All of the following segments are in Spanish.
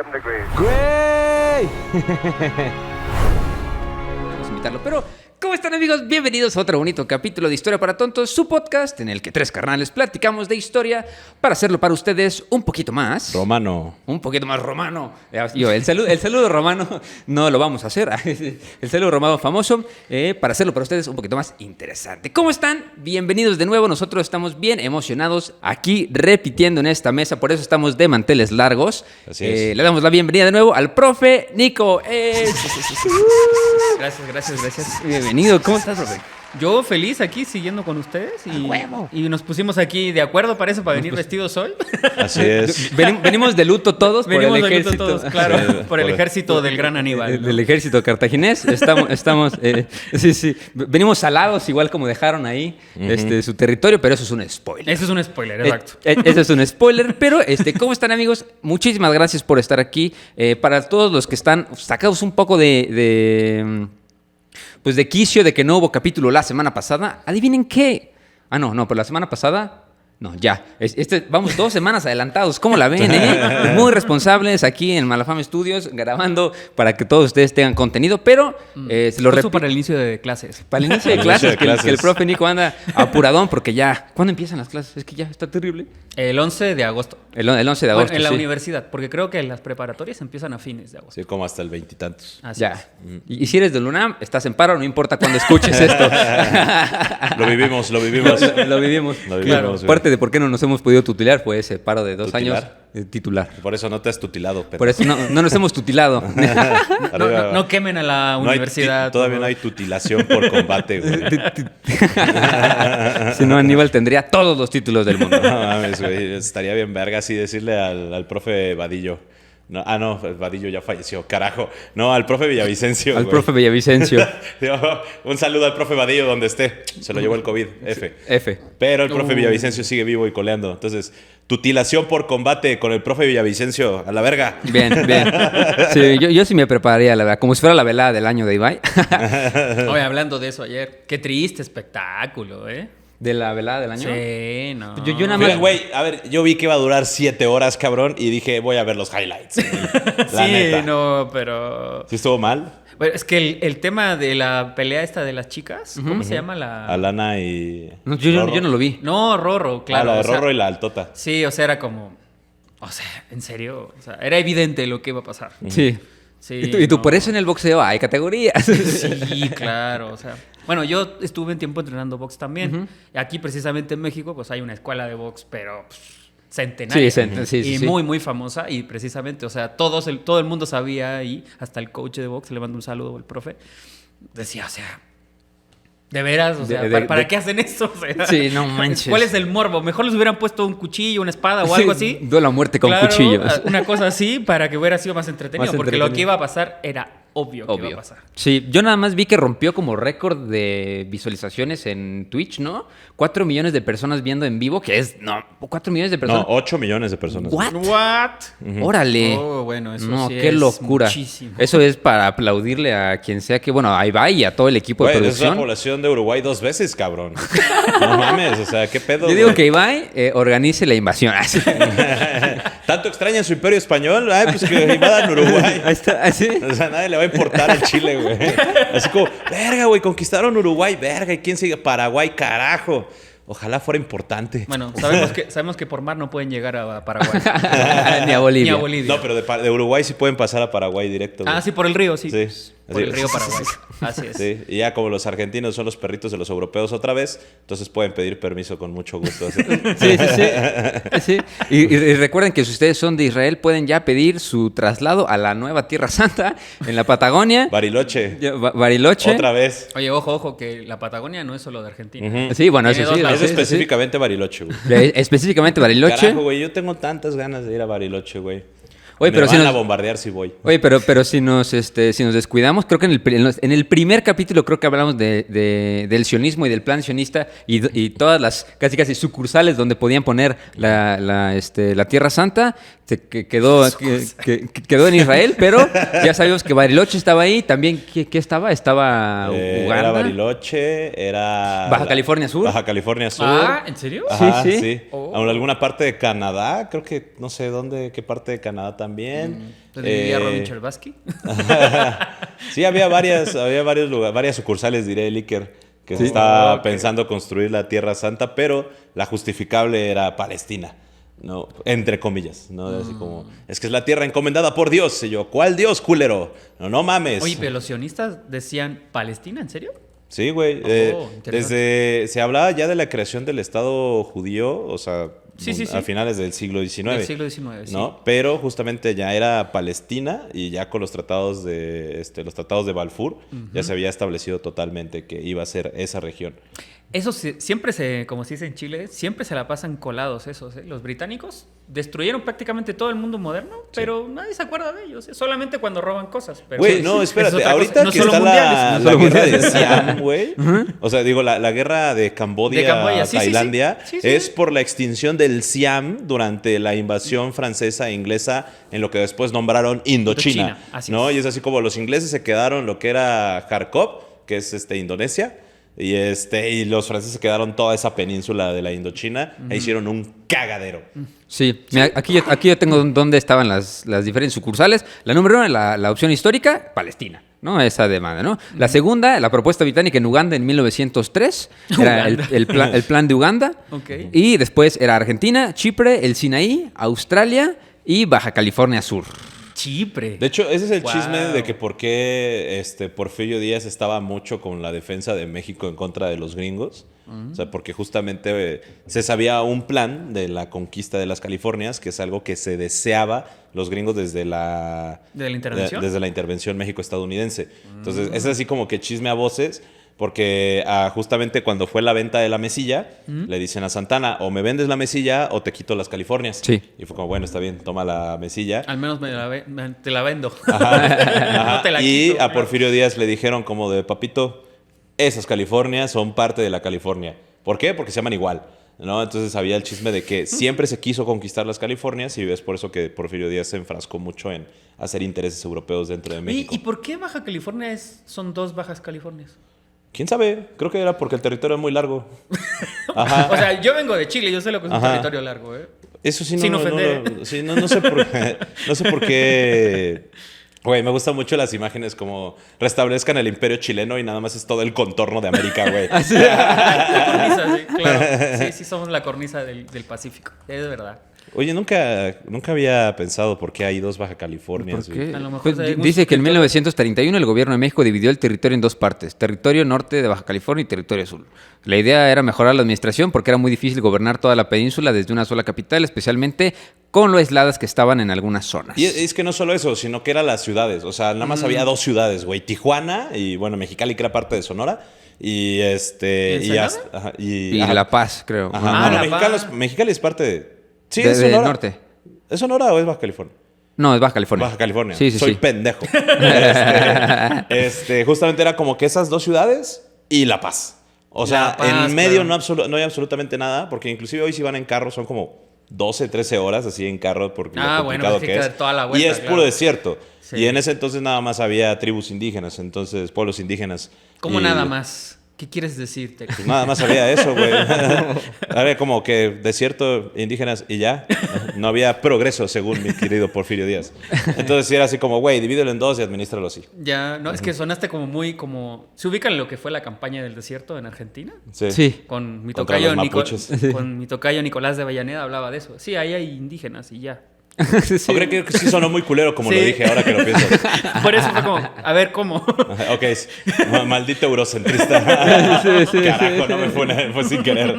7 degrees. ¡Güey! Vamos a invitarlo, pero ¿cómo están, amigos? Bienvenidos a otro bonito capítulo de Historia para Tontos, su podcast en el que tres carnales platicamos de historia para hacerlo para ustedes un poquito más... Romano. Un poquito más romano. El saludo romano no lo vamos a hacer. El saludo romano famoso para hacerlo para ustedes un poquito más interesante. ¿Cómo están? Bienvenidos de nuevo. Nosotros estamos bien emocionados aquí repitiendo en esta mesa. Por eso estamos de manteles largos. Así es. Le damos la bienvenida de nuevo al profe Nico. Gracias. Bienvenido. ¿Cómo estás, profe? Yo feliz aquí siguiendo con ustedes y nos pusimos aquí de acuerdo para eso, para venir vestidos hoy. Así es. Venimos de luto todos Venimos por el de luto ejército. todos, claro, Sí, por el ejército del gran Aníbal, ¿no? Del ejército cartaginés. Sí. Venimos salados, igual como dejaron ahí su territorio, pero eso es un spoiler. Eso es un spoiler, exacto. Eso es un spoiler, pero ¿cómo están, amigos? Muchísimas gracias por estar aquí. Para todos los que están sacados un poco de quicio de que no hubo capítulo la semana pasada, adivinen qué. No, pero la semana pasada... No, ya. Vamos 2 semanas adelantados. ¿Cómo la ven, Muy responsables aquí en Malafame Studios, grabando para que todos ustedes tengan contenido, pero se lo repito. Para el inicio de clases. Para el inicio de clases, que el profe Nico anda apuradón porque ya... ¿Cuándo empiezan las clases? Es que ya está terrible. El 11 de agosto. El 11 de agosto, En la sí. universidad, porque creo que las preparatorias empiezan a fines de agosto. Sí, como hasta el 20 y tantos. Así Ya. es. Y si eres del UNAM, estás en paro, no importa cuándo escuches esto. Lo vivimos. Lo vivimos. Lo vivimos, Claro. güey. Parte de por qué no nos hemos podido tutelar fue ese paro de 2 años. Titular. Por eso no te has tutilado. Pero... Por eso no nos hemos tutilado. No quemen a la universidad. Todavía no hay tutilación por combate, güey. Si no, Aníbal tendría todos los títulos del mundo. No mames, güey. Estaría bien verga así decirle al profe Vadillo. No, Vadillo ya falleció, carajo. No, al profe Villavicencio. Al güey. profe Villavicencio. Un saludo al profe Vadillo donde esté. Se lo llevó el COVID, F. Pero el profe Villavicencio sigue vivo y coleando. Entonces, tutilación por combate con el profe Villavicencio. A la verga. Bien. Sí, yo sí me prepararía, la verdad. Como si fuera la velada del año de Ibai. Oye, hablando de eso ayer, qué triste espectáculo, ¿eh? ¿De la velada del año? Sí, no. Yo nada Mira, más... güey, a ver, yo vi que iba a durar 7 horas, cabrón, y dije, voy a ver los highlights. La neta. No, pero... ¿Sí estuvo mal? Bueno, es que el tema de la pelea esta de las chicas, ¿cómo se llama la...? Alana y... No, yo no lo vi. No, Rorro, claro. La de o sea, Rorro y la altota. Sí, o sea, era como... O sea, en serio, o sea, era evidente lo que iba a pasar. Sí. Sí, Y tú no. por eso en el boxeo hay categorías. Sí, claro, o sea... Bueno, yo estuve un tiempo entrenando box también. Y aquí, precisamente en México, pues hay una escuela de box, pero centenaria. Sí. Y muy, muy famosa. Y precisamente, o sea, todo el mundo sabía y hasta el coach de box, le mando un saludo al profe, decía, o sea... De veras, o sea, ¿para qué hacen eso? O sea, Sí, no manches. ¿Cuál es el morbo? Mejor les hubieran puesto un cuchillo, una espada o algo así. Duelo a muerte con Claro, cuchillos. una cosa así para que hubiera sido más entretenido. Más porque entretenido. lo que iba a pasar era obvio que iba a pasar. Sí, yo nada más vi que rompió como récord de visualizaciones en Twitch, ¿no? 4 millones de personas viendo en vivo, que es... No, 4 millones de personas. No, 8 millones de personas. ¿What? Órale. Oh, bueno, eso no, sí qué es locura. muchísimo. Eso es para aplaudirle a quien sea que... Bueno, ahí va y a todo el equipo Güey, de es la producción. población de Uruguay 2 veces, cabrón. No mames, o sea, qué pedo. Yo digo güey? que Ibai organice la invasión. Así. ¿Tanto extrañan su imperio español? Ay, pues que invadan Uruguay. Ahí está, así. O sea, nadie le va a importar al Chile, güey. Así como, verga, güey, conquistaron Uruguay, verga. ¿Y quién sigue? Paraguay, carajo. Ojalá fuera importante. Bueno, sabemos que por mar no pueden llegar a Paraguay. Ni a Bolivia. Ni a Bolivia. No, pero de Uruguay sí pueden pasar a Paraguay directo. Güey. Sí, por el río, sí. Sí. Por Así. el río Paraguay. Así es. Sí, y ya como los argentinos son los perritos de los europeos otra vez, entonces pueden pedir permiso con mucho gusto. Así. Sí. Y recuerden que si ustedes son de Israel, pueden ya pedir su traslado a la nueva Tierra Santa en la Patagonia. Bariloche. Bariloche. Otra vez. Oye, ojo, que la Patagonia no es solo de Argentina. Sí, bueno, Tiene eso dos sí. lados. Es sí, específicamente Bariloche, güey. sí. Específicamente Bariloche. Carajo, güey, yo tengo tantas ganas de ir a Bariloche, güey. Oye, pero Me si van a nos, bombardear si voy. oye, pero si nos descuidamos, creo que en el primer capítulo creo que hablamos del sionismo y del plan sionista y todas las casi sucursales donde podían poner la Tierra Santa, que quedó en Israel, pero ya sabíamos que Bariloche estaba ahí. También, ¿qué estaba? Estaba Uganda. Era Bariloche, era... Baja California Sur. Baja California Sur. Ah, ¿en serio? Ajá, Sí. sí. Oh. Alguna parte de Canadá, creo que no sé dónde, qué parte de Canadá también. también. ¿Donde vivía Robin Cherbatsky? Sí, había varios lugares, varias sucursales, diré, el Iker, que se estaba pensando construir la Tierra Santa, pero la justificable era Palestina. No, entre comillas, ¿no? Así como, es que es la tierra encomendada por Dios. Y yo, ¿cuál Dios, culero? No mames. Oye, pero los sionistas decían Palestina, ¿en serio? Sí, güey. Se hablaba ya de la creación del Estado judío, o sea, a finales del siglo XIX. Del siglo XIX, ¿no? Sí. Pero justamente ya era Palestina y ya con los tratados de Balfour ya se había establecido totalmente que iba a ser esa región. Eso siempre como se dice en Chile, siempre se la pasan colados esos, ¿eh? Los británicos destruyeron prácticamente todo el mundo moderno, pero nadie se acuerda de ellos, ¿eh? Solamente cuando roban cosas. Güey, no, espérate, ahorita no que está la guerra de Siam, güey. O sea, digo, la guerra de Camboya, Tailandia, es por la extinción del Siam durante la invasión francesa e inglesa en lo que después nombraron Indochina. ¿No? Y es así como los ingleses se quedaron lo que era Kharkov, que es Indonesia. Y los franceses quedaron toda esa península de la Indochina e hicieron un cagadero. Sí, mira, aquí yo tengo dónde estaban las diferentes sucursales. La número 1, la opción histórica, Palestina, ¿no? Esa demanda, ¿no? La segunda, la propuesta británica en Uganda en 1903. Era el plan de Uganda. Okay. Y después era Argentina, Chipre, el Sinaí, Australia y Baja California Sur. Chipre. De hecho, ese es el chisme de que por qué Porfirio Díaz estaba mucho con la defensa de México en contra de los gringos. O sea, porque justamente se sabía un plan de la conquista de las Californias, que es algo que se deseaba los gringos desde la intervención. Desde la intervención México-estadounidense. Entonces, es así como que chisme a voces. Porque justamente cuando fue la venta de la mesilla, le dicen a Santana, o me vendes la mesilla o te quito las Californias. Sí. Y fue como, bueno, está bien, toma la mesilla. Al menos te la vendo. Ajá. No te la y quito, a Porfirio Díaz le dijeron como de, papito, esas Californias son parte de la California. ¿Por qué? Porque se llaman igual, ¿no? Entonces había el chisme de que siempre se quiso conquistar las Californias y es por eso que Porfirio Díaz se enfrascó mucho en hacer intereses europeos dentro de México. ¿Y por qué Baja California son 2 Bajas Californias? ¿Quién sabe? Creo que era porque el territorio es muy largo. Ajá. O sea, yo vengo de Chile, yo sé lo que es un territorio largo, ¿eh? Eso sí, sin ofender. No sé por qué. No sé por qué. Güey, me gustan mucho las imágenes como restablezcan el imperio chileno y nada más es todo el contorno de América, güey. La cornisa, sí, claro. Sí, somos la cornisa del Pacífico, es verdad. Oye, nunca había pensado por qué hay 2 Baja Californias. ¿Por qué? A lo mejor dice que en 1931 el gobierno de México dividió el territorio en 2 partes, territorio norte de Baja California y territorio sur. La idea era mejorar la administración porque era muy difícil gobernar toda la península desde una sola capital, especialmente con lo aisladas que estaban en algunas zonas. Y es que no solo eso, sino que eran las ciudades. O sea, nada más había 2 ciudades, güey. Tijuana y, bueno, Mexicali, que era parte de Sonora. Y La Paz, creo. Mexicali es parte de... Sí, de es Sonora. Del norte. ¿Es Sonora o es Baja California? No, es Baja California. Baja California. Sí. Soy pendejo. Justamente era como que esas 2 ciudades y La Paz. O sea, en medio no hay absolutamente nada, porque inclusive hoy si van en carro son como 12, 13 horas así en carro por lo complicado que es. Toda la vuelta, y es puro desierto. Sí. Y en ese entonces nada más había tribus indígenas, entonces pueblos indígenas. ¿Cómo nada más? ¿Qué quieres decirte? Pues nada más había eso, güey. Había como que desierto, indígenas y ya. No había progreso, según mi querido Porfirio Díaz. Entonces sí era así como, güey, divídelo en 2 y administralo así. Ya, no, es que sonaste como... ¿Se ubican lo que fue la campaña del desierto en Argentina? Sí. Con mi tocayo Nicolás de Avellaneda hablaba de eso. Sí, ahí hay indígenas y ya. Sí. Creo que sí sonó muy culero como lo dije ahora que lo pienso. Por eso fue como, a ver, ¿cómo? Ok, maldito eurocentrista. Sí. Carajo, no me fue sin querer.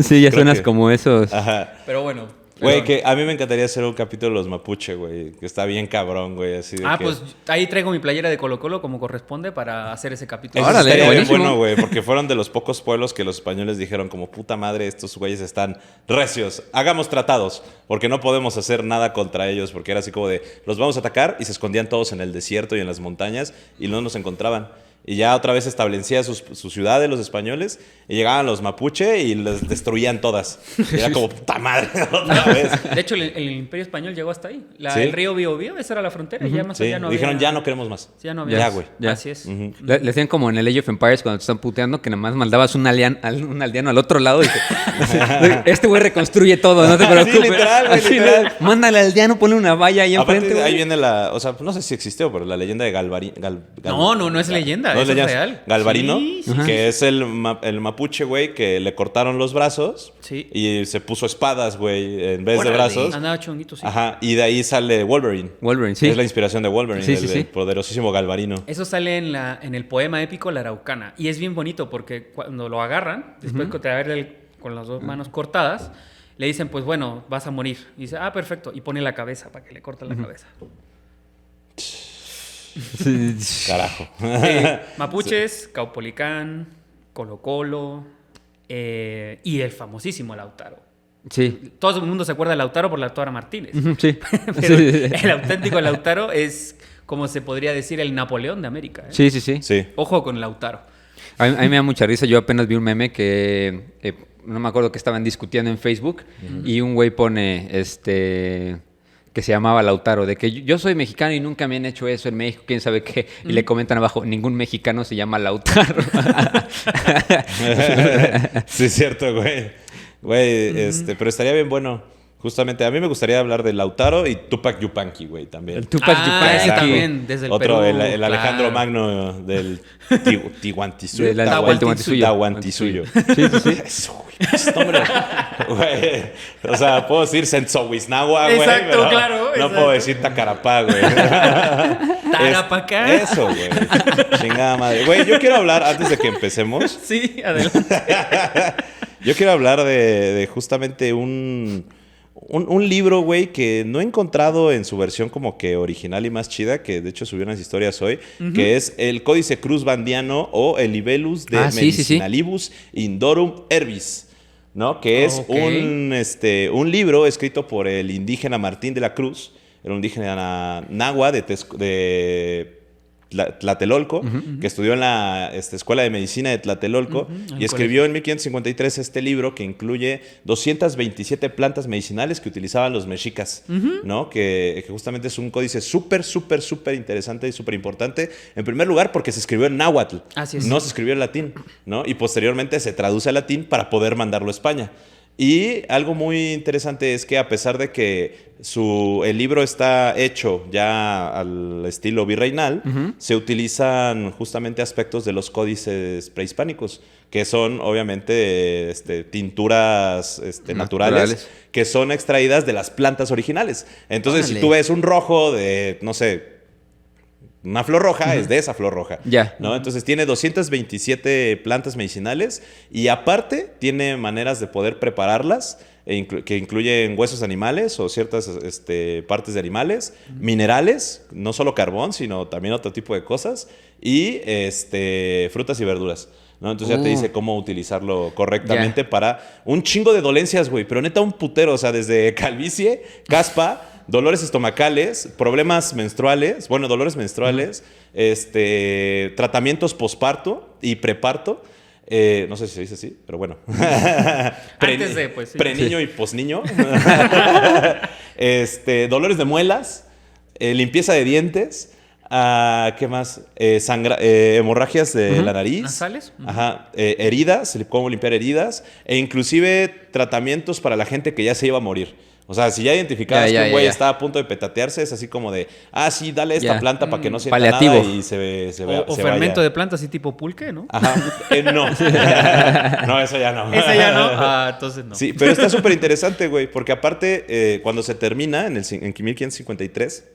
Sí, ya suenas como esos. Ajá. Pero bueno. Güey, que a mí me encantaría hacer un capítulo de los mapuche, güey. Que está bien cabrón, güey. Así de pues ahí traigo mi playera de Colo-Colo como corresponde para hacer ese capítulo. Eso estaría bien bueno, güey. Porque fueron de los pocos pueblos que los españoles dijeron como, puta madre, estos güeyes están recios. Hagamos tratados. Porque no podemos hacer nada contra ellos. Porque era así como de, los vamos a atacar. Y se escondían todos en el desierto y en las montañas. Y no nos encontraban. Y ya otra vez establecía su ciudad de los españoles. Y llegaban los mapuche y les destruían todas. Y era como, puta madre, otra vez. De hecho, el Imperio Español llegó hasta ahí. El río Biobío, esa era la frontera. Y ya más allá no había... Dijeron, ya no queremos más. Sí, ya no había. Ya, güey. Así es. Le decían como en el Age of Empires cuando te están puteando que nada más mandabas un aldeano al otro lado y este güey reconstruye todo, no te preocupes. Sí, literal, güey, literal. Mándale al aldeano, ponle una valla ahí Aparte, enfrente. ahí viene o sea, no sé si existió, pero la leyenda de Galvarino. No es leyenda, eso es real. Galvarino, sí, que es el mapuche, güey, que le cortaron los brazos y se puso espadas, güey, en vez de brazos. Andaba chonguito, sí. Ajá, y de ahí sale Wolverine. Wolverine, sí. Es la inspiración de Wolverine, el poderosísimo Galvarino. Eso sale en el poema épico La Araucana. Y es bien bonito porque cuando lo agarran, después de haberle con las 2 manos cortadas, le dicen, pues bueno, vas a morir. Y dice, perfecto. Y pone la cabeza para que le corten la cabeza. Carajo. Mapuches, Caupolicán, Colo Colo y el famosísimo Lautaro. Sí. Todo el mundo se acuerda de Lautaro por Lautaro Martínez. Sí. Pero el auténtico Lautaro es, como se podría decir, el Napoleón de América. Sí. Ojo con Lautaro. A mí me da mucha risa. Yo apenas vi un meme que no me acuerdo que estaban discutiendo en Facebook y un güey pone que se llamaba Lautaro, de que yo soy mexicano y nunca me han hecho eso en México, quién sabe qué, y le comentan abajo, ningún mexicano se llama Lautaro. Sí, es cierto, güey. Pero estaría bien bueno. Justamente, a mí me gustaría hablar de Lautaro y Tupac Yupanqui, güey, también. El Tupac Yupanqui. Ese también, desde el Otro, Perú. el Alejandro Magno del Tihuantisuyo. Tahuantinsuyo. Sí. Eso, güey. Güey. O sea, puedo decir Sentzohuiznagua, güey. Exacto, pero claro. No puedo decir Tacarapá, güey. Tarapacá. Eso, güey. Chingada madre. Güey, yo quiero hablar, antes de que empecemos. Sí, adelante. Yo quiero hablar de justamente un libro, güey, que no he encontrado en su versión como que original y más chida, que de hecho subí unas historias hoy, que es el Códice Cruz Bandiano o el Libellus de Medicinalibus Indorum Herbis, ¿no? Que es un libro escrito por el indígena Martín de la Cruz, era un indígena nahua de Tlatelolco, que estudió en la Escuela de Medicina de Tlatelolco y escribió en 1553 este libro que incluye 227 plantas medicinales que utilizaban los mexicas, ¿no? Que justamente es un códice súper interesante y súper importante. En primer lugar, porque se escribió en náhuatl, no se escribió en latín, ¿no? Y posteriormente se traduce al latín para poder mandarlo a España. Y algo muy interesante es que a pesar de que el libro está hecho ya al estilo virreinal, se utilizan justamente aspectos de los códices prehispánicos, que son obviamente tinturas naturales que son extraídas de las plantas originales. Entonces, si tú ves un rojo de, no sé, una flor roja, es de esa flor roja. Ya. ¿No? Entonces tiene 227 plantas medicinales y aparte tiene maneras de poder prepararlas que incluyen huesos animales o ciertas partes de animales, minerales, no solo carbón, sino también otro tipo de cosas y frutas y verduras, ¿no? Entonces ya te dice cómo utilizarlo correctamente para un chingo de dolencias, güey, pero neta un putero, o sea, desde calvicie, caspa, dolores estomacales, problemas menstruales, dolores menstruales, tratamientos posparto y preparto. No sé si se dice así, pero bueno. Antes de, pues sí. Preniño y posniño. Dolores de muelas, limpieza de dientes. ¿Qué más? Hemorragias de la nariz. ¿Nasales? Ajá. Heridas, cómo limpiar heridas. E inclusive tratamientos para la gente que ya se iba a morir. O sea, si ya identificabas que un güey está a punto de petatearse, es así como de, sí, dale esta planta para que no sienta nada y se vaya. O fermento de planta así tipo pulque, ¿no? Ajá. No. No, eso ya no. Ese ya no. Entonces no. Sí, pero está súper interesante, güey, porque aparte, cuando se termina, en 1553,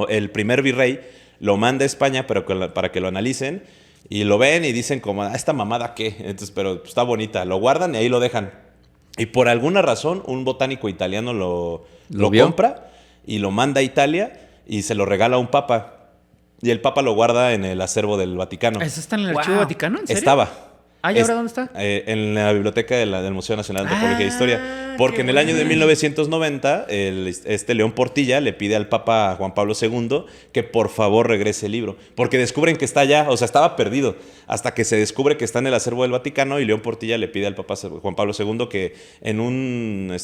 el primer virrey lo manda a España para que lo analicen y lo ven y dicen como, ¿esta mamada qué? Entonces, pero está bonita. Lo guardan y ahí lo dejan. Y por alguna razón, un botánico italiano lo compra y lo manda a Italia y se lo regala a un papa. Y el papa lo guarda en el acervo del Vaticano. ¿Eso está en el archivo Vaticano? ¿En serio? Estaba. ¿Y ahora dónde está? En la biblioteca del Museo Nacional de Antropología e Historia. Porque en el año de 1990, León Portilla le pide al Papa Juan Pablo II que por favor regrese el libro. Porque descubren que está allá, o sea, estaba perdido. Hasta que se descubre que está en el acervo del Vaticano y León Portilla le pide al Papa Juan Pablo II que en una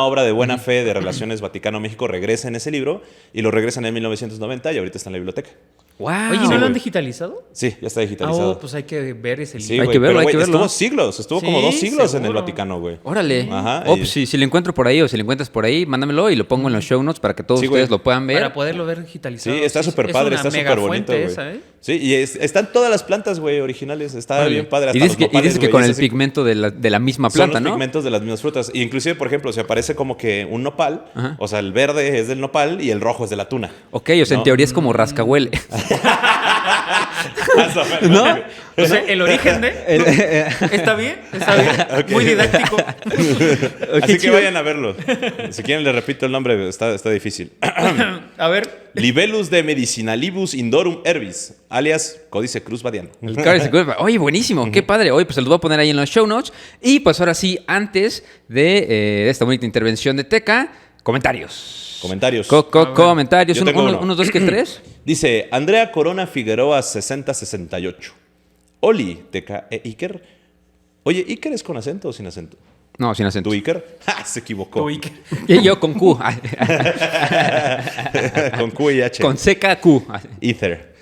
obra de buena fe de relaciones Vaticano-México regresen ese libro, y lo regresan en 1990 y ahorita está en la biblioteca. Wow. Oye, ¿no lo han digitalizado? Sí, ya está digitalizado. Pues hay que ver ese libro. Sí, hay que verlo, hay que verlo. Estuvo como 2 siglos seguro. en el Vaticano, güey. Órale. Ajá. Pues si lo encuentro por ahí o si lo encuentras por ahí, mándamelo y lo pongo en los show notes para que todos ustedes lo puedan ver. Para poderlo ver digitalizado. Sí, está súper padre, está súper bonito, güey. Sí, y están todas las plantas, güey, originales. Está bien padre. Y dices que con el pigmento de la misma planta, son los pigmentos de las mismas frutas. Y inclusive, por ejemplo, se aparece como que un nopal. Ajá. O sea, el verde es del nopal y el rojo es de la tuna. Ok, o sea, en teoría es como rascahuele. ¿No? O sea, el origen de... ¿Está bien? ¿Está bien? Okay. Muy didáctico. Así que vayan a verlo. Si quieren, les repito el nombre, está difícil. A ver. Libellus de Medicinalibus Indorum Herbis, alias Códice Cruz Badiano. Oye, buenísimo, qué padre. Oye, pues se los voy a poner ahí en los show notes. Y pues ahora sí, antes de esta bonita intervención de Teca, comentarios. Comentarios. Comentarios. Unos 2 que 3. Dice Andrea Corona Figueroa 6068. Oli, Teca e Iker. Oye, ¿Iker es con acento o sin acento? No, sin acento. ¿Tu Iker? ¡Ja! Se equivocó. Tu Iker. Y yo con Q. Con Q y H. Con CKQ. Ether.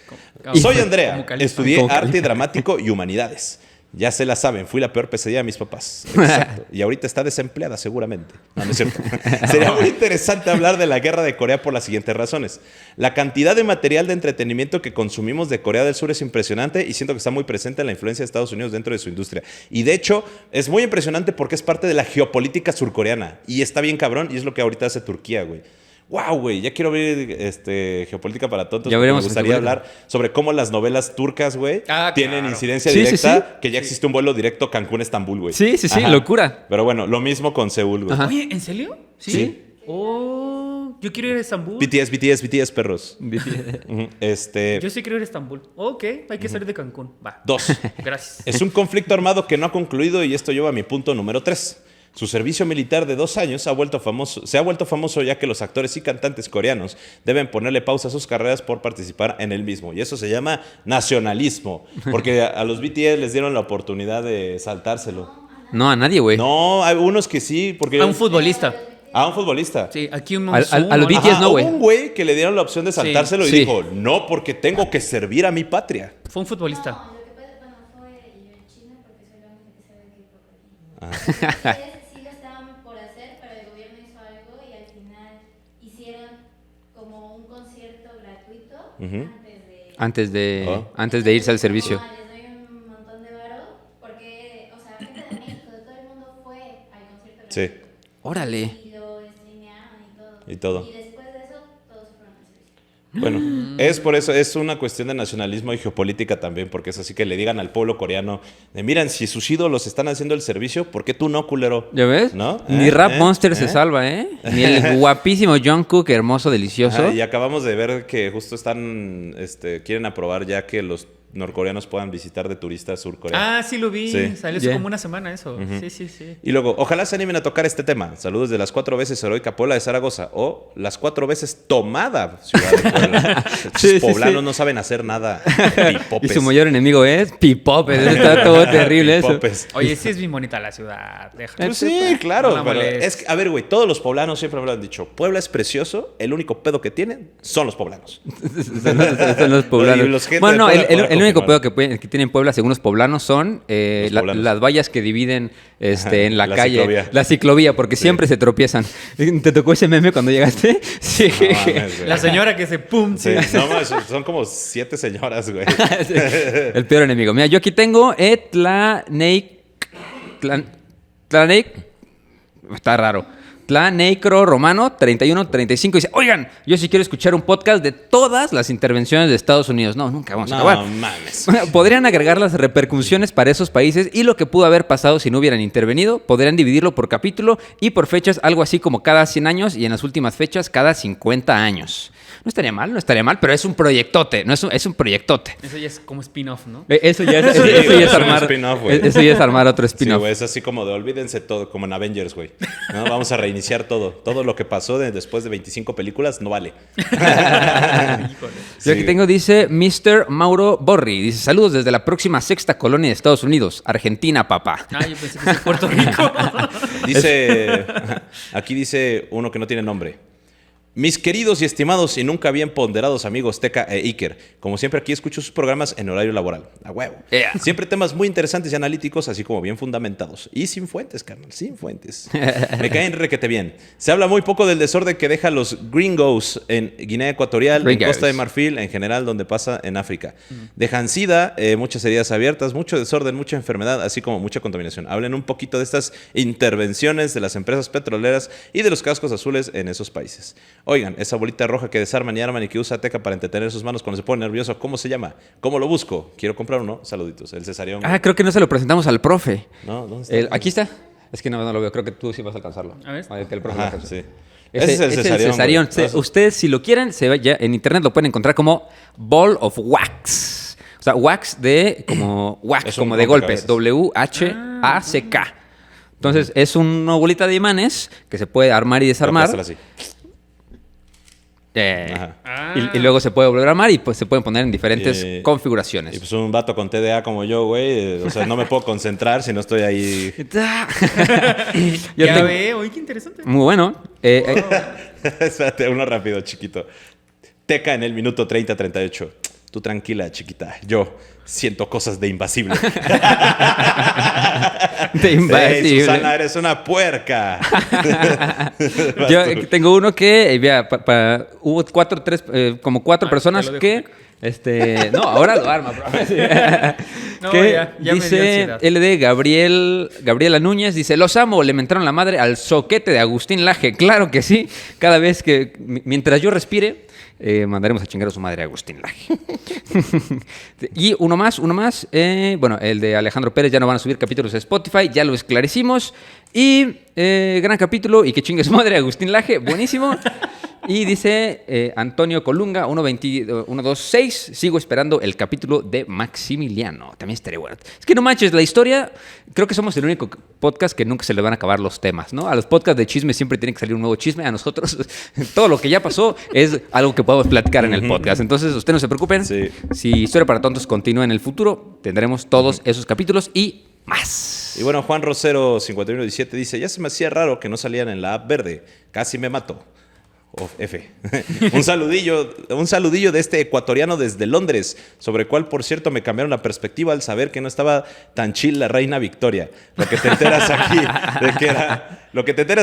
Soy Andrea. Estudié arte dramático y humanidades. Ya se la saben, fui la peor pesadilla de mis papás. Exacto. Y ahorita está desempleada seguramente. No es cierto. Sería muy interesante hablar de la guerra de Corea por las siguientes razones. La cantidad de material de entretenimiento que consumimos de Corea del Sur es impresionante y siento que está muy presente en la influencia de Estados Unidos dentro de su industria. Y de hecho, es muy impresionante porque es parte de la geopolítica surcoreana. Y está bien cabrón y es lo que ahorita hace Turquía, güey. Wow, güey, ya quiero ver Geopolítica para Tontos. Me gustaría hablar sobre cómo las novelas turcas, güey, tienen incidencia directa, que ya existe un vuelo directo Cancún-Estambul, güey. Sí, locura. Pero bueno, lo mismo con Seúl, güey. Oye, ¿en serio? Sí. Oh, yo quiero ir a Estambul. BTS, perros. Yo sí quiero ir a Estambul. Ok, hay que salir de Cancún. Va. 2. Gracias. Es un conflicto armado que no ha concluido y esto lleva a mi punto número 3. Su servicio militar de 2 años se ha vuelto famoso ya que los actores y cantantes coreanos deben ponerle pausa a sus carreras por participar en el mismo. Y eso se llama nacionalismo. Porque a los BTS les dieron la oportunidad de saltárselo. No, a nadie, güey. No, hay unos que sí. Porque a un futbolista. A un futbolista. Sí, aquí un a los BTS no, güey. Hubo un güey que le dieron la opción de saltárselo y dijo, no, porque tengo que servir a mi patria. Fue un futbolista. No, lo que pasa es que fue yo en China porque soy la única que sabe K-pop aquí. Sí lo estaban por hacer, pero el gobierno hizo algo y al final hicieron como un concierto gratuito antes de irse al servicio. Les doy un montón de varo porque, o sea, gente de México, de todo el mundo fue al concierto gratuito. Sí. Órale. Y lo streamearon y todo. Y después de eso, todos se fueron al servicio. Bueno, es por eso, es una cuestión de nacionalismo y geopolítica también, porque es así que le digan al pueblo coreano, miren, si sus ídolos están haciendo el servicio, ¿por qué tú no, culero? ¿Ya ves? ¿No? Ni Rap Monster se salva, ¿eh? Ni el guapísimo Jungkook, hermoso, delicioso. Y acabamos de ver que justo quieren aprobar ya que los norcoreanos puedan visitar de turistas Surcorea. Ah, sí lo vi. Sí. Salió hace como una semana eso. Sí. Y luego, ojalá se animen a tocar este tema. Saludos de las 4 veces heroica Puebla de Zaragoza o las 4 veces tomada Ciudad de Puebla. Los poblanos no saben hacer nada. Pipopes. Y su mayor enemigo es Pipopes. Está todo terrible eso. Oye, sí es bien bonita la ciudad. Pues sí, claro. No, pero es que, a ver, güey, todos los poblanos siempre me lo han dicho. Puebla es precioso. El único pedo que tienen son los poblanos. Son los poblanos. Bueno, el único pedo que tienen Puebla, según los poblanos, son las vallas que dividen en la calle. Ciclovía. La ciclovía, porque siempre se tropiezan. ¿Te tocó ese meme cuando llegaste? Sí. No, mames, la señora que se pum. Sí, no, son como 7 señoras, güey. Sí. El peor enemigo. Mira, yo aquí tengo Tlaneik. Está raro. Tlanecro Romano 3135 dice, oigan, yo sí quiero escuchar un podcast de todas las intervenciones de Estados Unidos. No, nunca vamos a acabar. No mames. Podrían agregar las repercusiones para esos países y lo que pudo haber pasado si no hubieran intervenido. Podrían dividirlo por capítulo y por fechas, algo así como cada 100 años y en las últimas fechas cada 50 años. No estaría mal, pero es un proyectote, es un proyectote. Eso ya es como spin-off, ¿no? Eso ya es, eso ya es armar otro spin-off. Sí, güey, es así como de olvídense todo, como en Avengers, güey. ¿No? Vamos a reiniciar todo. Todo lo que pasó después de 25 películas no vale. Yo aquí tengo, dice Mr. Mauro Borri. Dice, saludos desde la próxima sexta colonia de Estados Unidos, Argentina, papá. Ah, yo pensé que es Puerto Rico. Dice, aquí dice uno que no tiene nombre. Mis queridos y estimados y nunca bien ponderados amigos Teca e Iker, como siempre aquí escucho sus programas en horario laboral. A huevo. Yeah. Siempre temas muy interesantes y analíticos, así como bien fundamentados. Y sin fuentes, carnal, sin fuentes. Me caen requete bien. Se habla muy poco del desorden que deja los gringos en Guinea Ecuatorial, en Costa de Marfil, en general, donde pasa en África. Dejan sida, muchas heridas abiertas, mucho desorden, mucha enfermedad, así como mucha contaminación. Hablen un poquito de estas intervenciones de las empresas petroleras y de los cascos azules en esos países. Oigan, esa bolita roja que desarman y arman y que usa Teca para entretener sus manos cuando se pone nervioso, ¿cómo se llama? ¿Cómo lo busco? Quiero comprar uno. Saluditos. El Cesarión. Ah, creo que no se lo presentamos al profe. No, ¿dónde está? Aquí está. Es que no lo veo. Creo que tú sí vas a alcanzarlo. A ver. El profe Ajá, sí. Ese es el Cesarión. Ustedes, si lo quieren, ya en internet lo pueden encontrar como Ball of Wax. O sea, wax de como wax, como de golpe. W-H-A-C-K. Entonces, es una bolita de imanes que se puede armar y desarmar. Así. Y luego se puede volver a armar y pues se pueden poner en diferentes configuraciones. Y pues un vato con TDA como yo, güey, o sea, no me puedo concentrar si no estoy ahí. Ya veo, qué interesante. Muy bueno. Espérate, uno rápido, chiquito. Teca en el minuto 30-38. Tú tranquila, chiquita. Yo siento cosas de invasible. De invasible. Hey, Susana, eres una puerca. Yo tengo uno que hubo como cuatro personas que no, ahora lo arma, bro. No, que ya dice LD Gabriela Núñez, dice, los amo, le mentaron la madre al soquete de Agustín Laje. Claro que sí, cada vez que, mientras yo respire, mandaremos a chingar a su madre Agustín Laje. Y uno más, bueno, el de Alejandro Pérez, ya no van a subir capítulos de Spotify, ya lo esclarecimos. Y gran capítulo, y que chingue su madre Agustín Laje, buenísimo. Y dice Antonio Colunga, 126, sigo esperando el capítulo de Maximiliano. También estaría bueno. Es que no manches, la historia, creo que somos el único podcast que nunca se le van a acabar los temas, ¿no? A los podcasts de chisme siempre tiene que salir un nuevo chisme. A nosotros, todo lo que ya pasó es algo que podemos platicar en el podcast. Entonces, ustedes no se preocupen. Sí. Si Historia para Tontos continúa en el futuro, tendremos todos esos capítulos y más. Y bueno, Juan Rosero, 5117, dice, ya se me hacía raro que no salían en la app verde. Casi me mató. F. un saludillo de este ecuatoriano desde Londres, sobre el cual, por cierto, me cambiaron la perspectiva al saber que no estaba tan chill la reina Victoria. Lo que te enteras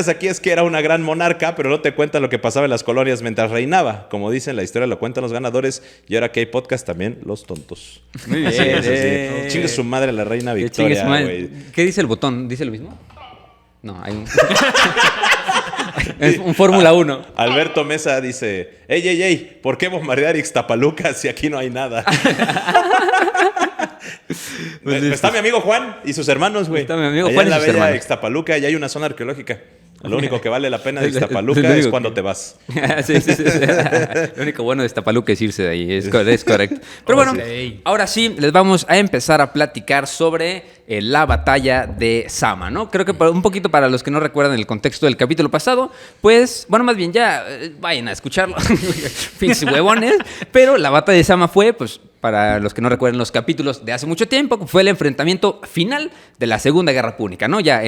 aquí es que era una gran monarca, pero no te cuentan lo que pasaba en las colonias mientras reinaba. Como dicen, la historia lo cuentan los ganadores y ahora que hay podcast también, los tontos. Muy bien. Sí. Chingue su madre la reina Victoria, güey. ¿Qué dice el botón? ¿Dice lo mismo? No, hay un... Es un Fórmula 1. Alberto Mesa dice, ey, ¿por qué bombardear Ixtapaluca si aquí no hay nada? Está mi amigo Juan y sus hermanos, güey. Está mi amigo Allá Juan en y la sus bella hermanos. Ixtapaluca y hay una zona arqueológica. Lo único que vale la pena de Ixtapaluca es cuando te vas. Sí. Lo único bueno de Ixtapaluca es irse de ahí, es correcto. Pero bueno, ahora sí, les vamos a empezar a platicar sobre la batalla de Zama, ¿no? Creo que un poquito para los que no recuerdan el contexto del capítulo pasado, pues, bueno, más bien ya vayan a escucharlo, pinches huevones, pero la batalla de Zama fue, pues, para los que no recuerden los capítulos de hace mucho tiempo, fue el enfrentamiento final de la Segunda Guerra Púnica, ¿no? Ya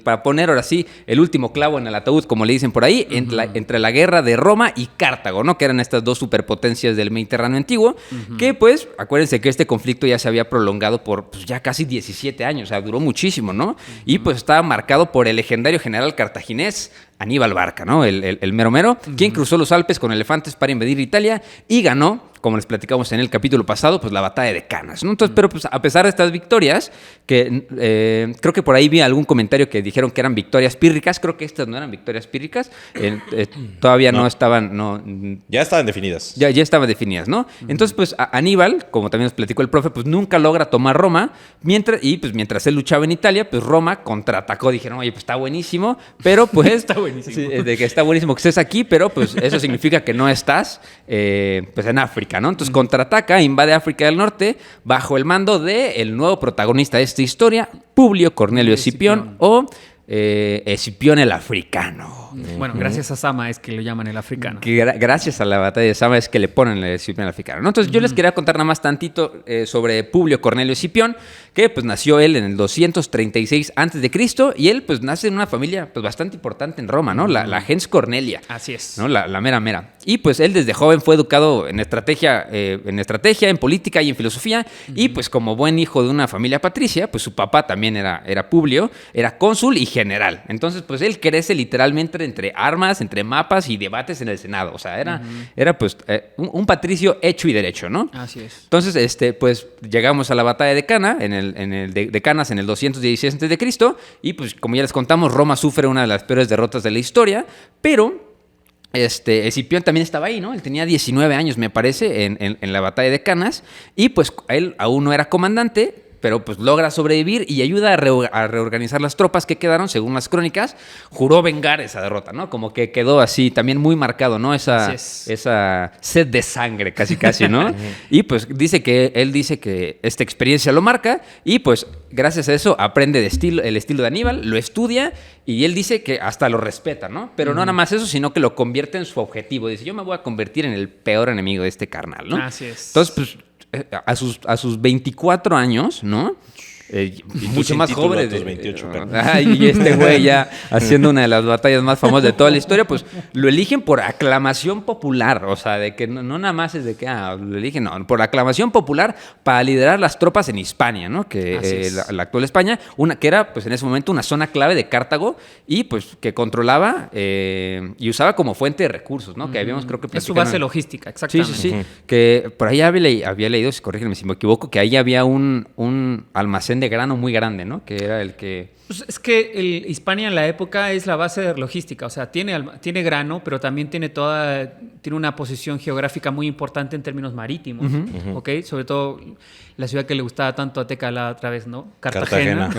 para poner ahora sí el último clavo en el ataúd, como le dicen por ahí, entre la guerra de Roma y Cartago, ¿no? Que eran estas dos superpotencias del Mediterráneo antiguo, que pues, acuérdense que este conflicto ya se había prolongado por pues, ya casi 17 años, o sea, duró muchísimo, ¿no? Y pues estaba marcado por el legendario general cartaginés Aníbal Barca, ¿no? El mero mero, quien cruzó los Alpes con elefantes para invadir Italia y ganó, como les platicamos en el capítulo pasado, pues la batalla de Cannas, ¿no? Entonces, pero pues a pesar de estas victorias, que creo que por ahí vi algún comentario que dijeron que eran victorias pírricas, creo que estas no eran victorias pírricas, todavía no estaban, ya estaban definidas. Ya estaban definidas, ¿no? Entonces, pues Aníbal, como también nos platicó el profe, pues nunca logra tomar Roma, mientras él luchaba en Italia, pues Roma contraatacó, dijeron, oye, pues está buenísimo, pero pues... está buenísimo. Sí, de que está buenísimo que estés aquí, pero pues eso significa que no estás pues en África, ¿no? Entonces contraataca, invade África del Norte bajo el mando del nuevo protagonista de esta historia, Publio Cornelio Escipión o Escipión el Africano. Bueno, gracias a Sama es que lo llaman el africano. Gracias a la batalla de Sama es que le ponen el Escipión el Africano, ¿no? Entonces yo les quería contar nada más tantito sobre Publio Cornelio Escipión, que pues nació él en el 236 a.C. y él pues nace en una familia pues bastante importante en Roma, ¿no? La gens Cornelia. Así es. ¿No? La mera. Y pues él desde joven fue educado en estrategia, en política y en filosofía, y pues como buen hijo de una familia patricia, pues su papá también era Publio, era cónsul y general. Entonces pues él crece literalmente entre armas, entre mapas y debates en el Senado. O sea, era pues un patricio hecho y derecho, ¿no? Así es. Entonces, pues llegamos a la batalla de Cana, de Canas en el 216 a.C. y pues como ya les contamos, Roma sufre una de las peores derrotas de la historia, pero Escipión también estaba ahí, ¿no? Él tenía 19 años, me parece, en la batalla de Canas, y pues él aún no era comandante, pero pues logra sobrevivir y ayuda a reorganizar las tropas que quedaron, según las crónicas. Juró vengar esa derrota, ¿no? Como que quedó así también muy marcado, ¿no? Esa sed de sangre, casi, ¿no? Y pues él dice que esta experiencia lo marca y pues gracias a eso aprende el estilo de Aníbal, lo estudia y él dice que hasta lo respeta, ¿no? Pero no nada más eso, sino que lo convierte en su objetivo. Dice, yo me voy a convertir en el peor enemigo de este carnal, ¿no? Así es. Entonces, pues a sus 24 años, ¿no? Mucho más joven. A tus 28, y este güey ya haciendo una de las batallas más famosas de toda la historia, pues lo eligen por aclamación popular. O sea, de que no nada más es de que lo eligen, no, por aclamación popular para liderar las tropas en Hispania, ¿no? Que la actual España, que era pues en ese momento una zona clave de Cartago y pues que controlaba y usaba como fuente de recursos, ¿no? Que habíamos creo que es su base logística, exactamente. Sí. Que por ahí había leído, corrígeme si me equivoco, que ahí había un almacén de grano muy grande, ¿no? Que era el que... Pues es que Hispania en la época es la base de logística, o sea, tiene grano, pero también tiene una posición geográfica muy importante en términos marítimos, ¿ok? Sobre todo la ciudad que le gustaba tanto a Teca la otra vez, ¿no? Cartagena.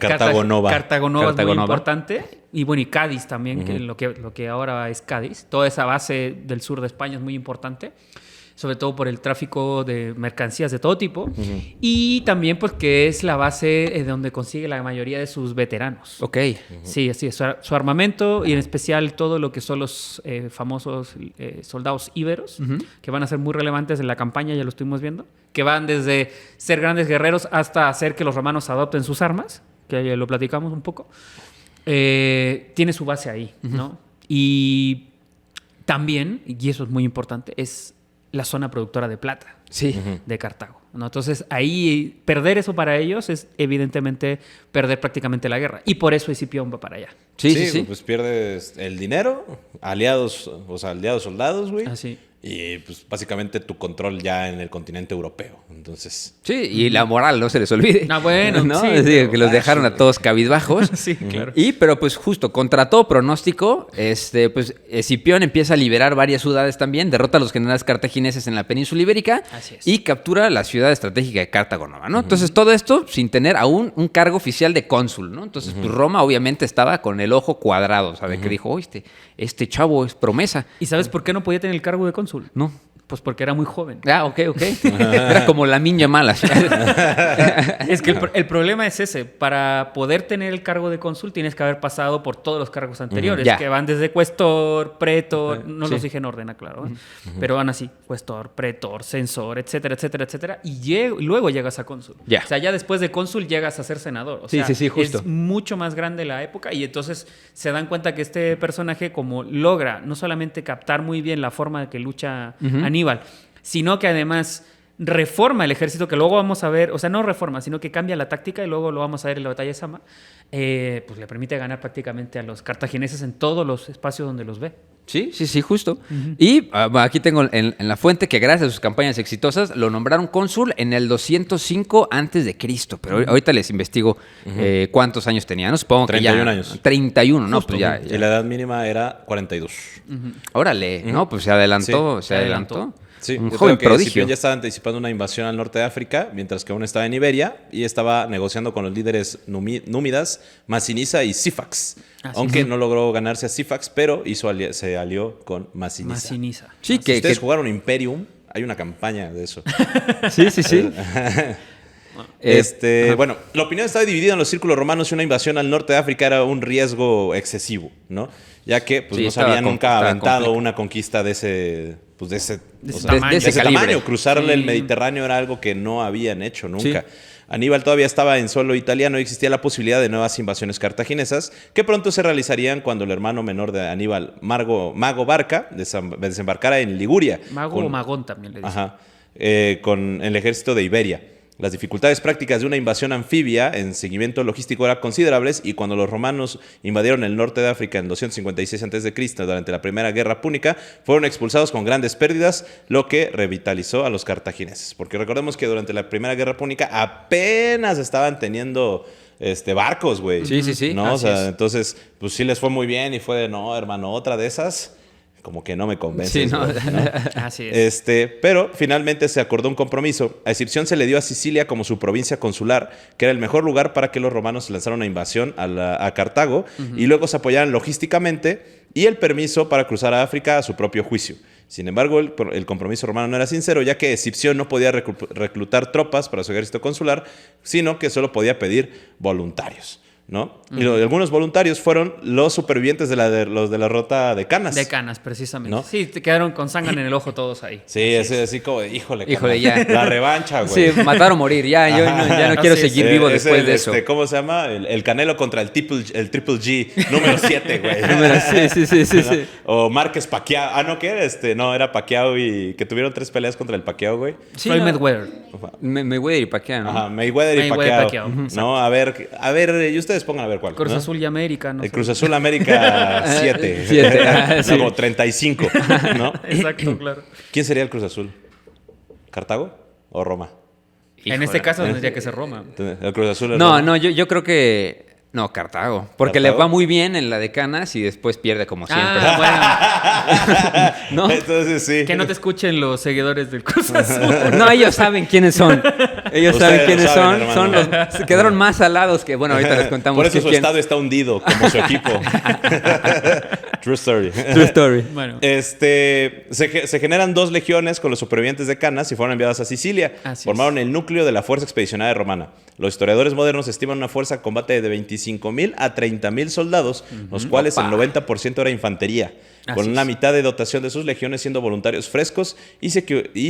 Cartagonova. Cartagonova es muy importante. Y bueno, y Cádiz también, que lo que ahora es Cádiz. Toda esa base del sur de España es muy importante, sobre todo por el tráfico de mercancías de todo tipo, y también porque es la base de donde consigue la mayoría de sus veteranos. Ok. Sí, así es. Su armamento y en especial todo lo que son los famosos soldados íberos, que van a ser muy relevantes en la campaña, ya lo estuvimos viendo, que van desde ser grandes guerreros hasta hacer que los romanos adopten sus armas, que ya lo platicamos un poco. Tiene su base ahí, ¿no? Y también, y eso es muy importante, es la zona productora de plata de Cartago, ¿no? Entonces ahí perder eso para ellos es evidentemente perder prácticamente la guerra, y por eso Escipión va para allá. Sí. Pues pierdes el dinero, aliados soldados, güey. Así. Y pues básicamente tu control ya en el continente europeo. Entonces... Sí, y la moral no se les olvide. Bueno, ¿no? sí. Que los dejaron a todos cabizbajos. Sí, claro. Pero pues justo, contra todo pronóstico, pues Escipión empieza a liberar varias ciudades también, derrota a los generales cartagineses en la península ibérica y captura la ciudad estratégica de Cartagonova, ¿no? Entonces todo esto sin tener aún un cargo oficial de cónsul, ¿no? Entonces pues Roma obviamente estaba con el ojo cuadrado, o sea, de que dijo, este chavo es promesa. ¿Y sabes por qué no podía tener el cargo de cónsul? No. Pues porque era muy joven. Ok. Era como la niña mala. Es que el problema es ese. Para poder tener el cargo de cónsul tienes que haber pasado por todos los cargos anteriores, que van desde cuestor, pretor, no los dije en orden, claro, pero van así, cuestor, pretor, censor, etcétera, y luego llegas a cónsul. O sea, ya después de cónsul llegas a ser senador. O sea, justo. Es mucho más grande la época, y entonces se dan cuenta que este personaje como logra no solamente captar muy bien la forma de que lucha Aníbal, sino que además reforma el ejército, que luego vamos a ver, o sea, no reforma, sino que cambia la táctica y luego lo vamos a ver en la batalla de Zama, pues le permite ganar prácticamente a los cartagineses en todos los espacios donde los ve. Sí, justo. Y aquí tengo en la fuente que gracias a sus campañas exitosas lo nombraron cónsul en el 205 a.C., pero ahorita les investigo cuántos años tenía, ¿no? Supongo que 31 años. 31, ¿no? Pues ya. Y la edad mínima era 42. Órale, ¿no? Pues se adelantó, se adelantó. Sí, un yo joven creo que prodigio. Escipión ya estaba anticipando una invasión al norte de África, mientras que aún estaba en Iberia y estaba negociando con los líderes númidas, Masinisa y Sífax. Aunque no logró ganarse a Sífax, pero se alió con Masinisa. Sí, Si ustedes jugaron Imperium, hay una campaña de eso. Sí. Bueno, la opinión estaba dividida en los círculos romanos y una invasión al norte de África era un riesgo excesivo, ¿no? Ya que pues, no se había nunca aventado una conquista de ese tamaño. Cruzarle el Mediterráneo era algo que no habían hecho nunca. Sí. Aníbal todavía estaba en suelo italiano y existía la posibilidad de nuevas invasiones cartaginesas que pronto se realizarían cuando el hermano menor de Aníbal, Mago Barca, desembarcara en Liguria. O Magón también le dicen. Con el ejército de Iberia. Las dificultades prácticas de una invasión anfibia en seguimiento logístico eran considerables y cuando los romanos invadieron el norte de África en 256 a.C. durante la Primera Guerra Púnica, fueron expulsados con grandes pérdidas, lo que revitalizó a los cartagineses. Porque recordemos que durante la Primera Guerra Púnica apenas estaban teniendo barcos, güey. Sí. ¿No? O sea, entonces, pues sí les fue muy bien y fue de, no, hermano, otra de esas... Como que no me convence. Sí, ¿no? Así es. Pero finalmente se acordó un compromiso. A Escipión se le dio a Sicilia como su provincia consular, que era el mejor lugar para que los romanos lanzaran una invasión a Cartago y luego se apoyaran logísticamente y el permiso para cruzar a África a su propio juicio. Sin embargo, el compromiso romano no era sincero, ya que Escipión no podía reclutar tropas para su ejército consular, sino que solo podía pedir voluntarios, ¿no? Y algunos voluntarios fueron los supervivientes de la derrota de Canas. De Canas, precisamente. ¿No? Sí, te quedaron con sangre en el ojo todos ahí. Sí, así como, híjole, ya. La revancha, güey. Sí, matar o morir, ya no quiero seguir vivo después de eso. ¿Cómo se llama? El Canelo contra el Triple G, número 7, güey. Sí. O Márquez Pacquiao. ¿No qué era? No, era Pacquiao y que tuvieron 3 peleas contra el Pacquiao, güey. Sí, Mayweather. Mayweather y Pacquiao, ¿no? Ajá, Mayweather y Pacquiao. No, a ver, y ustedes pongan a ver cuál. Cruz Azul y América, ¿no? El Cruz Azul América 7. 7. Sí. Como 35, ¿no? Exacto, claro. ¿Quién sería el Cruz Azul? ¿Cartago o Roma? En este caso tendría que ser Roma. El Cruz Azul es No, Roma. yo creo que... No, Cartago. Porque le va muy bien en la de Canas y después pierde como siempre. Bueno. ¿No? Entonces sí. Que no te escuchen los seguidores del Cruz Azul. No, ellos saben quiénes son. Ellos saben quiénes son. Hermano. Se quedaron más salados que... Bueno, ahorita les contamos. Por eso su estado está hundido, como su equipo. True story. Bueno. Se generan 2 legiones con los supervivientes de Canas y fueron enviadas a Sicilia. Formaron el núcleo de la fuerza expedicionaria romana. Los historiadores modernos estiman una fuerza de combate de 25,000 a 30,000 soldados, los cuales el 90% era infantería, con la mitad de dotación de sus legiones siendo voluntarios frescos y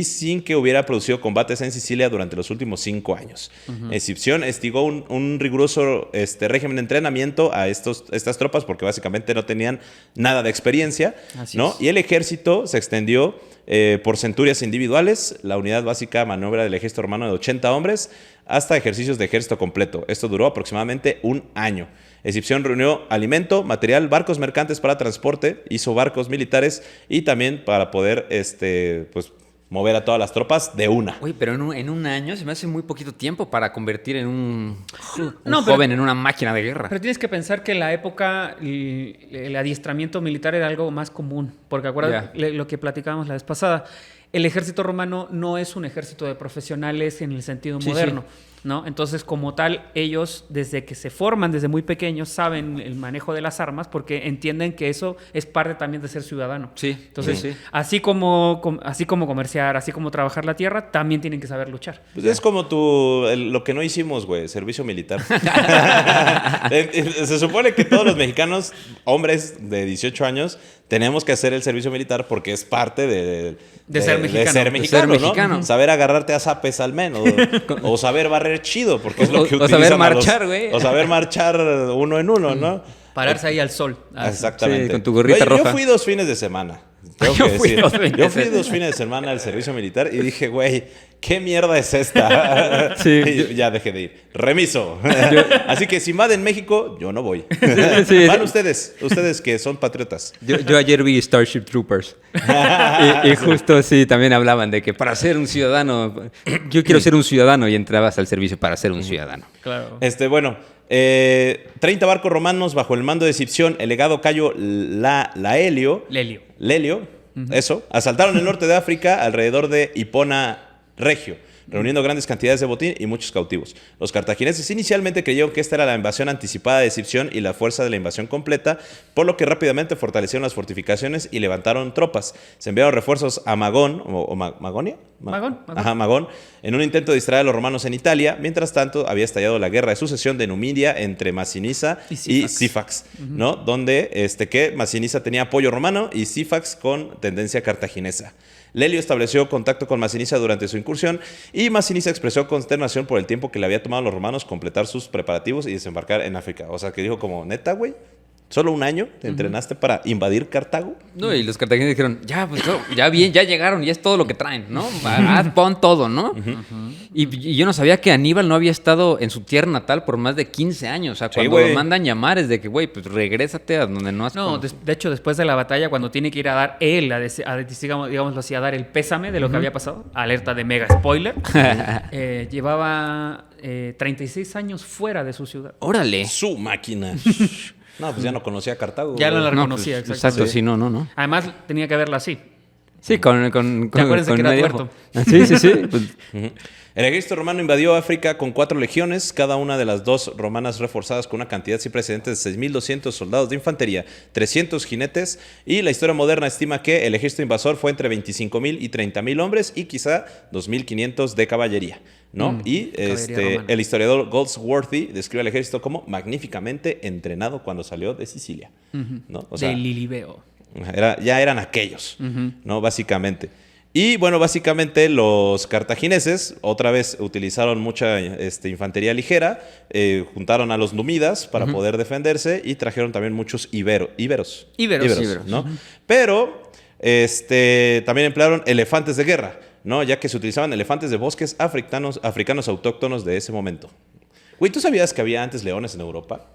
sin que hubiera producido combates en Sicilia durante los últimos 5 años. Escipión instigó un riguroso régimen de entrenamiento a estas tropas porque básicamente no tenían nada de experiencia, ¿no? Y el ejército se extendió por centurias individuales, la unidad básica maniobra del ejército romano de 80 hombres, hasta ejercicios de ejército completo. Esto duró aproximadamente 1 año. Escipión reunió alimento, material, barcos mercantes para transporte, hizo barcos militares y también para poder mover a todas las tropas de una. Uy, pero en un año se me hace muy poquito tiempo para convertir en un joven en una máquina de guerra. Pero tienes que pensar que en la época el adiestramiento militar era algo más común. Porque acuérdate lo que platicábamos la vez pasada. El ejército romano no es un ejército de profesionales en el sentido moderno, ¿no? Entonces, como tal, ellos desde que se forman, desde muy pequeños, saben el manejo de las armas porque entienden que eso es parte también de ser ciudadano. Sí. Entonces, así como comerciar, así como trabajar la tierra, también tienen que saber luchar. Pues es como lo que no hicimos, güey, servicio militar. Se supone que todos los mexicanos, hombres de 18 años, tenemos que hacer el servicio militar porque es parte de ser mexicano, ¿no? Saber agarrarte a zapes al menos. O saber barrer chido, porque es lo que utilizan. O saber marchar, güey. O saber marchar uno en uno, ¿no? Pararse ahí al sol. Exactamente. Sí, con tu gorrita roja. Yo fui 2 fines de semana. Tengo que decir. Yo fui 2 fines de semana al servicio militar y dije, güey, ¿qué mierda es esta? Sí, y ya dejé de ir. Remiso. Así que si invaden México, yo no voy. Sí. Van ustedes que son patriotas. Yo ayer vi Starship Troopers y justo sí, también hablaban de que para ser un ciudadano, yo quiero ser un ciudadano y entrabas al servicio para ser un ciudadano. Claro. Bueno, 30 barcos romanos bajo el mando de Escipión, el legado Cayo Lelio, eso, asaltaron el norte de África alrededor de Hipona Regio, reuniendo grandes cantidades de botín y muchos cautivos. Los cartagineses inicialmente creyeron que esta era la invasión anticipada de Escipión y la fuerza de la invasión completa, por lo que rápidamente fortalecieron las fortificaciones y levantaron tropas. Se enviaron refuerzos a Magón, ¿Magonia? Magón. Ajá, Magón, en un intento de distraer a los romanos en Italia. Mientras tanto, había estallado la guerra de sucesión de Numidia entre Masinisa y Sífax, ¿no? Donde que Masinisa tenía apoyo romano y Sífax con tendencia cartaginesa. Lelio estableció contacto con Masinisa durante su incursión y Masinisa expresó consternación por el tiempo que le había tomado a los romanos completar sus preparativos y desembarcar en África. O sea, que dijo como, neta, güey, ¿solo un año te entrenaste para invadir Cartago? No, y los cartagineses dijeron, ya, pues ya bien, ya llegaron, ya es todo lo que traen, ¿no? Pon todo, ¿no? Y yo no sabía que Aníbal no había estado en su tierra natal por más de 15 años. O sea, cuando lo mandan llamar es de que, güey, pues regrésate a donde no has... No, de hecho, después de la batalla, cuando tiene que ir a dar él, digámoslo así, a dar el pésame de lo que había pasado, alerta de mega spoiler, llevaba 36 años fuera de su ciudad. ¡Órale! Su máquina. No, pues ya no conocía Cartago. Ya no la No, reconocía, pues, exacto, sí, no. Además, tenía que verla así. Sí, con ¿Te acuerdas de que era medio tuerto? ojo. Sí. Pues, El ejército romano invadió África con 4 legiones, cada una de las 2 romanas reforzadas con una cantidad sin precedentes de 6.200 soldados de infantería, 300 jinetes, y la historia moderna estima que el ejército invasor fue entre 25.000 y 30.000 hombres y quizá 2.500 de caballería, ¿no? Y el historiador Goldsworthy describe al ejército como magníficamente entrenado cuando salió de Sicilia, ¿no? O sea, de Lilibeo. ya eran aquellos, ¿no? Básicamente. Y bueno, básicamente los cartagineses otra vez utilizaron mucha infantería ligera, juntaron a los numidas para poder defenderse y trajeron también muchos íberos, ¿no? Pero también emplearon elefantes de guerra, ¿no? Ya que se utilizaban elefantes de bosques africanos autóctonos de ese momento. Güey, ¿tú sabías que había antes leones en Europa?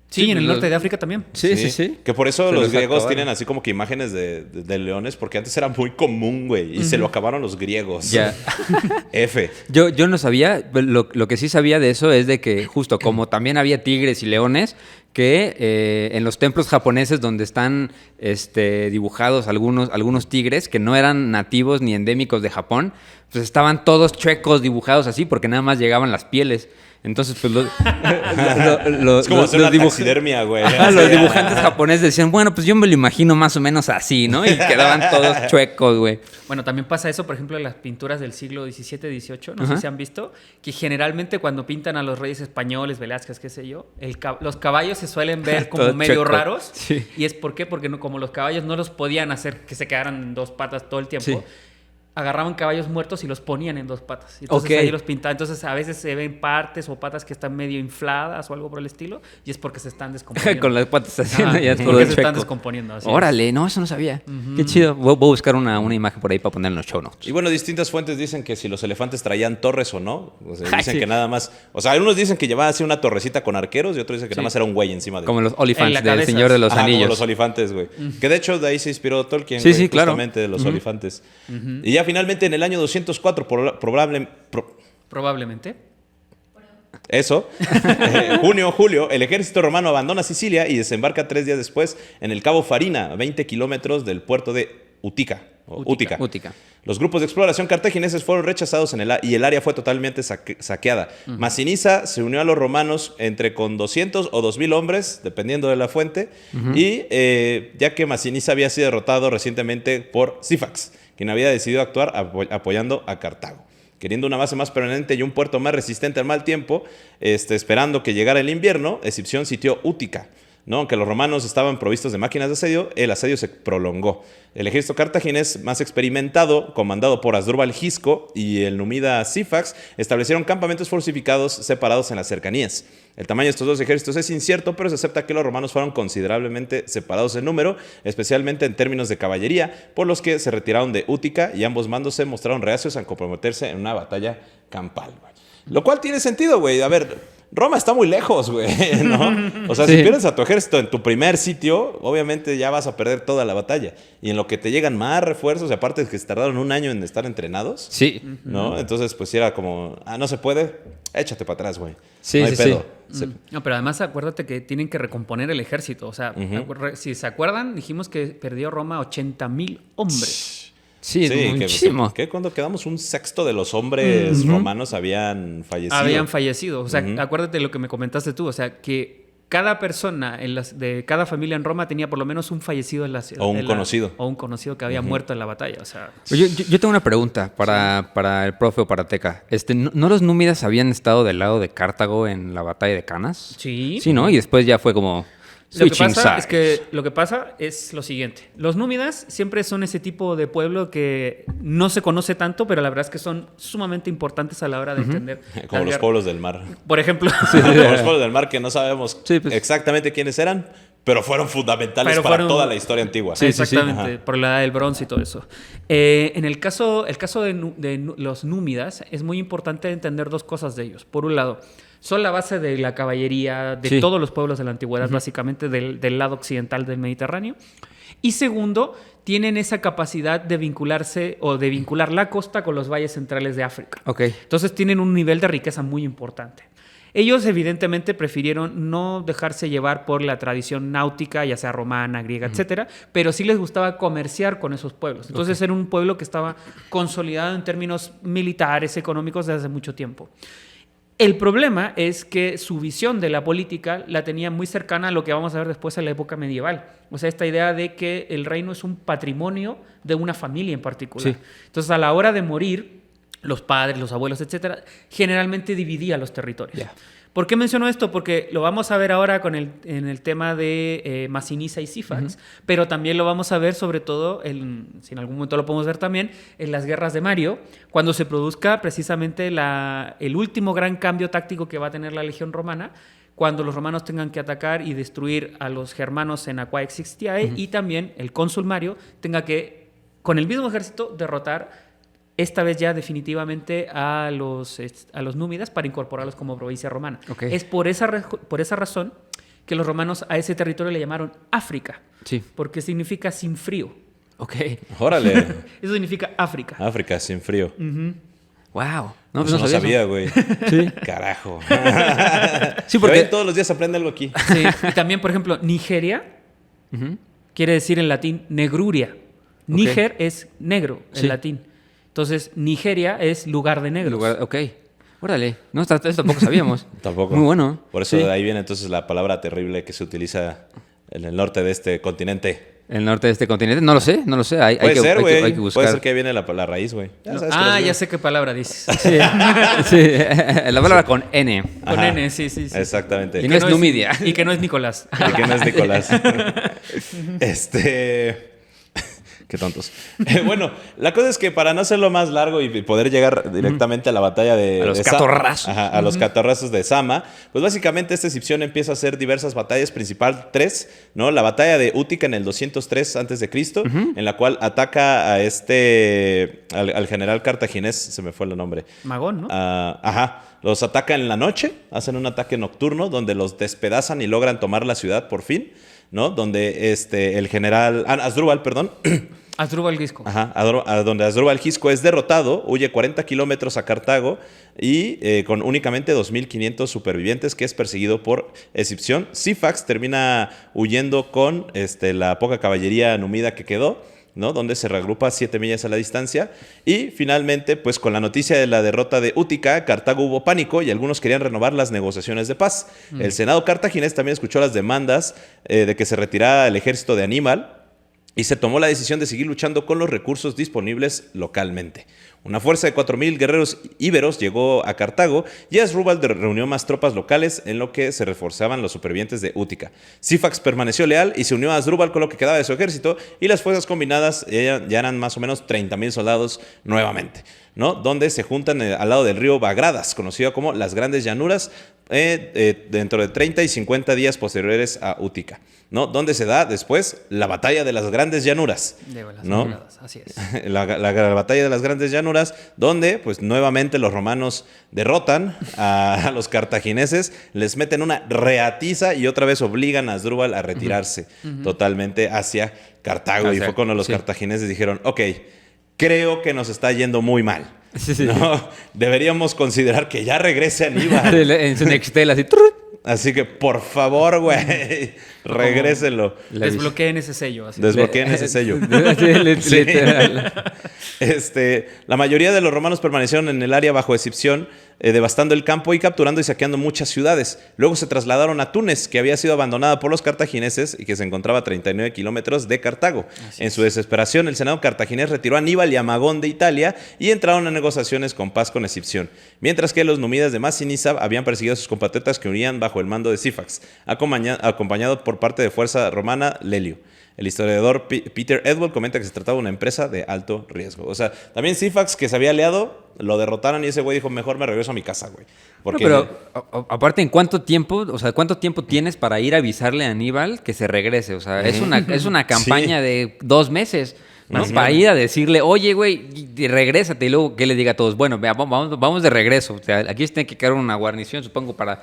Sí, en el norte de África también. Sí. Que por eso los griegos tienen así como que imágenes de leones, porque antes era muy común, güey, y se lo acabaron los griegos. Ya. F. Yo no sabía, lo que sí sabía de eso es de que justo como también había tigres y leones, que en los templos japoneses donde están dibujados algunos tigres que no eran nativos ni endémicos de Japón, pues estaban todos chuecos dibujados así porque nada más llegaban las pieles. Entonces, pues es como hacer una taxidermia, güey. Los dibujantes japoneses decían, bueno, pues yo me lo imagino más o menos así, ¿no? Y quedaban todos chuecos, güey. Bueno, también pasa eso, por ejemplo, en las pinturas del siglo XVII, XVIII, no sé si han visto, que generalmente cuando pintan a los reyes españoles, Velázquez, qué sé yo, los caballos se suelen ver como medio chueco. Raros. Sí. ¿Y es por qué? Porque como los caballos no los podían hacer que se quedaran en 2 patas todo el tiempo, sí, agarraban caballos muertos y los ponían en 2 patas. Entonces ahí los pintaban. Entonces a veces se ven partes o patas que están medio infladas o algo por el estilo y es porque se están descomponiendo. Con las patas haciendo ya todo porque se están descomponiendo. Así Órale, no, eso no sabía. Qué chido. Voy a buscar una imagen por ahí para poner en los show notes. Y bueno, distintas fuentes dicen que si los elefantes traían torres o no. O sea, dicen que nada más... O sea, algunos dicen que llevaba así una torrecita con arqueros y otros dicen que nada más era un güey encima de... Como los Olifants del Señor de los Anillos. Como los Olifantes, güey. Que de hecho de ahí se inspiró Tolkien, sí, güey, claro. Justamente de los Olifantes. Y ya finalmente en el año 204 probablemente. Eso. Julio, el ejército romano abandona Sicilia y desembarca 3 días después en el Cabo Farina, a 20 kilómetros del puerto de Útica. Los grupos de exploración cartagineses fueron rechazados y el área fue totalmente saqueada. Masinisa se unió a los romanos con 200 o 2.000 hombres, dependiendo de la fuente, y ya que Masinisa había sido derrotado recientemente por Sífax, quien había decidido actuar apoyando a Cartago. Queriendo una base más permanente y un puerto más resistente al mal tiempo, esperando que llegara el invierno, Escipión sitió Útica. ¿no? Aunque los romanos estaban provistos de máquinas de asedio, el asedio se prolongó. El ejército cartaginés más experimentado, comandado por Asdrúbal Gisco y el númida Sífax, establecieron campamentos fortificados separados en las cercanías. El tamaño de estos dos ejércitos es incierto, pero se acepta que los romanos fueron considerablemente separados en número, especialmente en términos de caballería, por los que se retiraron de Útica y ambos bandos se mostraron reacios a comprometerse en una batalla campal, güey. Lo cual tiene sentido, güey. A ver, Roma está muy lejos, güey, ¿no? O sea, si pierdes a tu ejército en tu primer sitio, obviamente ya vas a perder toda la batalla. Y en lo que te llegan más refuerzos, y aparte de que se tardaron un año en estar entrenados, ¿no? Entonces, pues era como, no se puede, échate para atrás, güey. Sí, no hay pedo. No, pero además acuérdate que tienen que recomponer el ejército. O sea, si se acuerdan, dijimos que perdió Roma 80,000 hombres. Sí, muchísimo. Que cuando quedamos un sexto de los hombres romanos habían fallecido. O sea, acuérdate de lo que me comentaste tú. O sea, que cada persona de cada familia en Roma tenía por lo menos un fallecido en la ciudad. O un conocido. O un conocido que había muerto en la batalla. O sea, yo tengo una pregunta para el profe o para Teca. ¿No los númidas habían estado del lado de Cartago en la batalla de Canas? Sí. Sí, ¿no? Y después ya fue como... Lo que pasa es lo siguiente. Los númidas siempre son ese tipo de pueblo que no se conoce tanto, pero la verdad es que son sumamente importantes a la hora de entender. Como los pueblos del mar. Por ejemplo. Como los pueblos del mar que no sabemos exactamente quiénes eran, pero fueron fundamentales para toda la historia antigua. Sí, exactamente, por la edad del bronce y todo eso. En el caso de los númidas, es muy importante entender dos cosas de ellos. Por un lado, son la base de la caballería de todos los pueblos de la antigüedad, básicamente del lado occidental del Mediterráneo. Y segundo, tienen esa capacidad de vincularse o de vincular la costa con los valles centrales de África. Entonces tienen un nivel de riqueza muy importante. Ellos evidentemente prefirieron no dejarse llevar por la tradición náutica, ya sea romana, griega, etcétera, pero sí les gustaba comerciar con esos pueblos. Entonces era un pueblo que estaba consolidado en términos militares, económicos desde hace mucho tiempo. El problema es que su visión de la política la tenía muy cercana a lo que vamos a ver después en la época medieval. O sea, esta idea de que el reino es un patrimonio de una familia en particular. Entonces, a la hora de morir, los padres, los abuelos, etcétera, generalmente dividía los territorios. ¿Por qué menciono esto? Porque lo vamos a ver ahora en el tema de Masinisa y Sífax, pero también lo vamos a ver sobre todo, si en algún momento lo podemos ver también, en las guerras de Mario, cuando se produzca precisamente el último gran cambio táctico que va a tener la legión romana, cuando los romanos tengan que atacar y destruir a los germanos en Aquae Sixtiae, y también el cónsul Mario tenga que, con el mismo ejército, derrotar esta vez ya definitivamente a los númidas para incorporarlos como provincia romana. Es por esa razón que los romanos a ese territorio le llamaron África, porque significa sin frío. Órale. Eso significa África. África, sin frío. Wow. No, pues no sabía, güey. Carajo. Sí, porque todos los días aprende algo aquí. Sí. Y también, por ejemplo, Nigeria quiere decir en latín negruria. Níger es negro en latín. Entonces, Nigeria es lugar de negros. Órale. No, esto tampoco sabíamos. Tampoco. Muy bueno. Por eso de ahí viene entonces la palabra terrible que se utiliza en el norte de este continente. ¿El norte de este continente? No lo sé. Hay que buscar. Puede ser que viene la raíz, güey. Ya sé qué palabra dices. La palabra con N. Con N, sí. Exactamente. Y no es Numidia. Y que no es Nicolás. Y que no es Nicolás. Qué tontos. Bueno, la cosa es que para no hacerlo más largo y poder llegar directamente a la batalla de... A los catorrazos. A los catorrazos de Zama, pues básicamente esta Escipión empieza a hacer diversas batallas, principal 3, ¿no? La batalla de Útica en el 203 a.C., en la cual ataca a al general cartaginés, se me fue el nombre. Magón, ¿no? Los ataca en la noche, hacen un ataque nocturno donde los despedazan y logran tomar la ciudad por fin, ¿no? Donde el general... Asdrúbal, perdón. Asdrúbal Gisco. Donde Asdrúbal Gisco es derrotado, huye 40 kilómetros a Cartago y con únicamente 2.500 supervivientes, que es perseguido por Escipión. Sífax termina huyendo con la poca caballería numida que quedó, ¿no? Donde se reagrupa 7 millas a la distancia. Y finalmente, pues con la noticia de la derrota de Útica, Cartago hubo pánico y algunos querían renovar las negociaciones de paz. El Senado cartaginés también escuchó las demandas de que se retirara el ejército de Aníbal y se tomó la decisión de seguir luchando con los recursos disponibles localmente. Una fuerza de 4,000 guerreros íberos llegó a Cartago y Asdrúbal reunió más tropas locales en lo que se reforzaban los supervivientes de Útica. Sífax permaneció leal y se unió a Asdrúbal con lo que quedaba de su ejército y las fuerzas combinadas ya eran más o menos 30,000 soldados nuevamente, ¿no? Donde se juntan al lado del río Bagradas, conocido como las Grandes Llanuras, dentro de 30 y 50 días posteriores a Útica, ¿no? Donde se da después la batalla de las Grandes Llanuras, ¿no? Llanuras, así es. La batalla de las Grandes Llanuras, donde pues nuevamente los romanos derrotan a los cartagineses, les meten una reatiza y otra vez obligan a Asdrúbal a retirarse totalmente hacia Cartago. Y fue cuando los cartagineses dijeron, ok, creo que nos está yendo muy mal. ¿No? Deberíamos considerar que ya regrese Aníbal. En su Nextel, así. Así que, por favor, güey, regrésenlo. Desbloqueen ese sello. Así. Desbloqueen ese sello. La mayoría de los romanos permanecieron en el área bajo Escipión, devastando el campo y capturando y saqueando muchas ciudades. Luego se trasladaron a Túnez, que había sido abandonada por los cartagineses y que se encontraba a 39 kilómetros de Cartago. En su desesperación, el senado cartaginés retiró a Aníbal y a Magón de Italia y entraron a negociaciones con paz con Escipión, mientras que los númidas de Masinisa habían perseguido a sus compatriotas que unían bajo el mando de Sífax, acompañado por parte de fuerza romana Lelio. El historiador Peter Edward comenta que se trataba de una empresa de alto riesgo. O sea, también Sífax, que se había aliado, lo derrotaron y ese güey dijo, mejor me regreso a mi casa, güey. Porque... No, pero aparte, ¿en cuánto tiempo tienes para ir a avisarle a Aníbal que se regrese? O sea, es una campaña de 2 meses, ¿no? Para ir a decirle, oye, güey, regrésate. Y luego que le diga a todos, bueno, vamos de regreso. O sea, aquí tiene que quedar una guarnición, supongo, para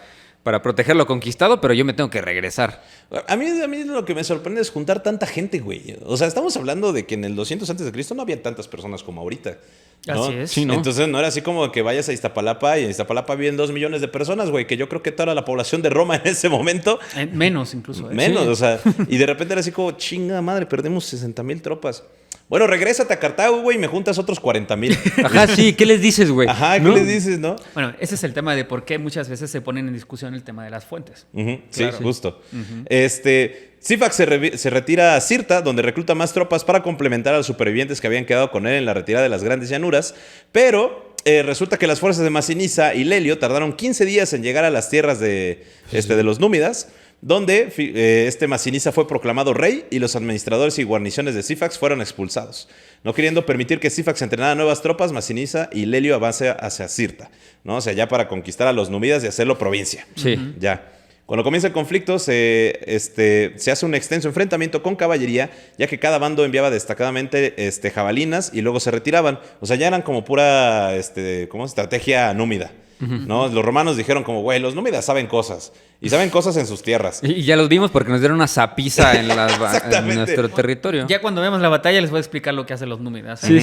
proteger lo conquistado, pero yo me tengo que regresar. A mí lo que me sorprende es juntar tanta gente, güey. O sea, estamos hablando de que en el 200 a.C. no había tantas personas como ahorita, ¿no? Así es. Sí, ¿no? Entonces no era así como que vayas a Iztapalapa y en Iztapalapa viven 2 millones de personas, güey, que yo creo que toda la población de Roma en ese momento... Menos incluso. Menos, sí. O sea, y de repente era así como, chinga madre, perdimos 60,000 tropas. Bueno, regrésate a Cartago, güey, y me juntas otros 40,000. Ajá, sí, ¿qué les dices, güey? Ajá, ¿qué les dices, no? Bueno, ese es el tema de por qué muchas veces se ponen en discusión el tema de las fuentes. Claro. Sí, justo. Sífax se retira a Cirta, donde recluta más tropas para complementar a los supervivientes que habían quedado con él en la retirada de las Grandes Llanuras, pero resulta que las fuerzas de Masinisa y Lelio tardaron 15 días en llegar a las tierras de los númidas, donde Masinisa fue proclamado rey y los administradores y guarniciones de Sífax fueron expulsados. No queriendo permitir que Sífax entrenara nuevas tropas, Masinisa y Lelio avancen hacia Cirta, ¿no? O sea, ya para conquistar a los númidas y hacerlo provincia. Sí. Ya. Cuando comienza el conflicto, se hace un extenso enfrentamiento con caballería, ya que cada bando enviaba destacadamente jabalinas y luego se retiraban. O sea, ya eran como pura estrategia númida, ¿no? Los romanos dijeron como, güey, los númidas saben cosas. Y saben cosas en sus tierras. Y ya los vimos porque nos dieron una zapiza en nuestro territorio. Ya cuando vemos la batalla les voy a explicar lo que hacen los númidas. Sí.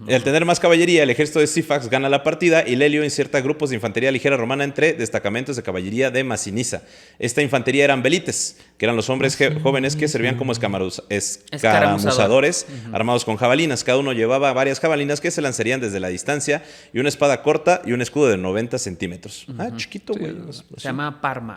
Al tener más caballería, el ejército de Sífax gana la partida y Lelio inserta grupos de infantería ligera romana entre destacamentos de caballería de Masinisa. Esta infantería eran velites, que eran los hombres jóvenes que servían como escaramuzadores armados con jabalinas. Cada uno llevaba varias jabalinas que se lanzarían desde la distancia y una espada corta y un escudo de 90 centímetros. Chiquito, güey. Se llama Parma.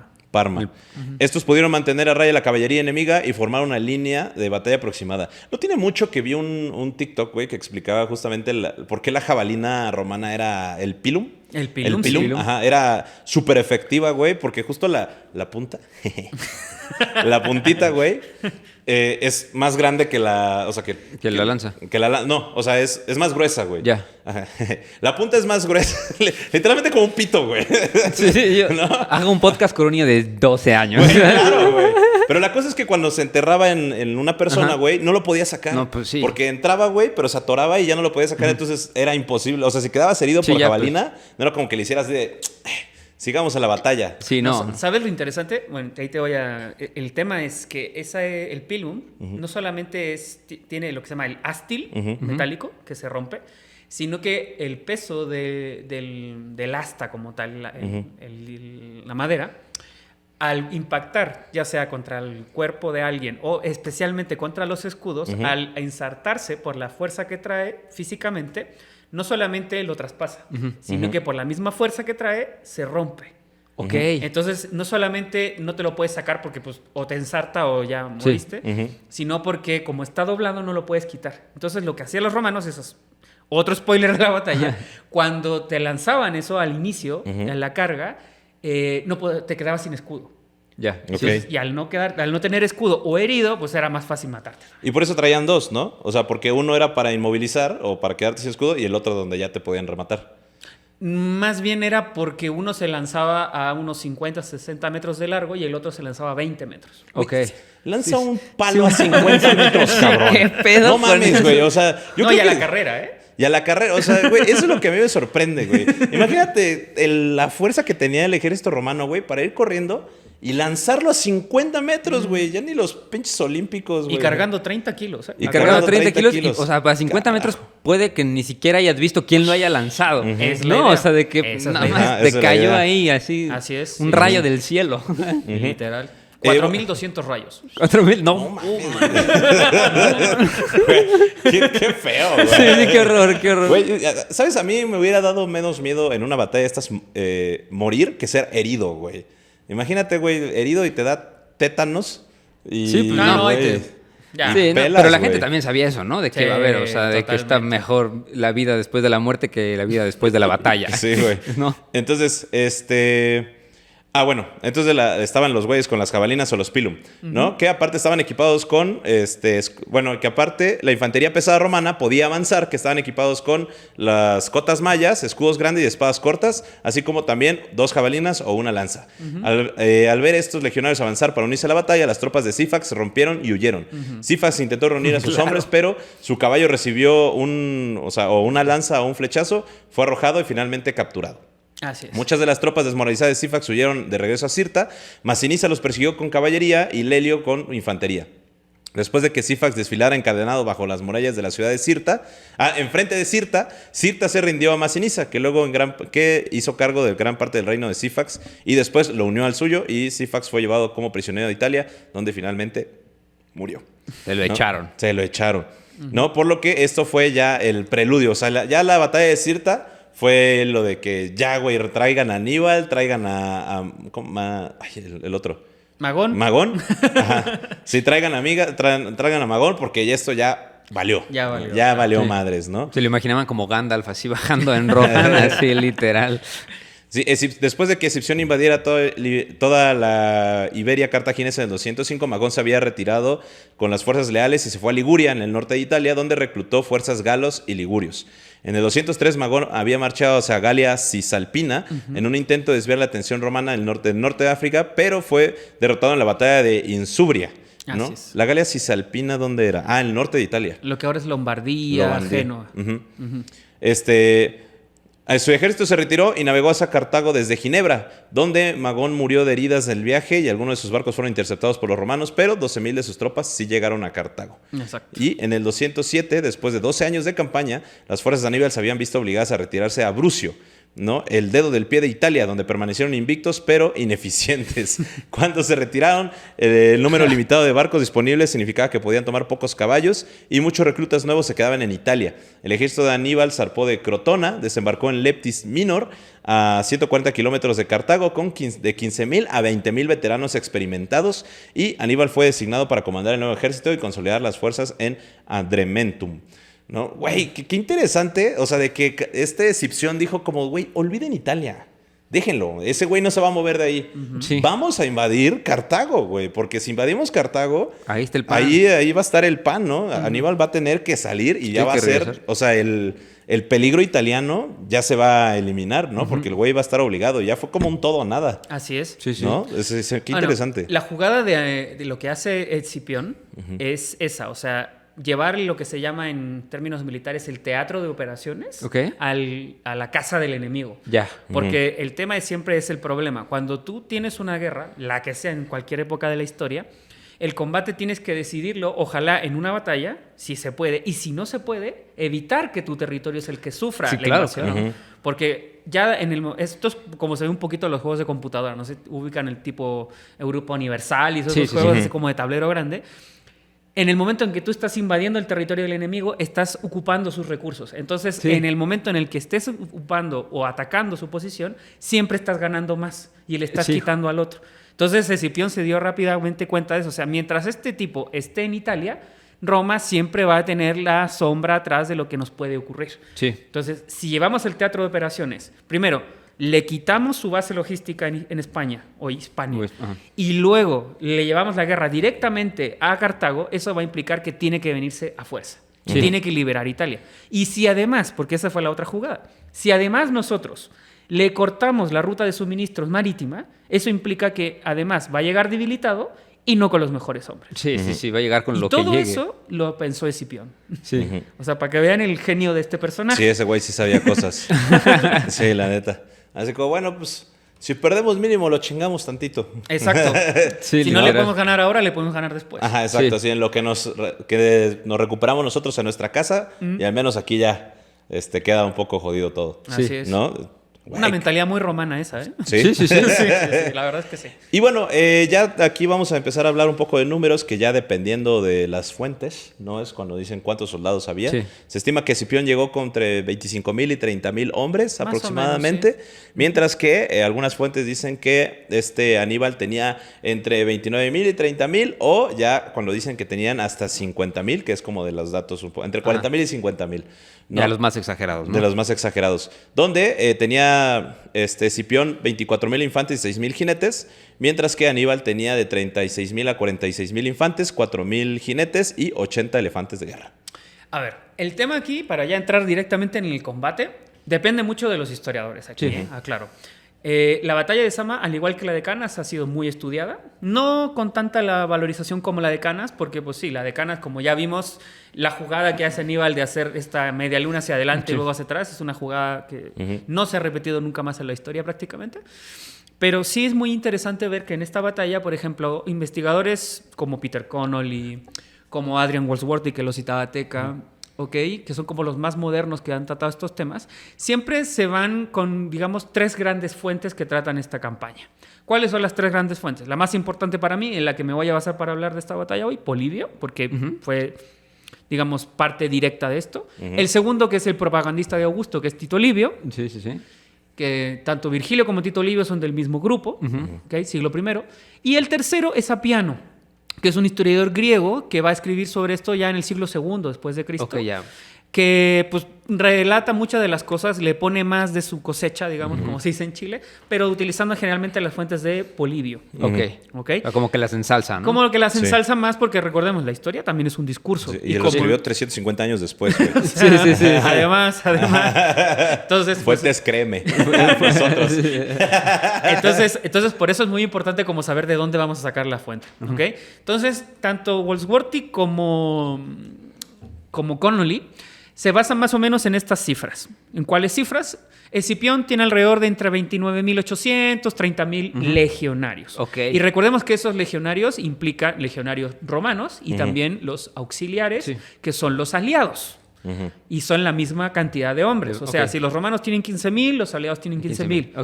Estos pudieron mantener a raya la caballería enemiga y formar una línea de batalla aproximada. No tiene mucho que vi un TikTok, güey, que explicaba justamente por qué la jabalina romana era el pilum. El pilum. Ajá, era súper efectiva, güey, porque justo la punta, la puntita, güey, es más grande que la... O sea, que la lanza. No, o sea, es más gruesa, güey. Ya. Ajá. La punta es más gruesa. Literalmente como un pito, güey. Sí, yo hago un podcast con un niño de 12 años. Güey, claro, güey. Pero la cosa es que cuando se enterraba en una persona, güey, no lo podía sacar. No, pues sí. Porque entraba, güey, pero se atoraba y ya no lo podía sacar. Entonces era imposible. O sea, si quedabas herido por jabalina, no era como que le hicieras de... Sigamos a la batalla. Sí, no. ¿Sabes lo interesante? Bueno, ahí te voy a... El tema es que el pilum no solamente tiene lo que se llama el ástil metálico, que se rompe, sino que el peso del asta como tal, la madera, al impactar, ya sea contra el cuerpo de alguien o especialmente contra los escudos, al ensartarse por la fuerza que trae físicamente, no solamente lo traspasa, sino que por la misma fuerza que trae, se rompe. Ok. Entonces, no solamente no te lo puedes sacar porque pues o te ensarta o ya moriste, sino porque como está doblado no lo puedes quitar. Entonces, lo que hacían los romanos, otro spoiler de la batalla, cuando te lanzaban eso al inicio, en la carga, te quedabas sin escudo. Ya. Okay. Y al no tener escudo o herido, pues era más fácil matarte. Y por eso traían dos, ¿no? O sea, porque uno era para inmovilizar o para quedarte sin escudo y el otro donde ya te podían rematar. Más bien era porque uno se lanzaba a unos 50, 60 metros de largo y el otro se lanzaba a 20 metros. Ok. Lanza un palo a 50 metros, cabrón. ¿Qué pedo? No mames, güey. O sea, yo no, creo y a que... la carrera, ¿eh? Y a la carrera, o sea, güey, eso es lo que a mí me sorprende, güey. Imagínate la fuerza que tenía el ejército romano, güey, para ir corriendo y lanzarlo a 50 metros, güey. Ya ni los pinches olímpicos, güey. Y cargando 30 kilos. Y cargando 30 kilos. Y, o sea, para 50 metros puede que ni siquiera hayas visto quién lo haya lanzado. Es no, idea. o sea, de que nada más te cayó ahí así. Así es. Un rayo del cielo. Literal. 4.200 rayos. 4.000, no. Qué feo, güey. Sí, qué horror, qué horror. Güey, ¿sabes? A mí me hubiera dado menos miedo en una batalla de estas morir que ser herido, güey. Imagínate, güey, herido y te da tétanos. Y, Sí, pues no, güey, Ya. Sí, pelas, pero la güey. gente también sabía eso, ¿no? De que Sí, iba a haber, o sea, de que está totalmente. mejor la vida después de la muerte que la vida después de la batalla. Sí, güey. ¿No? Entonces, bueno, entonces estaban los güeyes con las jabalinas o los pilum, ¿no? Que aparte estaban equipados con, que aparte la infantería pesada romana podía avanzar, que estaban equipados con las cotas mayas, escudos grandes y espadas cortas, así como también 2 jabalinas o una lanza. Al ver estos legionarios avanzar para unirse a la batalla, las tropas de Sifax rompieron y huyeron. Sifax intentó reunir a sus hombres, pero su caballo recibió una lanza o un flechazo, fue arrojado y finalmente capturado. Así es. Muchas de las tropas desmoralizadas de Sifax huyeron de regreso a Cirta. Masinisa los persiguió con caballería y Lelio con infantería. Después de que Sifax desfilara encadenado bajo las murallas de la ciudad de Cirta, enfrente de Cirta, Cirta se rindió a Masinisa, que hizo cargo de gran parte del reino de Sifax y después lo unió al suyo y Sifax fue llevado como prisionero de Italia, donde finalmente murió. Se lo echaron. Se lo echaron. ¿No? Por lo que esto fue ya el preludio. O sea, ya la batalla de Cirta fue lo de que ya, güey, traigan a Aníbal, traigan el otro. ¿Magón? ¿Magón? Ajá. Sí, traigan a Magón porque ya esto ya valió. Ya valió. Sí. Madres, ¿no? Se lo imaginaban como Gandalf así bajando en Rohan, así literal. Sí, después de que Escipión invadiera toda la Iberia cartaginesa en el 205, Magón se había retirado con las fuerzas leales y se fue a Liguria, en el norte de Italia, donde reclutó fuerzas galos y ligurios. En el 203, Magón había marchado hacia Galia Cisalpina en un intento de desviar la atención romana del norte de África, pero fue derrotado en la batalla de Insubria, ¿no? Así es. La Galia Cisalpina, ¿dónde era? El norte de Italia. Lo que ahora es Lombardía. Génova. Su ejército se retiró y navegó hacia Cartago desde Ginebra, donde Magón murió de heridas del viaje y algunos de sus barcos fueron interceptados por los romanos, pero 12.000 de sus tropas sí llegaron a Cartago. Exacto. Y en el 207, después de 12 años de campaña, las fuerzas de Aníbal se habían visto obligadas a retirarse a Brucio, ¿no? El dedo del pie de Italia, donde permanecieron invictos pero ineficientes. Cuando se retiraron, el número limitado de barcos disponibles significaba que podían tomar pocos caballos y muchos reclutas nuevos se quedaban en Italia. El ejército de Aníbal zarpó de Crotona, desembarcó en Leptis Minor, a 140 kilómetros de Cartago, con de 15.000 a 20.000 veteranos experimentados, y Aníbal fue designado para comandar el nuevo ejército y consolidar las fuerzas en Adrementum. ¿No? Güey, qué interesante. O sea, de que Escipión dijo como, güey, olviden Italia. Déjenlo. Ese güey no se va a mover de ahí. Sí. Vamos a invadir Cartago, güey. Porque si invadimos Cartago, Ahí está el pan. ahí va a estar el pan, ¿no? Aníbal va a tener que salir y ya va a ser... regresar. O sea, el peligro italiano ya se va a eliminar, ¿no? Porque el güey va a estar obligado. Ya fue como un todo o nada. Así es. Sí, sí. ¿No? Qué interesante. La jugada de lo que hace Escipión es esa, o sea, llevar lo que se llama en términos militares el teatro de operaciones a la casa del enemigo. Ya. Porque el tema siempre es el problema. Cuando tú tienes una guerra, la que sea en cualquier época de la historia, el combate tienes que decidirlo, ojalá en una batalla, si se puede, y si no se puede, evitar que tu territorio es el que sufra la invasión. Porque ya esto es como se ve un poquito en los juegos de computadora, no se ubican el tipo Europa Universal y esos juegos así como de tablero grande. en el momento en que tú estás invadiendo el territorio del enemigo, estás ocupando sus recursos. Entonces, en el momento en el que estés ocupando o atacando su posición, siempre estás ganando más y le estás quitando al otro. Entonces, Escipión se dio rápidamente cuenta de eso. O sea, mientras este tipo esté en Italia, Roma siempre va a tener la sombra atrás de lo que nos puede ocurrir. Sí. Entonces, si llevamos el teatro de operaciones, primero, le quitamos su base logística en España o Hispania y luego le llevamos la guerra directamente a Cartago, eso va a implicar que tiene que venirse a fuerza. Sí. Tiene que liberar Italia. Y si además, porque esa fue la otra jugada, si además nosotros le cortamos la ruta de suministros marítima, eso implica que además va a llegar debilitado y no con los mejores hombres. Sí, va a llegar con lo que llegue. Y todo eso lo pensó Escipión. Sí. O sea, para que vean el genio de este personaje. Sí, ese güey sí sabía cosas. Sí, la neta. Así como, bueno, pues, si perdemos mínimo lo chingamos tantito. Exacto. Sí, si no le podemos ganar ahora, le podemos ganar después. Ajá, exacto. Así en lo que nos recuperamos nosotros en nuestra casa y al menos aquí ya queda un poco jodido todo. Así es. ¿No? Una mentalidad muy romana esa, ¿eh? Sí, la verdad es que sí. Y bueno, ya aquí vamos a empezar a hablar un poco de números que ya dependiendo de las fuentes, ¿no? Es cuando dicen cuántos soldados había. Sí. Se estima que Escipión llegó con entre 25,000 y 30,000 hombres más aproximadamente, menos, mientras que algunas fuentes dicen que Aníbal tenía entre 29,000 y 30,000 o ya cuando dicen que tenían hasta 50,000, que es como de los datos, entre 40,000 y 50,000. ¿No? Ya los más exagerados, ¿no? De los más exagerados. Donde tenía Escipión 24,000 infantes y 6,000 jinetes, mientras que Aníbal tenía de 36,000 a 46,000 infantes, 4,000 jinetes y 80 elefantes de guerra. A ver, el tema aquí, para ya entrar directamente en el combate, depende mucho de los historiadores aquí, aclaro. La batalla de Zama, al igual que la de Canas, ha sido muy estudiada. No con tanta la valorización como la de Canas, porque pues sí, la de Canas, como ya vimos, la jugada que hace Aníbal de hacer esta media luna hacia adelante y luego hacia atrás, es una jugada que no se ha repetido nunca más en la historia prácticamente. Pero sí es muy interesante ver que en esta batalla, por ejemplo, investigadores como Peter Connolly, como Adrian Goldsworthy, que lo citaba Teca, que son como los más modernos que han tratado estos temas, siempre se van con, digamos, 3 grandes fuentes que tratan esta campaña. ¿Cuáles son las 3 grandes fuentes? La más importante para mí, en la que me voy a basar para hablar de esta batalla hoy, Polibio, porque fue, digamos, parte directa de esto. El segundo, que es el propagandista de Augusto, que es Tito Livio. Sí. Que tanto Virgilio como Tito Livio son del mismo grupo, siglo I. Y el tercero es Apiano, que es un historiador griego que va a escribir sobre esto ya en el siglo II después de Cristo. Que pues relata muchas de las cosas, le pone más de su cosecha, digamos, como se dice en Chile, pero utilizando generalmente las fuentes de Polibio. Como que las ensalza, ¿no? Como que las ensalza más porque, recordemos, la historia también es un discurso. Sí, y él lo escribió 350 años después. Sí. Además. Entonces, fuentes, créeme. Nosotros. Entonces, por eso es muy importante como saber de dónde vamos a sacar la fuente. Entonces, tanto Goldsworthy como Connolly se basan más o menos en estas cifras. ¿En cuáles cifras? Escipión tiene alrededor de entre 29,800, 30,000 legionarios. Y recordemos que esos legionarios implican legionarios romanos y también los auxiliares, que son los aliados. Y son la misma cantidad de hombres. O sea, si los romanos tienen 15,000, los aliados tienen 15,000.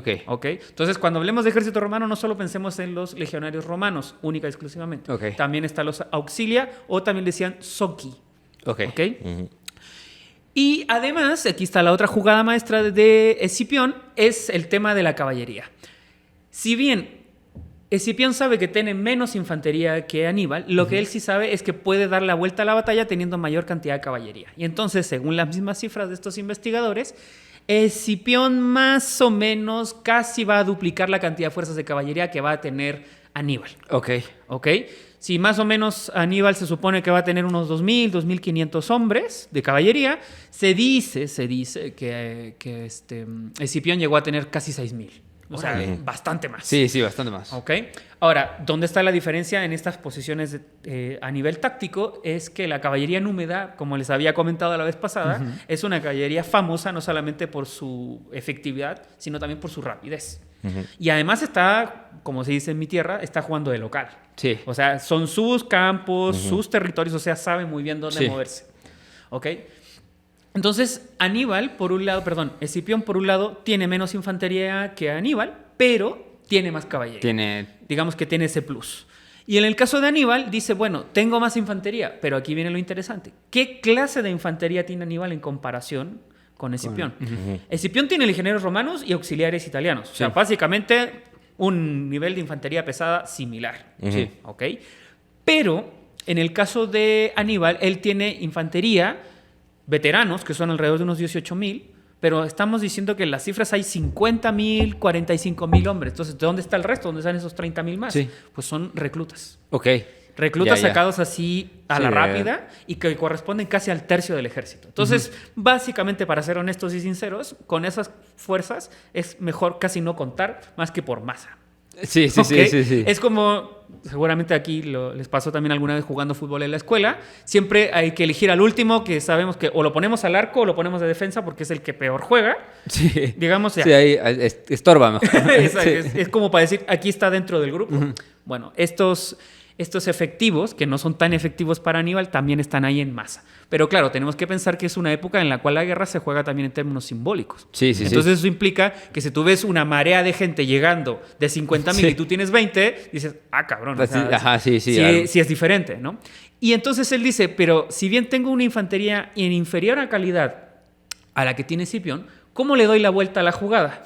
Entonces, cuando hablemos de ejército romano, no solo pensemos en los legionarios romanos, única y exclusivamente. También están los auxilia, o también decían soci. Y además, aquí está la otra jugada maestra de Escipión, es el tema de la caballería. Si bien Escipión sabe que tiene menos infantería que Aníbal, lo que él sí sabe es que puede dar la vuelta a la batalla teniendo mayor cantidad de caballería. Y entonces, según las mismas cifras de estos investigadores, Escipión más o menos casi va a duplicar la cantidad de fuerzas de caballería que va a tener Aníbal. Si más o menos Aníbal se supone que va a tener unos 2,000, 2,500 hombres de caballería, se dice que Escipión llegó a tener casi 6,000. O sea, bastante más. Sí, bastante más. Ahora, ¿dónde está la diferencia en estas posiciones a nivel táctico? Es que la caballería númida, como les había comentado la vez pasada, es una caballería famosa no solamente por su efectividad, sino también por su rapidez. Y además está, como se dice en mi tierra, está jugando de local. O sea, son sus campos, sus territorios, o sea, sabe muy bien dónde moverse. Entonces, Escipión, por un lado, tiene menos infantería que Aníbal, pero tiene más caballería. Digamos que tiene ese plus. Y en el caso de Aníbal, dice, bueno, tengo más infantería, pero aquí viene lo interesante. ¿Qué clase de infantería tiene Aníbal en comparación con Escipión? Escipión tiene legionarios romanos y auxiliares italianos. O sea, básicamente un nivel de infantería pesada similar. Sí. ¿Ok? Pero en el caso de Aníbal, él tiene infantería, veteranos, que son alrededor de unos 18,000, pero estamos diciendo que en las cifras hay 50,000, 45,000 hombres. Entonces, ¿de dónde está el resto? ¿Dónde están esos 30,000 más? Sí. Pues son reclutas. Ok. Reclutas sacados así a la rápida y que corresponden casi al tercio del ejército. Entonces, básicamente, para ser honestos y sinceros, con esas fuerzas es mejor casi no contar más que por masa. Sí. Es como, seguramente aquí les pasó también alguna vez jugando fútbol en la escuela, siempre hay que elegir al último, que sabemos que o lo ponemos al arco o lo ponemos de defensa porque es el que peor juega. Sí. Digamos, sí, ahí estorba mejor. es como para decir, aquí está dentro del grupo. Bueno, estos efectivos, que no son tan efectivos para Aníbal, también están ahí en masa. Pero claro, tenemos que pensar que es una época en la cual la guerra se juega también en términos simbólicos. Entonces eso implica que si tú ves una marea de gente llegando de 50,000 y tú tienes 20, dices, cabrón. O sea, sí es diferente, ¿no? Y entonces él dice, pero si bien tengo una infantería en inferior a calidad a la que tiene Escipión, ¿cómo le doy la vuelta a la jugada?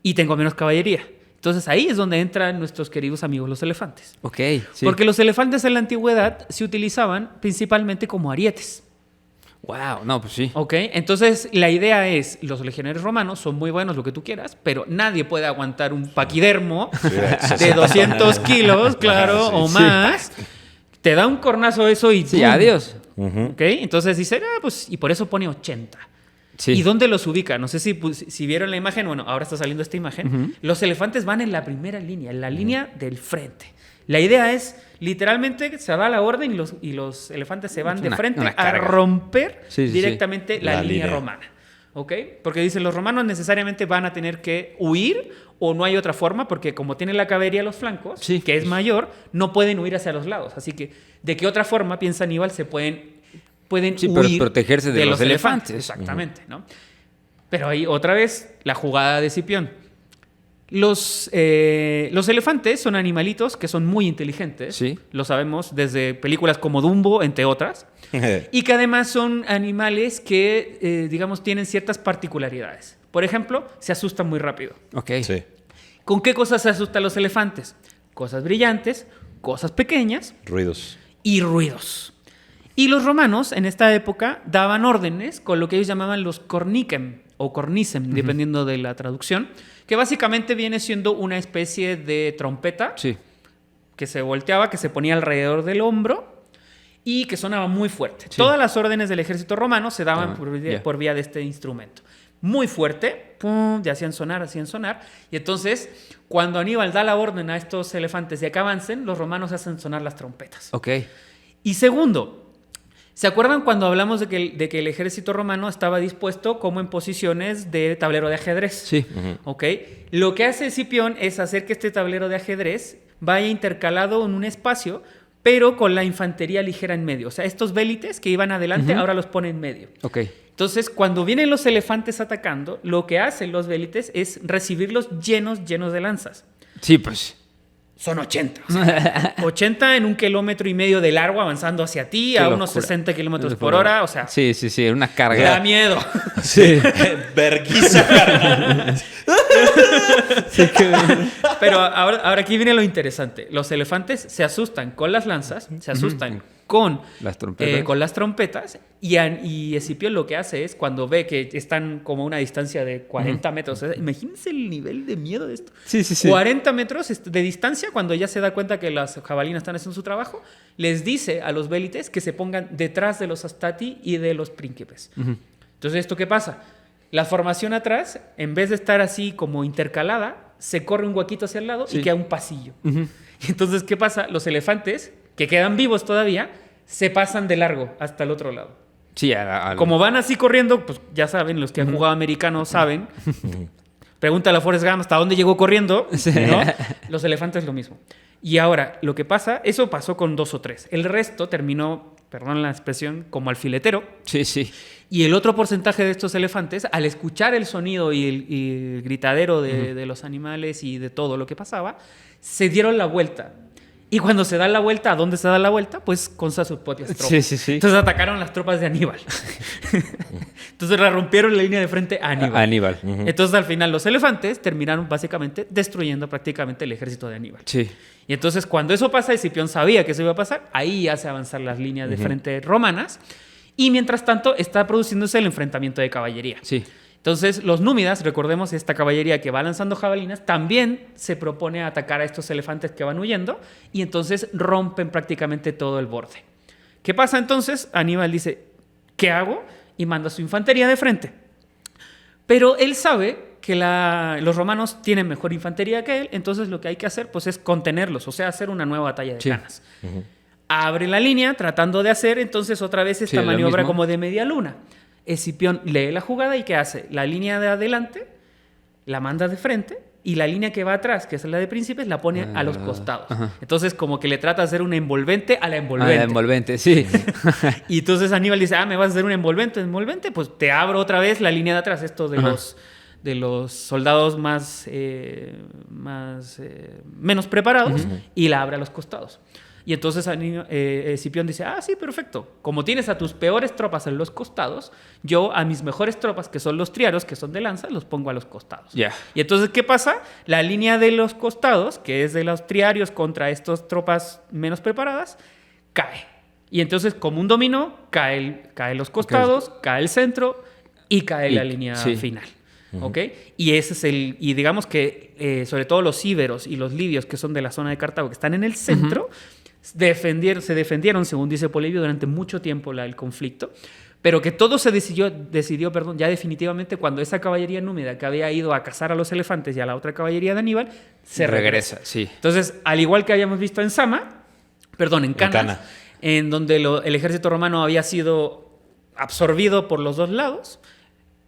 Y tengo menos caballería. Entonces ahí es donde entran nuestros queridos amigos los elefantes. Ok, sí. Porque los elefantes en la antigüedad se utilizaban principalmente como arietes. Wow, no, pues sí. Ok, entonces la idea es, los legionarios romanos son muy buenos, lo que tú quieras, pero nadie puede aguantar un paquidermo de 200 kilos, claro, o más. Te da un cornazo eso y... Sí, adiós. Ok, entonces dice, pues, y por eso pone 80. Sí. ¿Y dónde los ubica? No sé si vieron la imagen. Bueno, ahora está saliendo esta imagen. Los elefantes van en la primera línea, en la línea del frente. La idea es, literalmente, se da la orden y los elefantes se van de frente a romper directamente la línea romana. ¿Ok? Porque dicen, los romanos necesariamente van a tener que huir o no hay otra forma, porque como tienen la caballería a los flancos, que es mayor, no pueden huir hacia los lados. Así que, ¿de qué otra forma, piensa Aníbal, se pueden huir protegerse de los elefantes? Exactamente, ¿no? Pero ahí otra vez la jugada de Escipión. Los elefantes son animalitos que son muy inteligentes. Lo sabemos desde películas como Dumbo, entre otras. Y que además son animales que, digamos, tienen ciertas particularidades. Por ejemplo, se asustan muy rápido. ¿Con qué cosas se asustan los elefantes? Cosas brillantes, cosas pequeñas. Ruidos. Y ruidos. Y los romanos en esta época daban órdenes con lo que ellos llamaban los cornicem o cornicem, dependiendo de la traducción, que básicamente viene siendo una especie de trompeta que se volteaba, que se ponía alrededor del hombro y que sonaba muy fuerte. Todas las órdenes del ejército romano se daban por vía de este instrumento. Muy fuerte, pum, ya hacían sonar. Y entonces, cuando Aníbal da la orden a estos elefantes de que avancen, los romanos hacen sonar las trompetas. Y segundo, ¿se acuerdan cuando hablamos de que el ejército romano estaba dispuesto como en posiciones de tablero de ajedrez? Lo que hace Escipión es hacer que este tablero de ajedrez vaya intercalado en un espacio, pero con la infantería ligera en medio. O sea, estos vélites que iban adelante ahora los pone en medio. Entonces, cuando vienen los elefantes atacando, lo que hacen los vélites es recibirlos llenos de lanzas. Pues... Son 80. O sea, 80 en 1,5 kilómetros de largo avanzando hacia ti a unos 60 kilómetros por hora. O sea, sí, una carga. Da miedo. Verguísima. Pero ahora aquí viene lo interesante. Los elefantes se asustan con las lanzas, se asustan con las trompetas y Escipión lo que hace es, cuando ve que están como a una distancia de 40 metros, imagínense el nivel de miedo de esto. 40 metros de distancia, cuando ya se da cuenta que las jabalinas están haciendo su trabajo, les dice a los vélites que se pongan detrás de los astati y de los príncipes. Entonces, ¿esto qué pasa? La formación atrás, en vez de estar así como intercalada, se corre un huequito hacia el lado y queda un pasillo. Entonces, ¿qué pasa? Los elefantes, que quedan vivos todavía, se pasan de largo hasta el otro lado. Como van así corriendo, pues ya saben, los que han jugado americano saben. Pregúntale a Forrest Gump hasta dónde llegó corriendo, ¿no? Los elefantes lo mismo. Y ahora, lo que pasa, eso pasó con 2 o 3. El resto terminó, perdón la expresión, como alfiletero. Y el otro porcentaje de estos elefantes, al escuchar el sonido y el gritadero de los animales y de todo lo que pasaba, se dieron la vuelta. Y cuando se da la vuelta, ¿a dónde se da la vuelta? Pues contra sus propias tropas. Sí. Entonces atacaron las tropas de Aníbal. Entonces le rompieron la línea de frente a Aníbal. Entonces al final los elefantes terminaron básicamente destruyendo prácticamente el ejército de Aníbal. Sí. Y entonces cuando eso pasa, Escipión sabía que eso iba a pasar, ahí hace avanzar las líneas de frente romanas. Y mientras tanto está produciéndose el enfrentamiento de caballería. Sí. Entonces, los númidas, recordemos, esta caballería que va lanzando jabalinas, también se propone atacar a estos elefantes que van huyendo y entonces rompen prácticamente todo el borde. ¿Qué pasa entonces? Aníbal dice, ¿qué hago? Y manda su infantería de frente. Pero él sabe que los romanos tienen mejor infantería que él, entonces lo que hay que hacer pues, es contenerlos, o sea, hacer una nueva batalla de canas. Abre la línea tratando de hacer entonces otra vez esta maniobra como de media luna. Escipión lee la jugada y ¿qué hace? La línea de adelante la manda de frente y la línea que va atrás, que es la de príncipes, la pone a los costados. Entonces como que le trata de hacer un envolvente a la envolvente. A la envolvente, sí. Y entonces Aníbal dice, ¿me vas a hacer un envolvente? Pues te abro otra vez la línea de atrás, estos de los soldados menos preparados y la abre a los costados. Y entonces Escipión dice, sí, perfecto. Como tienes a tus peores tropas en los costados, yo a mis mejores tropas, que son los triaros, que son de lanza, los pongo a los costados. Yeah. Y entonces, ¿qué pasa? La línea de los costados, que es de los triarios contra estas tropas menos preparadas, cae. Y entonces, como un dominó, caen los costados, cae el centro y cae la línea final. ¿Okay? Y ese es y digamos que sobre todo los íberos y los lidios, que son de la zona de Cartago, que están en el centro, se defendieron, según dice Polibio, durante mucho tiempo el conflicto, pero que todo se decidió ya definitivamente cuando esa caballería númida que había ido a cazar a los elefantes y a la otra caballería de Aníbal se regresa. Sí. Entonces, al igual que habíamos visto en Cana, en donde el ejército romano había sido absorbido por los dos lados,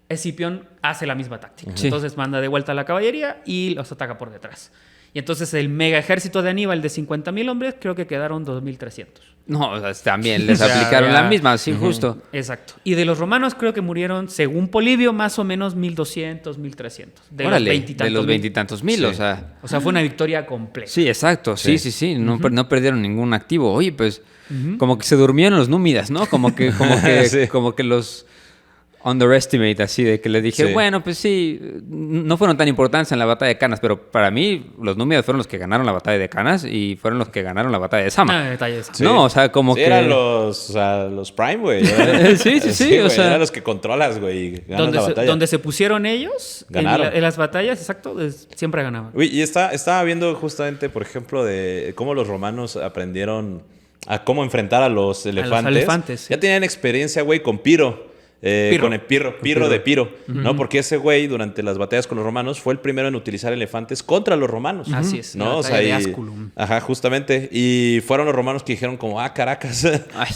Escipión hace la misma táctica. Sí. Entonces manda de vuelta a la caballería y los ataca por detrás. Y entonces el mega ejército de Aníbal de 50.000 hombres, creo que quedaron 2.300. No, o sea, también les aplicaron la misma, sí, justo. Exacto. Y de los romanos creo que murieron, según Polibio, más o menos 1.200, 1.300. De los veintitantos mil, sí. O sea, fue una victoria completa. Sí, exacto. Sí. No perdieron ningún activo. Oye, pues, como que se durmieron los númidas, ¿no? Como que los underestimate, así de que les dije, bueno, pues sí, no fueron tan importantes en la batalla de Canas, pero para mí los númidas fueron los que ganaron la batalla de Canas y fueron los que ganaron la batalla de Sama. No, o sea, como que... eran los Prime, güey. Sí, o sea... Eran los que controlas, güey, y ganas la batalla. Donde se pusieron ellos, en las batallas, exacto, siempre ganaban. Uy, y estaba viendo justamente, por ejemplo, de cómo los romanos aprendieron a cómo enfrentar a los elefantes. Sí. Ya tenían experiencia, güey, con Piro. Con el Pirro de Piro, ¿no? Porque ese güey, durante las batallas con los romanos, fue el primero en utilizar elefantes contra los romanos. Así es, ¿no? De Asculum. Ajá, justamente. Y fueron los romanos que dijeron como, Caracas,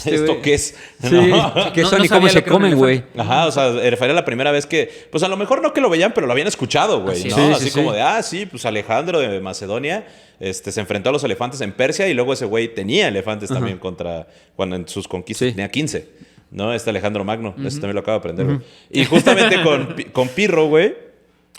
¿esto qué es? Sí, ¿no? ¿Qué son y cómo se comen, güey? Ajá, o sea, era la primera vez que, pues a lo mejor no que lo veían, pero lo habían escuchado, güey, ¿no? Así como de, pues Alejandro de Macedonia se enfrentó a los elefantes en Persia y luego ese güey tenía elefantes también cuando en sus conquistas tenía 15. ¿No? Alejandro Magno. Eso también lo acabo de aprender, güey. Y justamente con Pirro, güey,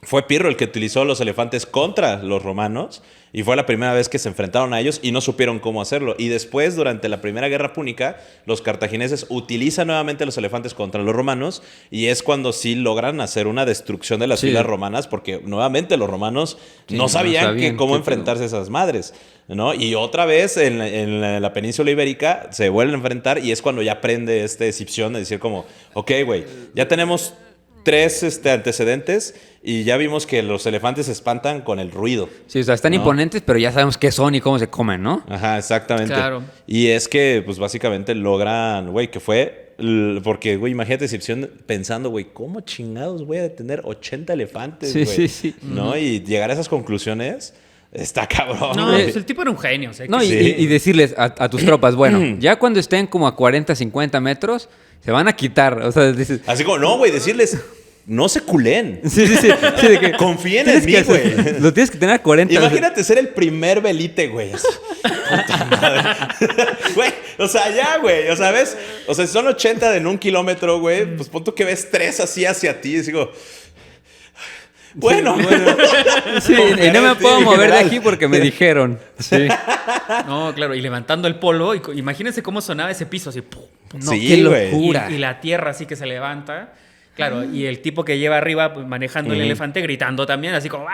fue Pirro el que utilizó los elefantes contra los romanos y fue la primera vez que se enfrentaron a ellos y no supieron cómo hacerlo. Y después, durante la Primera Guerra Púnica, los cartagineses utilizan nuevamente los elefantes contra los romanos y es cuando sí logran hacer una destrucción de las filas romanas porque nuevamente los romanos no sabían cómo enfrentarse a esas madres, ¿no? Y otra vez en la península ibérica se vuelven a enfrentar y es cuando ya aprende Escipión de decir como, ok, güey, ya tenemos 3 antecedentes y ya vimos que los elefantes se espantan con el ruido. Sí, o sea, están imponentes, pero ya sabemos qué son y cómo se comen, ¿no? Ajá, exactamente. Claro. Y es que, pues, básicamente logran, güey, que fue... Porque, güey, imagínate Escipión pensando, güey, ¿cómo chingados voy a detener 80 elefantes, güey? Sí. ¿No? Y llegar a esas conclusiones... Está cabrón. No, pues el tipo era un genio. O sea, no, y decirles a tus tropas, bueno, ya cuando estén como a 40, 50 metros, se van a quitar. O sea, dices... Así como, no, güey, decirles, no se culen. Sí, de que confíen en mí, güey. Lo tienes que tener a 40. Imagínate ser el primer velite, güey. Puta madre. Güey, o sea, ya, güey. O sea, ¿ves? O sea, si son 80 en 1 kilómetro, güey, pues pon tú que ves 3 así hacia ti y digo... Bueno. Sí, y no me puedo mover de aquí porque me dijeron. Sí. No, claro, y levantando el polvo, imagínense cómo sonaba ese piso, así. No, sí, qué locura. Y la tierra así que se levanta. Claro, y el tipo que lleva arriba pues, manejando el elefante gritando también, así como...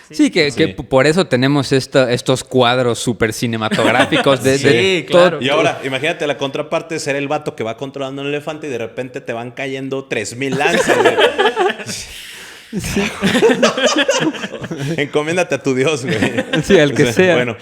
Sí, que por eso tenemos estos cuadros súper cinematográficos claro. Y ahora, imagínate la contraparte, ser el vato que va controlando un elefante y de repente te van cayendo 3000 lanzas, güey. Sí. Encomiéndate a tu Dios, güey. Sí, al que sea. Bueno,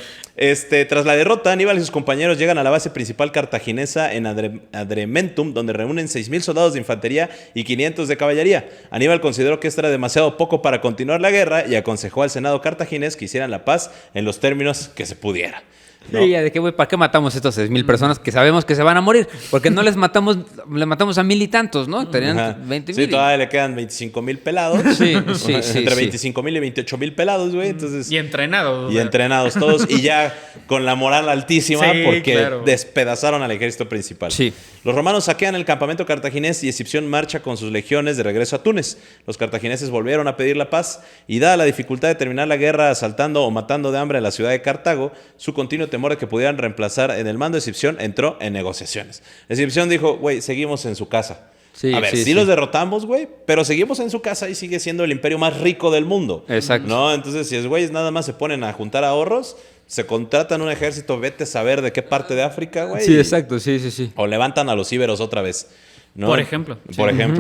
tras la derrota, Aníbal y sus compañeros llegan a la base principal cartaginesa en Adrementum, donde reúnen 6,000 soldados de infantería y 500 de caballería. Aníbal consideró que esto era demasiado poco para continuar la guerra y aconsejó al Senado cartaginés que hicieran la paz en los términos que se pudiera. ¿No? Sí, de que, güey, ¿para qué matamos a estos 6,000 personas que sabemos que se van a morir? Porque no les matamos, le matamos a 1,000 y tantos, ¿no? Tenían 20,000. Sí, todavía le quedan 25,000 pelados. Sí. Entre 25,000 y 28,000 pelados, güey. Entonces, y entrenados. Y entrenados todos. Y ya con la moral altísima porque despedazaron al ejército principal. Sí. Los romanos saquean el campamento cartaginés y Escipión marcha con sus legiones de regreso a Túnez. Los cartagineses volvieron a pedir la paz y dada la dificultad de terminar la guerra asaltando o matando de hambre a la ciudad de Cartago, su continuo temor de que pudieran reemplazar en el mando de Escipión entró en negociaciones. Escipión dijo, güey, seguimos en su casa. Sí, a ver, sí los derrotamos, güey, pero seguimos en su casa y sigue siendo el imperio más rico del mundo. Exacto. ¿No? Entonces, si es güeyes nada más se ponen a juntar ahorros, se contratan un ejército, vete a saber de qué parte de África, güey. Sí, exacto, sí. O levantan a los íberos otra vez. ¿No? Por ejemplo.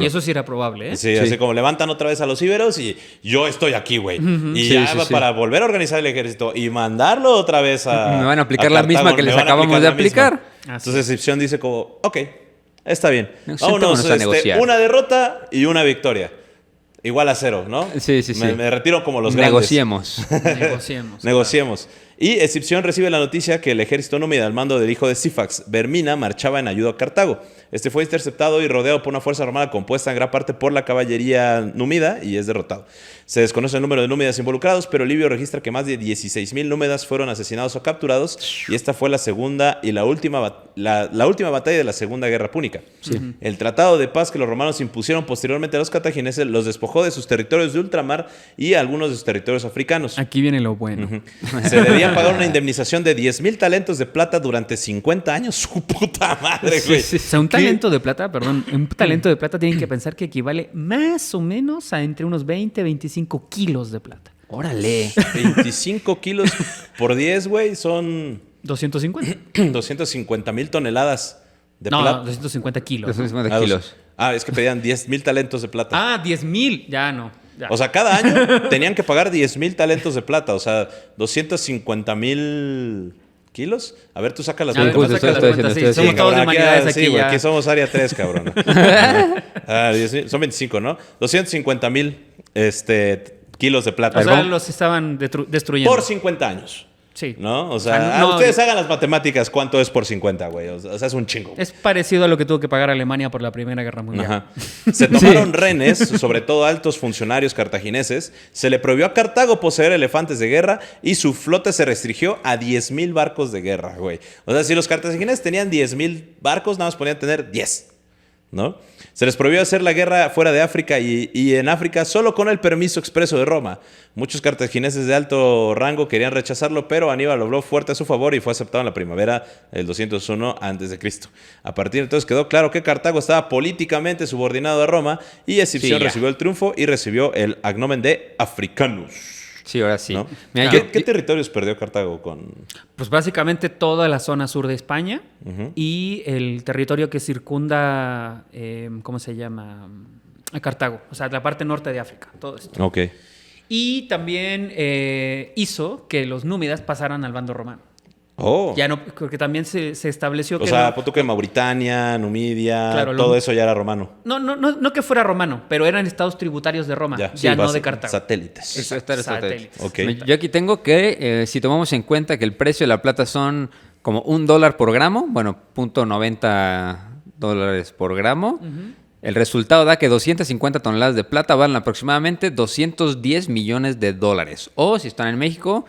Y eso sí era probable, ¿eh? Sí, así como levantan otra vez a los íberos y yo estoy aquí, güey. Y ya va para volver a organizar el ejército y mandarlo otra vez a... Me van a aplicar la misma que les acabamos de aplicar. Entonces Escipión dice como, ok, está bien. Vámonos a negociar. Una derrota y una victoria. Igual a 0, ¿no? Sí. Me retiro como los grandes. Negociemos. Y Escipión recibe la noticia que el ejército númida al mando del hijo de Sífax, Bermina, marchaba en ayuda a Cartago. Este fue interceptado y rodeado por una fuerza romana compuesta en gran parte por la caballería númida y es derrotado. Se desconoce el número de númidas involucrados, pero Livio registra que más de 16,000 númidas fueron asesinados o capturados y esta fue la segunda y la última batalla de la Segunda Guerra Púnica. Sí. El tratado de paz que los romanos impusieron posteriormente a los cartagineses los despojó de sus territorios de ultramar y algunos de sus territorios africanos. Aquí viene lo bueno. Se debían pagar una indemnización de 10,000 talentos de plata durante 50 años. ¡Su puta madre, güey! O sea, un talento de plata tienen que pensar que equivale más o menos a entre unos 20-25 kilos de plata. ¡Órale! 25 kilos por 10, güey, son... 250. 250,000 toneladas de plata. No, 250 kilos. 250 kilos. Es que pedían 10,000 talentos de plata. 10,000. Ya no. Ya. O sea, cada año tenían que pagar 10,000 talentos de plata. O sea, 250,000 kilos. A ver, tú saca las cuentas. Somos todos de humanidades aquí. Sí, aquí somos área 3, cabrón. Son 25, ¿no? 250,000 kilos de plata. O sea, los estaban destruyendo. Por 50 años. Sí. ¿No? O sea, ustedes hagan las matemáticas. ¿Cuánto es por 50, güey? O sea, es un chingo. Es parecido a lo que tuvo que pagar Alemania por la Primera Guerra Mundial. Ajá. Se tomaron rehenes, sobre todo altos funcionarios cartagineses. Se le prohibió a Cartago poseer elefantes de guerra y su flota se restringió a 10,000 barcos de guerra, güey. O sea, si los cartagineses tenían 10,000 barcos, nada más podían tener 10, ¿no? Se les prohibió hacer la guerra fuera de África y en África solo con el permiso expreso de Roma. Muchos cartagineses de alto rango querían rechazarlo, pero Aníbal habló fuerte a su favor y fue aceptado en la primavera del 201 a.C. A partir de entonces quedó claro que Cartago estaba políticamente subordinado a Roma y Escipión recibió el triunfo y recibió el agnomen de Africanus. Sí, ahora sí. ¿No? Mira, ¿Qué territorios perdió Cartago con...? Pues básicamente toda la zona sur de España y el territorio que circunda, ¿cómo se llama? A Cartago. O sea, la parte norte de África, todo esto. Ok. Y también hizo que los númidas pasaran al bando romano. Oh. Ya no, porque también se estableció que... O sea, tú que Mauritania, Numidia, claro, todo eso ya era romano. No que fuera romano, pero eran estados tributarios de Roma, ya no de Cartago. Satélites. Satélites. Okay. Yo aquí tengo que, si tomamos en cuenta que el precio de la plata son como $1 por gramo, bueno, $0.90 por gramo, el resultado da que 250 toneladas de plata valen aproximadamente $210 millones. O, si están en México...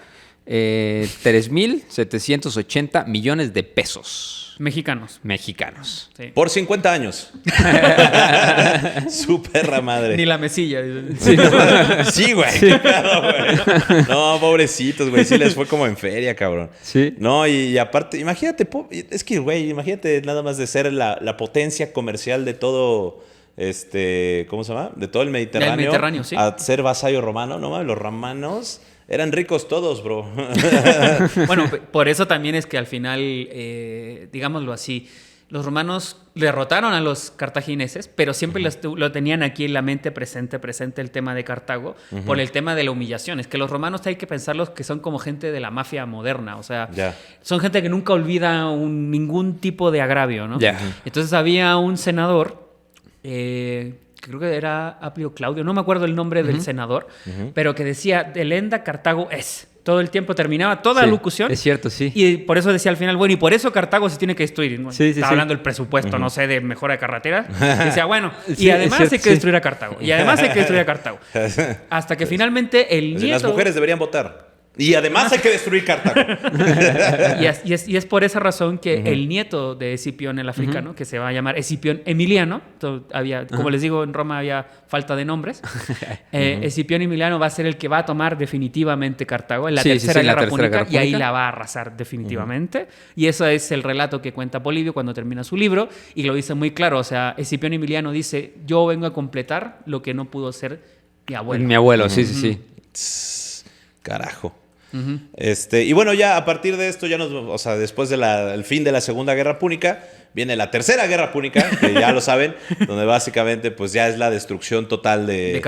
3,780 millones de pesos. Mexicanos. Sí. Por 50 años. Su perra madre. Ni la mesilla. Sí, güey. Sí. Claro, güey. No, pobrecitos, güey. Sí les fue como en feria, cabrón. Sí. No, y aparte, imagínate, es que, güey, imagínate nada más de ser la potencia comercial de todo, ¿cómo se llama? De todo el Mediterráneo. Del Mediterráneo, sí. A ser vasallo romano, ¿no? Los romanos eran ricos todos, bro. Bueno, por eso también es que al final, digámoslo así, los romanos derrotaron a los cartagineses, pero siempre lo tenían aquí en la mente presente el tema de Cartago, por el tema de la humillación. Es que los romanos hay que pensarlos que son como gente de la mafia moderna, o sea, son gente que nunca olvida ningún tipo de agravio, ¿no? Entonces había un senador, creo que era Apio Claudio, no me acuerdo el nombre del senador, pero que decía, delenda Cartago es. Todo el tiempo terminaba toda la locución. Es cierto, sí. Y por eso decía al final, bueno, y por eso Cartago se tiene que destruir. ¿No? Estaba hablando del presupuesto, no sé, de mejora de carreteras. Decía, bueno, y además hay que destruir a Cartago. Y además hay que destruir a Cartago. Hasta que finalmente el nieto... Las mujeres deberían votar. Y además hay que destruir Cartago. y es por esa razón que el nieto de Escipión el africano, que se va a llamar Escipión Emiliano, como les digo, en Roma había falta de nombres, Escipión Emiliano va a ser el que va a tomar definitivamente Cartago en la tercera guerra púnica, y ahí la va a arrasar definitivamente. Y eso es el relato que cuenta Polibio cuando termina su libro, y lo dice muy claro. O sea, Escipión Emiliano dice, yo vengo a completar lo que no pudo ser mi abuelo. Mi abuelo, sí. Carajo. Y bueno, ya a partir de esto, después del fin de la Segunda Guerra Púnica, viene la Tercera Guerra Púnica, que ya lo saben, donde básicamente pues ya es la destrucción total de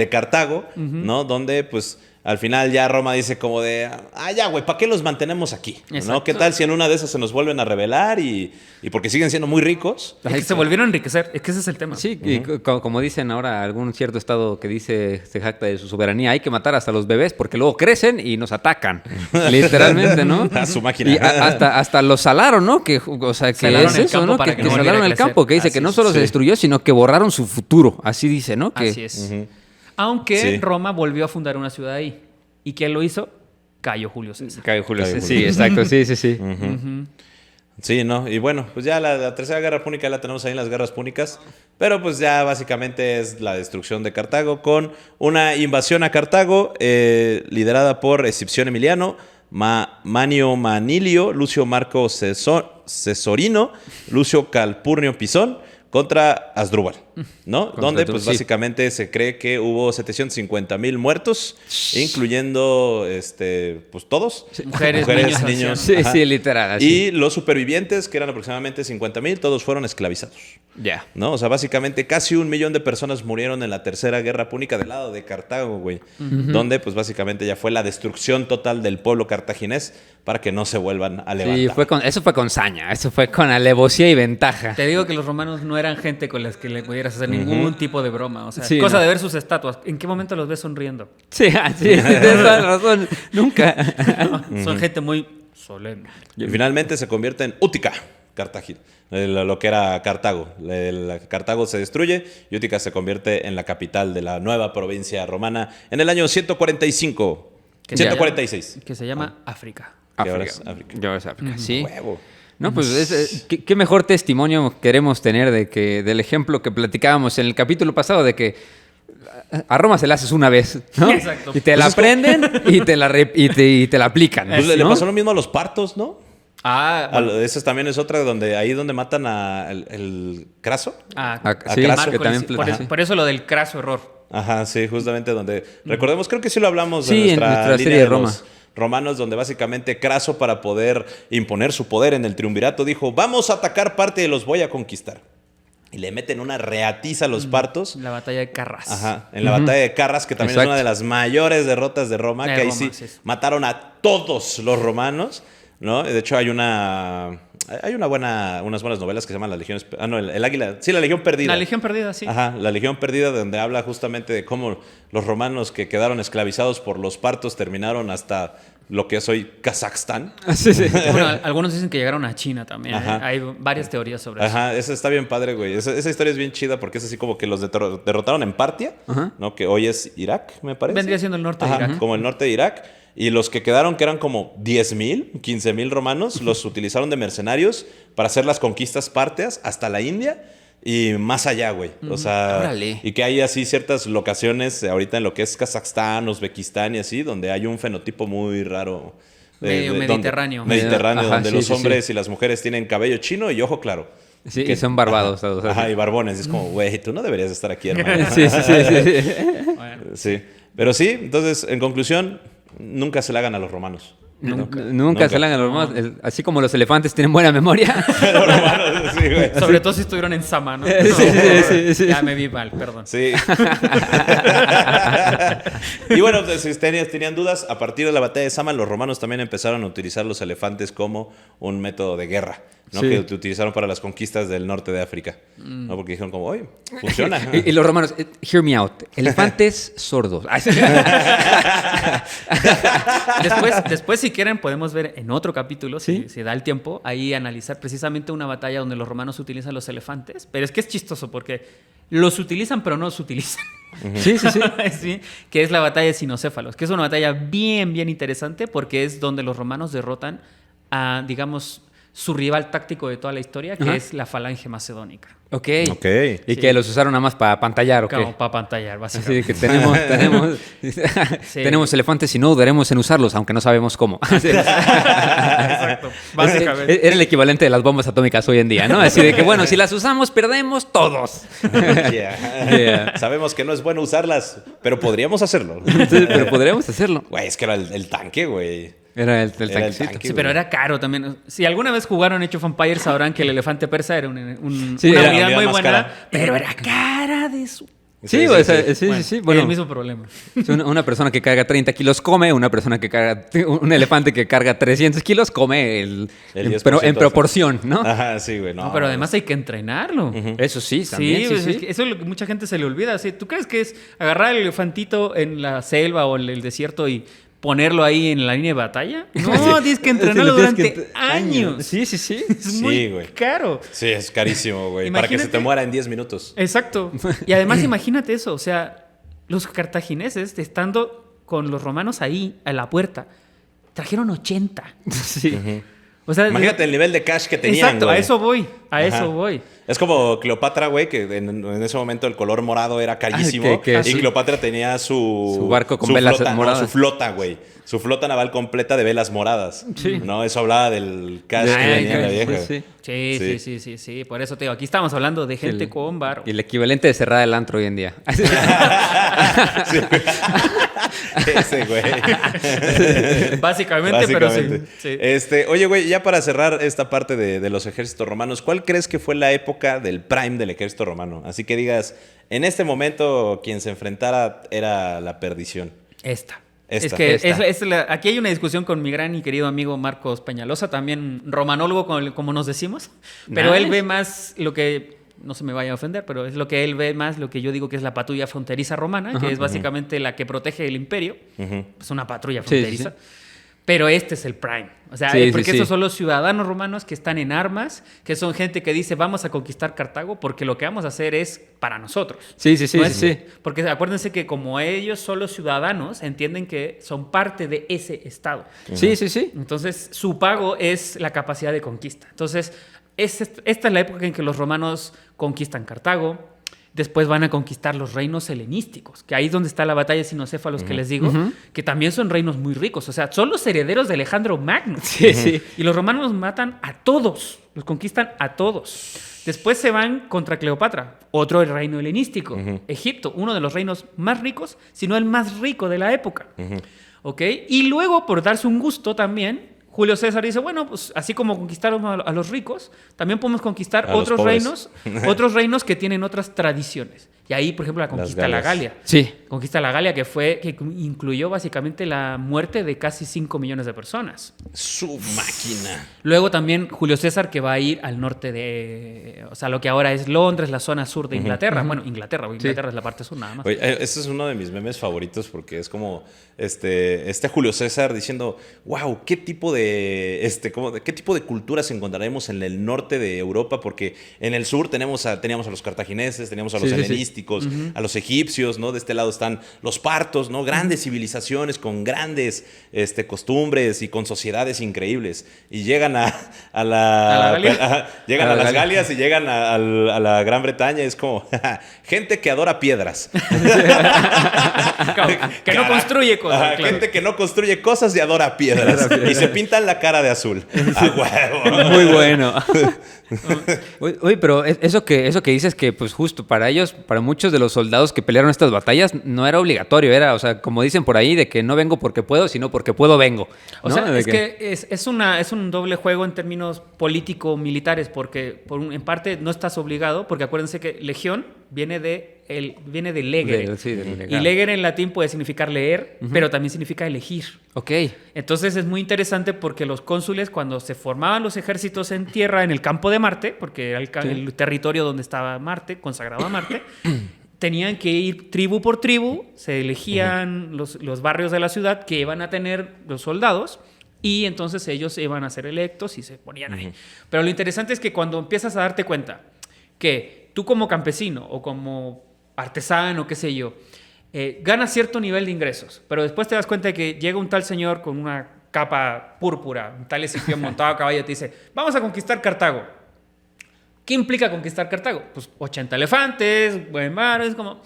Cartago, ¿no? Donde pues al final ya Roma dice como de, ya, güey, ¿para qué los mantenemos aquí? ¿No? ¿Qué tal si en una de esas se nos vuelven a rebelar y porque siguen siendo muy ricos? Es que se volvieron a enriquecer, es que ese es el tema. Sí, y como dicen ahora algún cierto estado que se jacta de su soberanía, hay que matar hasta los bebés porque luego crecen y nos atacan, literalmente, ¿no? A su máquina. Y hasta los salaron, ¿no? Que es eso, ¿no? Que salaron el campo, que dice que no solo se destruyó, sino que borraron su futuro, así dice, ¿no? Así es. Aunque Roma volvió a fundar una ciudad ahí. ¿Y quién lo hizo? Cayo Julio César. Cayo Julio César. Sí, exacto. Sí. Sí, ¿no? Y bueno, pues ya la Tercera Guerra Púnica la tenemos ahí en las Guerras Púnicas. Pero pues ya básicamente es la destrucción de Cartago con una invasión a Cartago liderada por Escipión Emiliano, Manio Manilio, Lucio Marco Cesorino, Lucio Calpurnio Pisón, contra Asdrúbal, ¿no? Donde pues básicamente se cree que hubo 750,000 muertos, incluyendo pues todos, mujeres, niños. Sí, literal. Así. Y los supervivientes, que eran aproximadamente 50,000, todos fueron esclavizados. ¿No? O sea, básicamente casi 1,000,000 de personas murieron en la Tercera Guerra Púnica del lado de Cartago, güey. Donde pues básicamente ya fue la destrucción total del pueblo cartaginés para que no se vuelvan a levantar. Sí, eso fue con saña, eso fue con alevosía y ventaja. Te digo que los romanos no eran gente con las que le pudieras hacer ningún tipo de broma. O sea, cosa de ver sus estatuas. ¿En qué momento los ves sonriendo? Sí, tienes toda la razón. Nunca. Son gente muy solemne. Y finalmente se convierte en Útica, Cartagena. Lo que era Cartago. Cartago se destruye y Útica se convierte en la capital de la nueva provincia romana en el año 145. 146. Que se llama África. Ahora es África. Ya es África, sí. Huevo. No, pues ¿qué mejor testimonio queremos tener del ejemplo que platicábamos en el capítulo pasado de que a Roma se la haces una vez, ¿no? Exacto. Y te la aprenden y te la aplican. Pues le pasó lo mismo a los partos, ¿no? Bueno. Esa también es otra donde matan el Craso. Sí, Craso. Que también por eso lo del craso error. Ajá, sí, justamente donde... Recordemos, creo que sí lo hablamos de nuestra serie de Roma. Romanos, donde básicamente Craso, para poder imponer su poder en el triunvirato, dijo, vamos a atacar parte de los voy a conquistar. Y le meten una reatiza a los partos. La batalla de Carras. Ajá, en la batalla de Carras, que también es una de las mayores derrotas de Roma, que ahí sí mataron a todos los romanos, ¿no? De hecho, hay unas buenas novelas que se llaman Las Legiones... el Águila. Sí, La Legión Perdida. La Legión Perdida, sí. Ajá, La Legión Perdida, donde habla justamente de cómo los romanos que quedaron esclavizados por los partos terminaron hasta lo que es hoy Kazajstán. Sí, sí. Bueno, algunos dicen que llegaron a China también. Hay varias teorías sobre eso. Ajá, esa está bien padre, güey. Esa historia es bien chida porque es así como que los derrotaron en Partia, ¿no? Que hoy es Irak, me parece. Vendría siendo el norte de Irak. Como el norte de Irak. Y los que quedaron, que eran como 10,000, 15,000 romanos, los utilizaron de mercenarios para hacer las conquistas parteas hasta la India y más allá, güey. O sea, órale. y que hay así ciertas locaciones ahorita en lo que es Kazajstán, Uzbekistán y así, donde hay un fenotipo muy raro. Medio mediterráneo. Mediterráneo, Ajá, donde sí, los sí, hombres y las mujeres tienen cabello chino y ojo claro. Sí, y son barbados todos. Ajá, y barbones. Es como, güey, tú no deberías estar aquí, hermano. Sí. Bueno. Sí. Pero sí, entonces, en conclusión, nunca se le hagan a los romanos. Nunca se le hagan a los romanos. Así como los elefantes tienen buena memoria. Los romanos, sí, güey. Sobre todo si estuvieron en Sama, ¿no? Sí. Ya me vi mal, perdón. Sí. Y bueno, pues, si tenían dudas, a partir de la batalla de Sama, los romanos también empezaron a utilizar los elefantes como un método de guerra, ¿no? Sí. Que utilizaron para las conquistas del norte de África, ¿no? Porque dijeron como, oye, funciona. Y los romanos, hear me out, elefantes sordos. Después, si quieren, podemos ver en otro capítulo, si da el tiempo, ahí analizar precisamente una batalla donde los romanos utilizan los elefantes. Pero es que es chistoso porque los utilizan, pero no los utilizan. Sí. Sí, que es la batalla de Cinocéfalos, que es una batalla bien, bien interesante porque es donde los romanos derrotan a, digamos, su rival táctico de toda la historia, que es la falange macedónica. Ok. Y Sí. que los usaron nada más para pantallar, ¿ok? Como para pantallar, Así básicamente. que tenemos elefantes y no dudaremos en usarlos, aunque no sabemos cómo. Exacto, básicamente. Era el equivalente de las bombas atómicas hoy en día, ¿no? Así de que, bueno, si las usamos, perdemos todos. Yeah. Sabemos que no es bueno usarlas, pero podríamos hacerlo. Sí, pero podríamos hacerlo. Güey, es que era el tanque, güey. Era el Era el tanquecito. tanque. Sí, pero era caro también. Si alguna vez jugaron Age of Empires, sabrán que el elefante persa era una Sí, unidad era la muy unidad más buena, cara. pero era cara de su... Sí, o sea, sí. Bueno, Bueno, el mismo problema. una persona que carga 30 kilos come, una persona que carga, un elefante que carga 300 kilos come El pero 10%. en proporción, ¿no? Ajá, sí, güey. No, pero además hay que entrenarlo. Eso sí, también. Sí, pues, es que eso es lo que mucha gente se le olvida. ¿Sí? ¿Tú crees que es agarrar el elefantito en la selva o en el desierto y ponerlo ahí en la línea de batalla? No, tienes que entrenarlo durante años. Sí. Es Sí, muy güey. caro. Sí, es carísimo, güey. Para que se te Imagínate. muera en 10 minutos. Exacto. Y además imagínate eso, o sea, los cartagineses, estando con los romanos ahí, a la puerta, trajeron 80. Sí. O sea, Imagínate el nivel de cash que tenían, exacto, güey. a eso voy, Ajá. eso voy. Es como Cleopatra, güey, que en ese momento el color morado era carísimo. que y sí. Cleopatra tenía su barco con velas flota, moradas. No, su flota, güey. Su flota naval completa de velas moradas. Sí. ¿No? Eso hablaba del cash que tenía la vieja. Sí. Sí. Por eso te digo, aquí estamos hablando de gente El- con bar. Y el equivalente de cerrar el antro hoy en día. Sí. Ese, güey. Básicamente, pero sí. Oye, güey, ya para cerrar esta parte de los ejércitos romanos, ¿cuál crees que fue la época del prime del ejército romano? Así que digas, en este momento quien se enfrentara era la perdición. Esta. Esta. Es que Esta. aquí hay una discusión con mi gran y querido amigo Marcos Peñalosa, también romanólogo, como nos decimos, pero Nice. él ve más lo que, no se me vaya a ofender, pero es lo que él ve más, lo que yo digo que es la patrulla fronteriza romana, que es básicamente la que protege el imperio, es una patrulla Sí, sí, fronteriza. Pero este es el prime. O sea, Sí, porque sí, estos sí. son los ciudadanos romanos que están en armas, que son gente que dice vamos a conquistar Cartago porque lo que vamos a hacer es para nosotros. Sí. No es- Porque acuérdense que como ellos son los ciudadanos, entienden que son parte de ese estado. Sí. Entonces, su pago es la capacidad de conquista. Entonces, esta es la época en que los romanos conquistan Cartago. Después van a conquistar los reinos helenísticos, que ahí es donde está la batalla de Cinocéfalos que les digo, que también son reinos muy ricos. O sea, son los herederos de Alejandro Magno. Sí. Y los romanos matan a todos, los conquistan a todos. Después se van contra Cleopatra, otro reino helenístico. Egipto, uno de los reinos más ricos, si no el más rico de la época. ¿Ok? Y luego, por darse un gusto también, Julio César dice, bueno, pues así como conquistaron a los ricos, también podemos conquistar A los otros pobres. reinos que tienen otras tradiciones. Y ahí, por ejemplo, la conquista de la Galia. Sí. Conquista de la Galia, que incluyó básicamente la muerte de casi 5 millones de personas. Su máquina. Luego también Julio César, que va a ir al norte de... O sea, lo que ahora es Londres, la zona sur de Inglaterra. Bueno, Inglaterra es la parte sur nada más. Oye, este es uno de mis memes favoritos porque es como este Julio César diciendo, wow, ¿qué tipo de culturas encontraremos en el norte de Europa? Porque en el sur teníamos a los cartagineses, teníamos a los helenísticos, a los egipcios, ¿no? De este lado están los partos, ¿no? Grandes civilizaciones con grandes costumbres y con sociedades increíbles. Y llegan a las Galias y llegan a la Gran Bretaña. Es como gente que adora piedras. Que no construye cosas. Claro. Gente que no construye cosas y adora piedras. Y se pintan la cara de azul. ¡A huevo! Muy bueno. Oye, pero eso que dices que, pues justo para ellos, para muchos de los soldados que pelearon estas batallas, no era obligatorio, era, o sea, como dicen por ahí, de que no vengo porque puedo, sino porque puedo vengo, ¿no? O sea, es un doble juego en términos político-militares, porque en parte no estás obligado, porque acuérdense que legión viene de legere. Y legere en latín puede significar leer, pero también significa elegir. Ok. Entonces es muy interesante porque los cónsules, cuando se formaban los ejércitos en tierra, en el campo de Marte, porque era el territorio donde estaba Marte, consagrado a Marte, tenían que ir tribu por tribu, se elegían los barrios de la ciudad que iban a tener los soldados, y entonces ellos iban a ser electos y se ponían ahí. Pero lo interesante es que cuando empiezas a darte cuenta que tú como campesino o como artesano, qué sé yo, ganas cierto nivel de ingresos, pero después te das cuenta de que llega un tal señor con una capa púrpura, un tal Escipión montado a caballo, y te dice, vamos a conquistar Cartago. ¿Qué implica conquistar Cartago? Pues 80 elefantes, buen mar, es como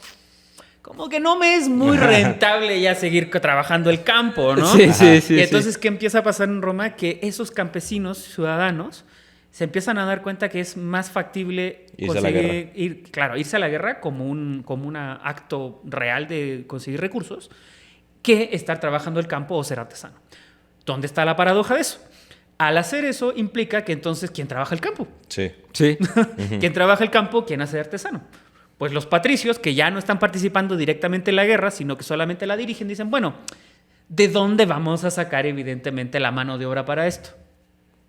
que no me es muy rentable ya seguir trabajando el campo, ¿no? Sí. Y entonces, ¿qué empieza a pasar en Roma? Que esos campesinos, ciudadanos, se empiezan a dar cuenta que es más factible irse a la guerra como un acto real de conseguir recursos que estar trabajando el campo o ser artesano. ¿Dónde está la paradoja de eso? Al hacer eso implica que entonces, ¿quién trabaja el campo? Sí. ¿Quién trabaja el campo? ¿Quién hace artesano? Pues los patricios, que ya no están participando directamente en la guerra, sino que solamente la dirigen, dicen, bueno, ¿de dónde vamos a sacar evidentemente la mano de obra para esto?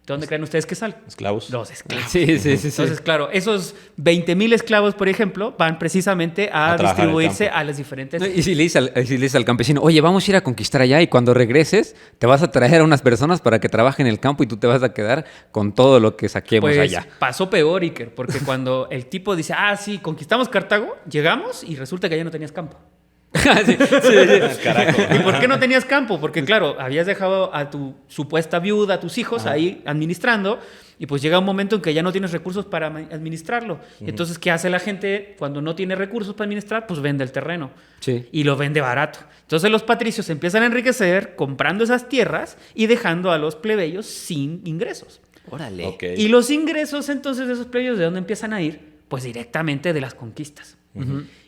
¿De dónde creen ustedes que sale? Esclavos. Los esclavos. Sí. Entonces, claro, esos 20,000 esclavos, por ejemplo, van precisamente a distribuirse a las diferentes... No, y si le dices al campesino, oye, vamos a ir a conquistar allá y cuando regreses te vas a traer a unas personas para que trabajen en el campo y tú te vas a quedar con todo lo que saquemos allá. Pasó peor, Iker, porque cuando el tipo dice, sí, conquistamos Cartago, llegamos y resulta que ya no tenías campo. Sí. Carajo. ¿Y por qué no tenías campo? Porque, claro, habías dejado a tu supuesta viuda, a tus hijos ahí administrando, y pues llega un momento en que ya no tienes recursos para administrarlo. Entonces, ¿qué hace la gente cuando no tiene recursos para administrar? Pues vende el terreno. Sí. Y lo vende barato. Entonces los patricios empiezan a enriquecer comprando esas tierras y dejando a los plebeyos sin ingresos. Órale. Okay. Y los ingresos entonces de esos plebeyos, ¿de dónde empiezan a ir? Pues directamente de las conquistas.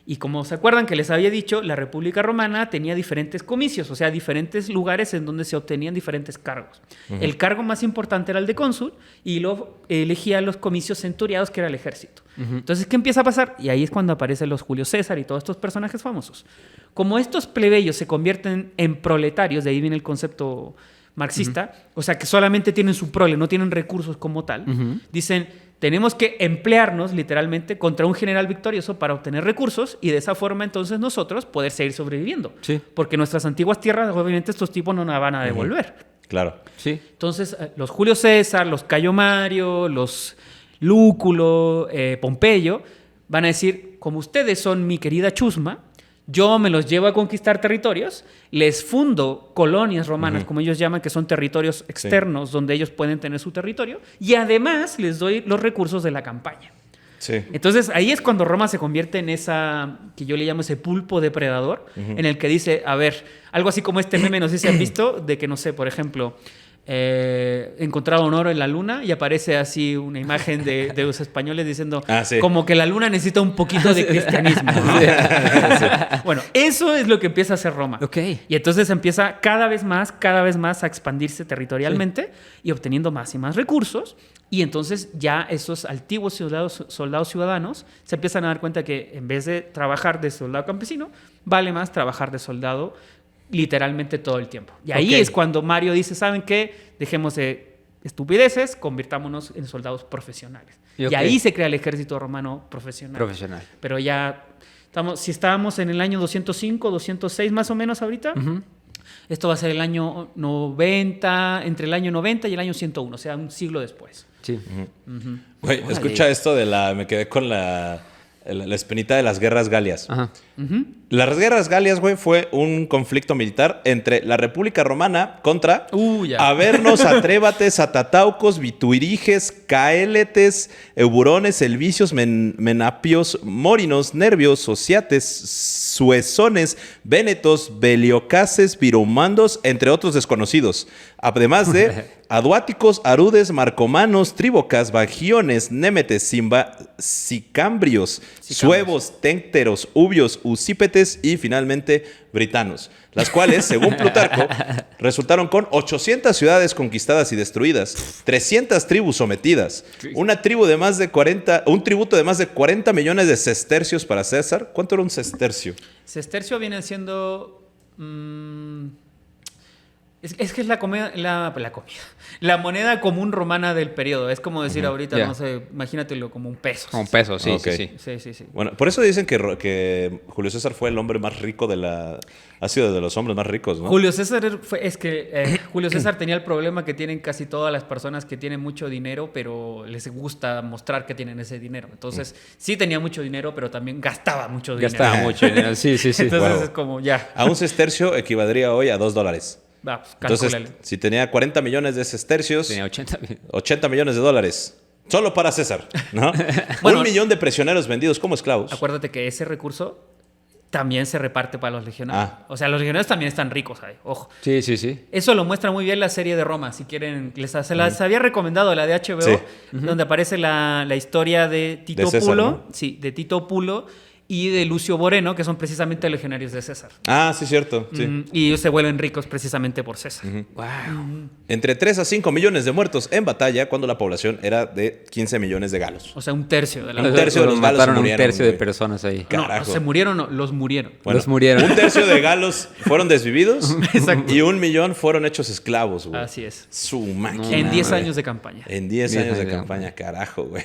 Y como se acuerdan que les había dicho, la República Romana tenía diferentes comicios, o sea, diferentes lugares en donde se obtenían diferentes cargos. El cargo más importante era el de cónsul y lo elegía los comicios centuriados, que era el ejército. Entonces, ¿qué empieza a pasar? Y ahí es cuando aparecen los Julio César y todos estos personajes famosos. Como estos plebeyos se convierten en proletarios, de ahí viene el concepto marxista, o sea, que solamente tienen su prole, no tienen recursos como tal, dicen, tenemos que emplearnos literalmente contra un general victorioso para obtener recursos y de esa forma entonces nosotros poder seguir sobreviviendo. Sí. Porque nuestras antiguas tierras, obviamente, estos tipos no nos van a devolver. Claro. Sí. Entonces, los Julio César, los Cayo Mario, los Lúculo, Pompeyo, van a decir, como ustedes son mi querida chusma, yo me los llevo a conquistar territorios, les fundo colonias romanas, como ellos llaman, que son territorios externos, donde ellos pueden tener su territorio, y además les doy los recursos de la campaña. Sí. Entonces, ahí es cuando Roma se convierte en esa, que yo le llamo ese pulpo depredador, en el que dice, a ver, algo así como este meme, no sé si han visto, de que, no sé, por ejemplo, encontraron oro en la luna y aparece así una imagen de los españoles diciendo sí. como que la luna necesita un poquito de cristianismo, ¿no? Sí. Bueno, eso es lo que empieza a hacer Roma. Okay. Y entonces empieza cada vez más a expandirse territorialmente y obteniendo más y más recursos. Y entonces ya esos antiguos soldados ciudadanos se empiezan a dar cuenta que en vez de trabajar de soldado campesino, vale más trabajar de soldado literalmente todo el tiempo. Y ahí es cuando Mario dice, ¿saben qué? Dejemos de estupideces, convirtámonos en soldados profesionales. Y ahí se crea el ejército romano profesional. Pero ya, si estábamos en el año 205, 206 más o menos ahorita, esto va a ser el año 90, entre el año 90 y el año 101, o sea, un siglo después. Sí. Güey, escucha esto me quedé con la espinita de las guerras galias. Ajá. Las guerras galias, güey, fue un conflicto militar entre la República Romana contra Avernos, Atrébates, Atataucos, Vituiriges, Caéletes, Euburones, Elvicios, Menapios, Morinos, Nervios, Sociates, Suezones, Vénetos, Beliocases, Viromandos, entre otros desconocidos. Además de Aduáticos, Arudes, Marcomanos, Tríbocas, Bagiones, Németes, Sicambrios, Suevos, Téncteros, Ubios, Usípetes y finalmente britanos, las cuales, según Plutarco, resultaron con 800 ciudades conquistadas y destruidas, 300 tribus sometidas, un tributo de más de 40 millones de sestercios para César. ¿Cuánto era un sestercio? Sestercio viene siendo... Es que es la moneda común romana del periodo. Es como decir ahorita, no sé, imagínatelo como un peso. Como un peso, sí, okay. Sí. Bueno, por eso dicen que Julio César fue el hombre más rico ha sido de los hombres más ricos, ¿no? Julio César Julio César tenía el problema que tienen casi todas las personas que tienen mucho dinero, pero les gusta mostrar que tienen ese dinero. Entonces, sí tenía mucho dinero, pero también gastaba mucho dinero. Gastaba mucho dinero, sí. Entonces es como, ya. A un sestercio equivaldría hoy a $2. Pues, entonces, si tenía 40 millones de sestercios, tenía 80 millones de dólares. Solo para César, ¿no? Bueno, 1 millón de prisioneros vendidos como esclavos. Acuérdate que ese recurso también se reparte para los legionarios. O sea, los legionarios también están ricos ahí, ojo. Sí. Eso lo muestra muy bien la serie de Roma, si quieren. Se las había recomendado, la de HBO, donde aparece la historia de Tito César, Pulo. ¿no? Sí, de Tito Pulo y de Lucio Boreno, que son precisamente legionarios de César. Sí, cierto. Sí. Y ellos se vuelven ricos precisamente por César. Wow. Entre 3 a 5 millones de muertos en batalla cuando la población era de 15 millones de galos. O sea, un tercio de la Un tercio de los galos mataron murieron, un tercio de güey. personas ahí. Carajo. No, se murieron, no, los murieron. Bueno, los murieron. Un tercio de galos fueron desvividos. Exacto. Y 1 millón fueron hechos esclavos, güey. Así es. Su máquina. En 10 güey. años de campaña. En 10 años de campaña, carajo, güey.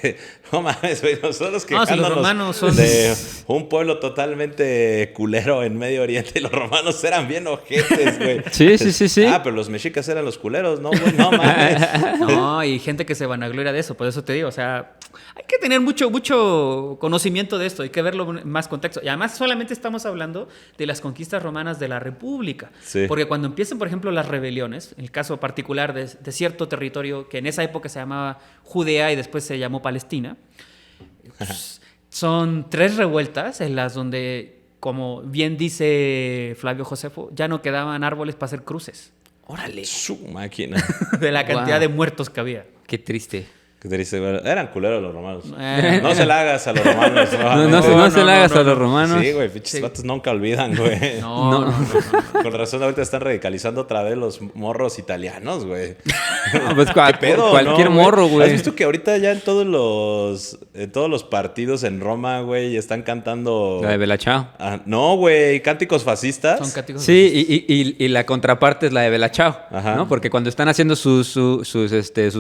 No mames, güey. Nosotros si quejándonos los romanos son... de un pueblo totalmente culero en Medio Oriente. Y los romanos eran bien ojetes, güey. Sí. Pero los mexicas eran los culeros, ¿no, güey? No mames. No, y gente que se vanagloria de eso. Por eso te digo, o sea, hay que tener mucho conocimiento de esto. Hay que verlo en más contexto. Y además solamente estamos hablando de las conquistas romanas de la República. Sí. Porque cuando empiezan, por ejemplo, las rebeliones, en el caso particular de cierto territorio que en esa época se llamaba Judea y después se llamó Palestina, son 3 revueltas en las donde, como bien dice Flavio Josefo, ya no quedaban árboles para hacer cruces. Órale. Su máquina. De la cantidad de muertos que había. Qué triste. ¿Qué te dice, güey? Eran culeros los romanos. No se la hagas a los romanos. No se la hagas a los romanos. Sí, güey. Pinches vatos nunca olvidan, güey. No. Con razón ahorita están radicalizando otra vez los morros italianos, güey. Pues ¿Qué pedo, cualquier morro, güey. ¿Has visto que ahorita ya en todos los partidos en Roma, güey, están cantando... La de Bella Ciao. No, güey. Cánticos fascistas. Son cánticos Sí, y la contraparte es la de Bella Ciao, Ajá. ¿no? Porque cuando están haciendo sus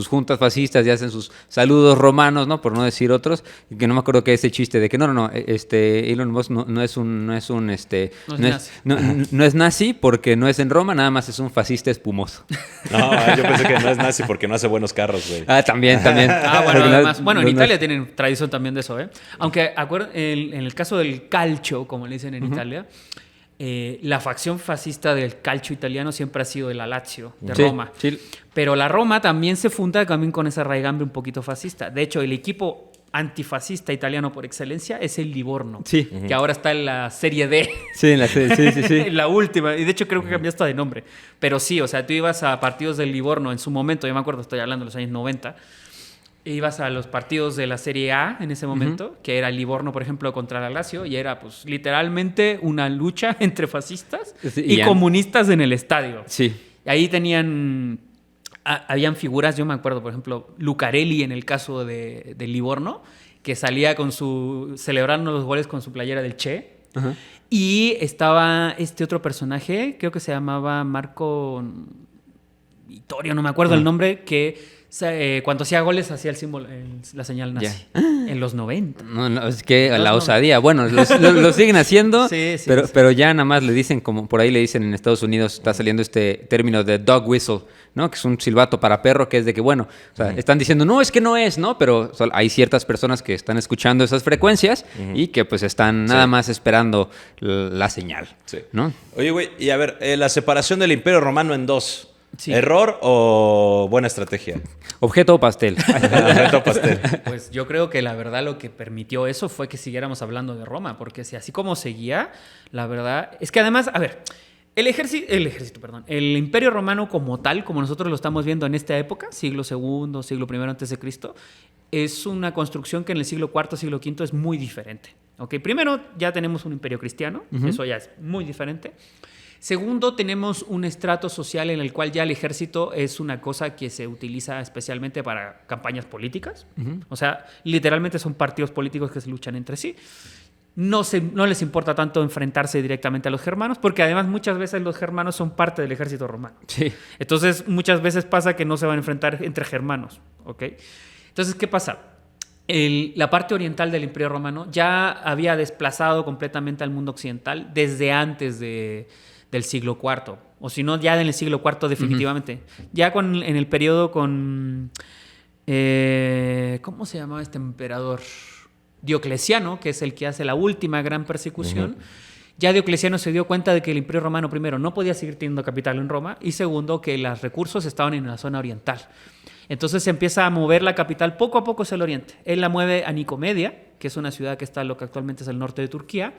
juntas fascistas y hacen sus saludos romanos, ¿no? Por no decir otros, y que no me acuerdo que ese chiste de que no, Elon Musk no es nazi porque no es en Roma, nada más es un fascista espumoso. No, yo pensé que no es nazi porque no hace buenos carros, güey. También. Bueno, además, en no, Italia tienen tradición también de eso, ¿eh? Aunque, en el caso del calcio, como le dicen en Italia, la facción fascista del calcio italiano siempre ha sido la Lazio de Roma. Sí. Pero la Roma también se funda también con esa raigambre un poquito fascista. De hecho, el equipo antifascista italiano por excelencia es el Livorno. Sí. Que ahora está en la Serie D. Sí, en la serie, sí. En la última. Y de hecho creo que cambió hasta de nombre. Pero sí, o sea, tú ibas a partidos del Livorno en su momento, yo me acuerdo, estoy hablando de los años 90, ibas a los partidos de la Serie A en ese momento, que era el Livorno, por ejemplo, contra la Lazio, y era pues literalmente una lucha entre fascistas y comunistas en el estadio. Sí. Ahí habían figuras, yo me acuerdo, por ejemplo, Lucarelli en el caso de Livorno, que salía celebrando los goles con su playera del Che. Ajá. Y estaba este otro personaje, creo que se llamaba Marco Vittorio, no me acuerdo el nombre, que cuando hacía goles hacía el símbolo, la señal nazi. En los 90. No, es que la osadía. Bueno, lo siguen haciendo, sí, pero ya nada más le dicen, como por ahí le dicen en Estados Unidos, está saliendo este término de dog whistle, ¿no? Que es un silbato para perro, que es de que, bueno, o sea, están diciendo, no, es que no es, ¿no? Pero hay ciertas personas que están escuchando esas frecuencias y que pues están nada más esperando la señal, ¿no? Oye, güey, y a ver, la separación del Imperio Romano en dos. Sí. ¿Error o buena estrategia? Objeto o pastel. Objeto o pastel. Pues yo creo que la verdad lo que permitió eso fue que siguiéramos hablando de Roma, porque si así como seguía, la verdad es que además, a ver, el Imperio Romano como tal, como nosotros lo estamos viendo en esta época, siglo II, siglo I antes de Cristo, es una construcción que en el siglo IV, siglo V es muy diferente. ¿Okay? Primero, ya tenemos un imperio cristiano, eso ya es muy diferente. Segundo, tenemos un estrato social en el cual ya el ejército es una cosa que se utiliza especialmente para campañas políticas. O sea, literalmente son partidos políticos que se luchan entre sí. No les importa tanto enfrentarse directamente a los germanos, porque además muchas veces los germanos son parte del ejército romano. Sí. Entonces, muchas veces pasa que no se van a enfrentar entre germanos. ¿Okay? Entonces, ¿qué pasa? La parte oriental del Imperio Romano ya había desplazado completamente al mundo occidental desde antes del siglo IV, o si no, ya en el siglo IV definitivamente. Ya en el periodo con... ¿cómo se llamaba este emperador? Diocleciano, que es el que hace la última gran persecución. Ya Diocleciano se dio cuenta de que el Imperio Romano, primero, no podía seguir teniendo capital en Roma, y segundo, que los recursos estaban en la zona oriental. Entonces se empieza a mover la capital poco a poco hacia el oriente. Él la mueve a Nicomedia, que es una ciudad que está en lo que actualmente es el norte de Turquía,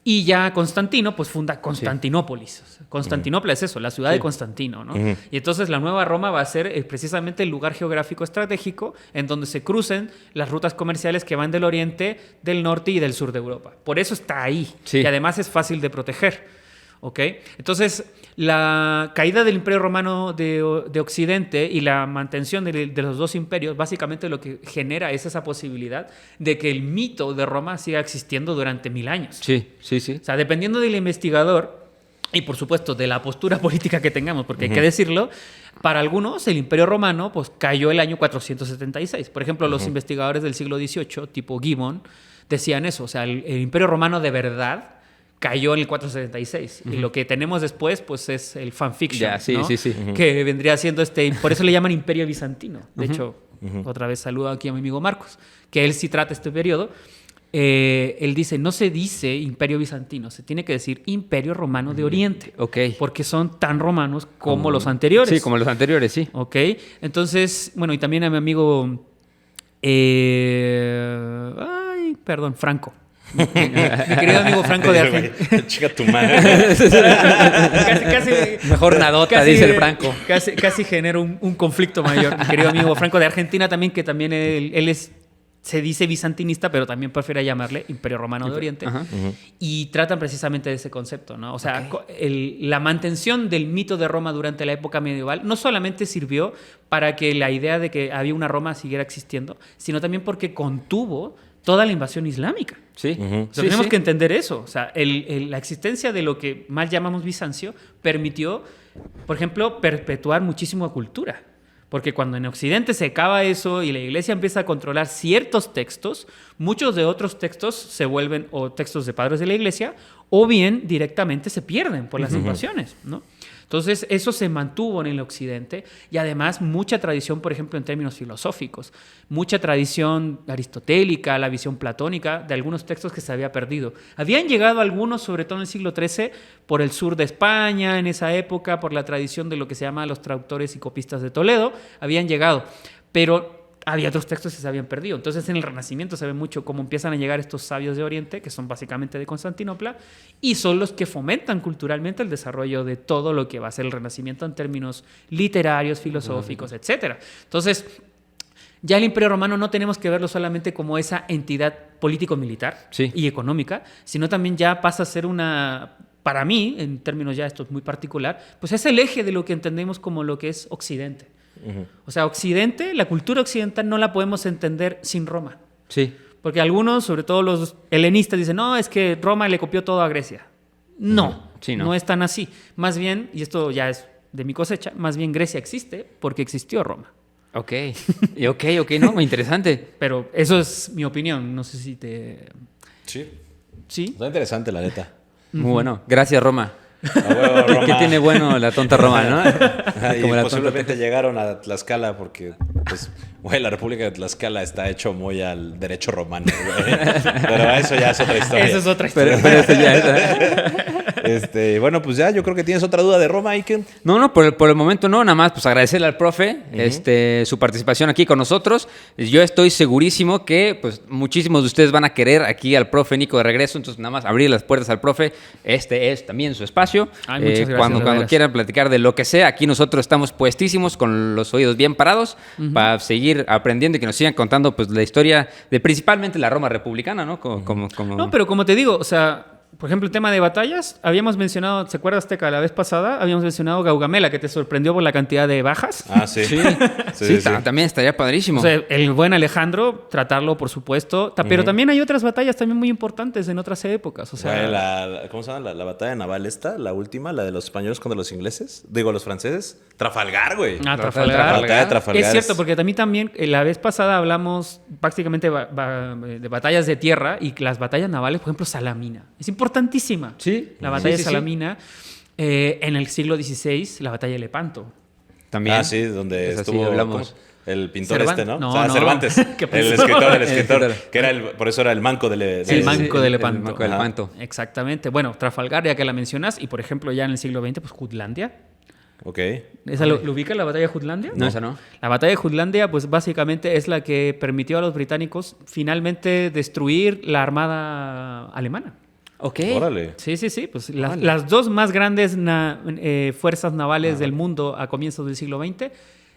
y ya Constantino, pues funda Constantinópolis. Sí. Constantinopla es eso, la ciudad de Constantino, ¿no? Y entonces la nueva Roma va a ser precisamente el lugar geográfico estratégico en donde se crucen las rutas comerciales que van del oriente, del norte y del sur de Europa. Por eso está ahí. Sí. Y además es fácil de proteger. ¿Okay? Entonces, la caída del Imperio Romano de Occidente y la mantención de los dos imperios, básicamente lo que genera es esa posibilidad de que el mito de Roma siga existiendo durante 1000 años. Sí. O sea, dependiendo del investigador y, por supuesto, de la postura política que tengamos, porque hay que decirlo, para algunos el Imperio Romano pues, cayó el año 476. Por ejemplo, los investigadores del siglo XVIII, tipo Gibbon, decían eso. O sea, el Imperio Romano de verdad cayó en el 476. Y lo que tenemos después, pues, es el fanfiction, ¿no? Que vendría siendo por eso le llaman Imperio Bizantino. De hecho, otra vez saludo aquí a mi amigo Marcos, que él sí trata este periodo. Él dice, no se dice Imperio Bizantino, se tiene que decir Imperio Romano de Oriente. Okay. Porque son tan romanos como los anteriores. Sí, como los anteriores, sí. Ok. Entonces, bueno, y también a mi amigo... Franco. Mi querido amigo Franco de Argentina. Chica tu madre. casi, mejor nadota, dice el Franco. Casi genera un conflicto mayor. Mi querido amigo Franco de Argentina también, que también él se dice bizantinista, pero también prefiere llamarle Imperio Romano de Oriente. Y tratan precisamente de ese concepto, ¿no? O sea, la mantención del mito de Roma durante la época medieval no solamente sirvió para que la idea de que había una Roma siguiera existiendo, sino también porque contuvo toda la invasión islámica. Sí. Tenemos que entender eso. O sea, la existencia de lo que mal llamamos Bizancio permitió, por ejemplo, perpetuar muchísima cultura. Porque cuando en Occidente se acaba eso y la Iglesia empieza a controlar ciertos textos, muchos de otros textos se vuelven o textos de padres de la Iglesia o bien directamente se pierden por las invasiones, ¿no? Entonces, eso se mantuvo en el Occidente y además mucha tradición, por ejemplo, en términos filosóficos, mucha tradición aristotélica, la visión platónica de algunos textos que se había perdido. Habían llegado algunos, sobre todo en el siglo XIII, por el sur de España, en esa época, por la tradición de lo que se llama los traductores y copistas de Toledo, habían llegado. Pero había otros textos que se habían perdido. Entonces en el Renacimiento se ve mucho cómo empiezan a llegar estos sabios de Oriente, que son básicamente de Constantinopla, y son los que fomentan culturalmente el desarrollo de todo lo que va a ser el Renacimiento en términos literarios, filosóficos, etc. Entonces, ya el Imperio Romano no tenemos que verlo solamente como esa entidad político-militar y económica, sino también ya pasa a ser una... Para mí, en términos ya esto es muy particular, pues es el eje de lo que entendemos como lo que es Occidente. O sea, Occidente, la cultura occidental no la podemos entender sin Roma. Sí. Porque algunos, sobre todo los helenistas, dicen, no, es que Roma le copió todo a Grecia. No, no es tan así. Más bien, y esto ya es de mi cosecha, más bien Grecia existe porque existió Roma. Ok, no, muy interesante. Pero eso es mi opinión, no sé si te... Sí. Está interesante, la neta. Muy bueno. Gracias, Roma. Huevo, Roma. ¿Qué tiene bueno la tonta Roma, no? Y posiblemente llegaron a Tlaxcala porque, pues, güey, la República de Tlaxcala está hecho muy al derecho romano, güey. Pero eso ya es otra historia. Eso es otra historia. Pero eso ya es... Bueno, pues ya, yo creo que tienes otra duda de Roma, Iken. No, por el momento no, nada más pues agradecerle al profe su participación aquí con nosotros. Yo estoy segurísimo que pues muchísimos de ustedes van a querer aquí al profe Nico de regreso, entonces nada más abrir las puertas al profe. Este es también su espacio. Ay, muchas gracias, cuando quieran platicar de lo que sea, aquí nosotros estamos puestísimos con los oídos bien parados para seguir aprendiendo y que nos sigan contando pues la historia de principalmente la Roma republicana, ¿no? No, pero como te digo, o sea, por ejemplo, el tema de batallas, habíamos mencionado, ¿se acuerdas, Teca? La vez pasada habíamos mencionado Gaugamela, que te sorprendió por la cantidad de bajas. Ah, sí. Sí. También estaría padrísimo. O sea, el buen Alejandro, tratarlo, por supuesto. Pero también hay otras batallas también muy importantes en otras épocas. O sea, ¿cómo se llama? La batalla naval la última, la de los españoles contra los ingleses. Digo, los franceses. Trafalgar, güey. Trafalgar. La batalla de Trafalgar. Es cierto, porque también la vez pasada hablamos prácticamente de batallas de tierra y las batallas navales, por ejemplo, Salamina. Es importantísima. Sí. La batalla de Salamina. En el siglo XVI, la batalla de Lepanto. También. Ah, sí, donde estuvo hablamos. El pintor ¿no? No, Cervantes. El escritor. Que por eso era el manco de el manco de Lepanto. El manco de Lepanto. Exactamente. Bueno, Trafalgar, ya que la mencionas, y por ejemplo, ya en el siglo XX, pues Jutlandia. Ok. ¿Esa lo ubica la batalla de Jutlandia? No, esa no. La batalla de Jutlandia, pues básicamente es la que permitió a los británicos finalmente destruir la armada alemana. Ok. Órale. Sí. Pues las dos más grandes fuerzas navales del mundo a comienzos del siglo XX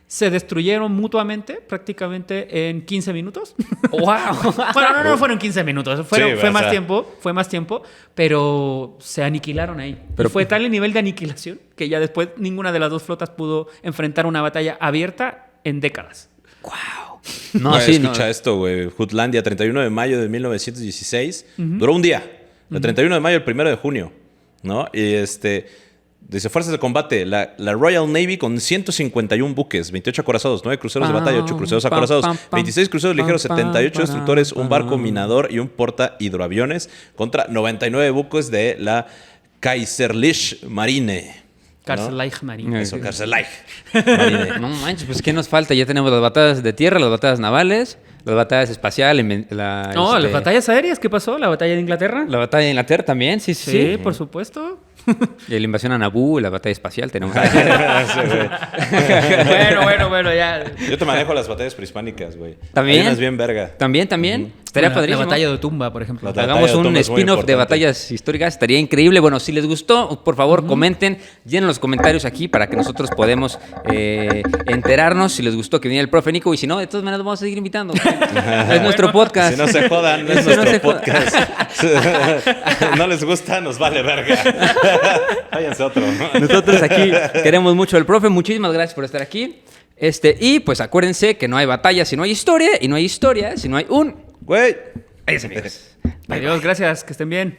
se destruyeron mutuamente prácticamente en 15 minutos. ¡Wow! Bueno, no fueron 15 minutos, fue más tiempo, pero se aniquilaron ahí. Pero fue tal el nivel de aniquilación que ya después ninguna de las dos flotas pudo enfrentar una batalla abierta en décadas. ¡Wow! No, escucha esto, güey. Jutlandia, 31 de mayo de 1916. Duró un día. El 31 de mayo, el 1 de junio. ¿No? Y dice, fuerzas de combate, la Royal Navy con 151 buques, 28 acorazados, 9 cruceros de batalla, 8 cruceros acorazados, 26 cruceros ligeros, 78 destructores, un barco minador y un porta hidroaviones contra 99 buques de la Kaiserliche Marine. Kaiserliche Marine. Eso, Kaiserliche Marine. No manches, pues ¿qué nos falta? Ya tenemos las batallas de tierra, las batallas navales, las batallas espaciales. Las batallas aéreas, ¿qué pasó? ¿La batalla de Inglaterra? La batalla de Inglaterra también, sí. Sí, por supuesto. Y la invasión a Naboo, la batalla espacial, tenemos. Bueno, ya. Yo te manejo las batallas prehispánicas, güey. ¿También? Hay unas bien verga. También. Estaría padrísimo. La batalla de Otumba, por ejemplo. Hagamos un spin-off de batallas históricas, estaría increíble. Bueno, si les gustó, por favor, comenten, llenen los comentarios aquí para que nosotros podamos enterarnos si les gustó que viniera el profe Nico. Y si no, de todas maneras vamos a seguir invitando. Es nuestro podcast. Si no se jodan, es nuestro podcast. No les gusta, nos vale verga. Váyanse otro. Nosotros aquí queremos mucho al profe. Muchísimas gracias por estar aquí. Y pues acuérdense que no hay batalla si no hay historia. Y no hay historia si no hay un... Güey. Adiós, amigos. Adiós, gracias. Que estén bien.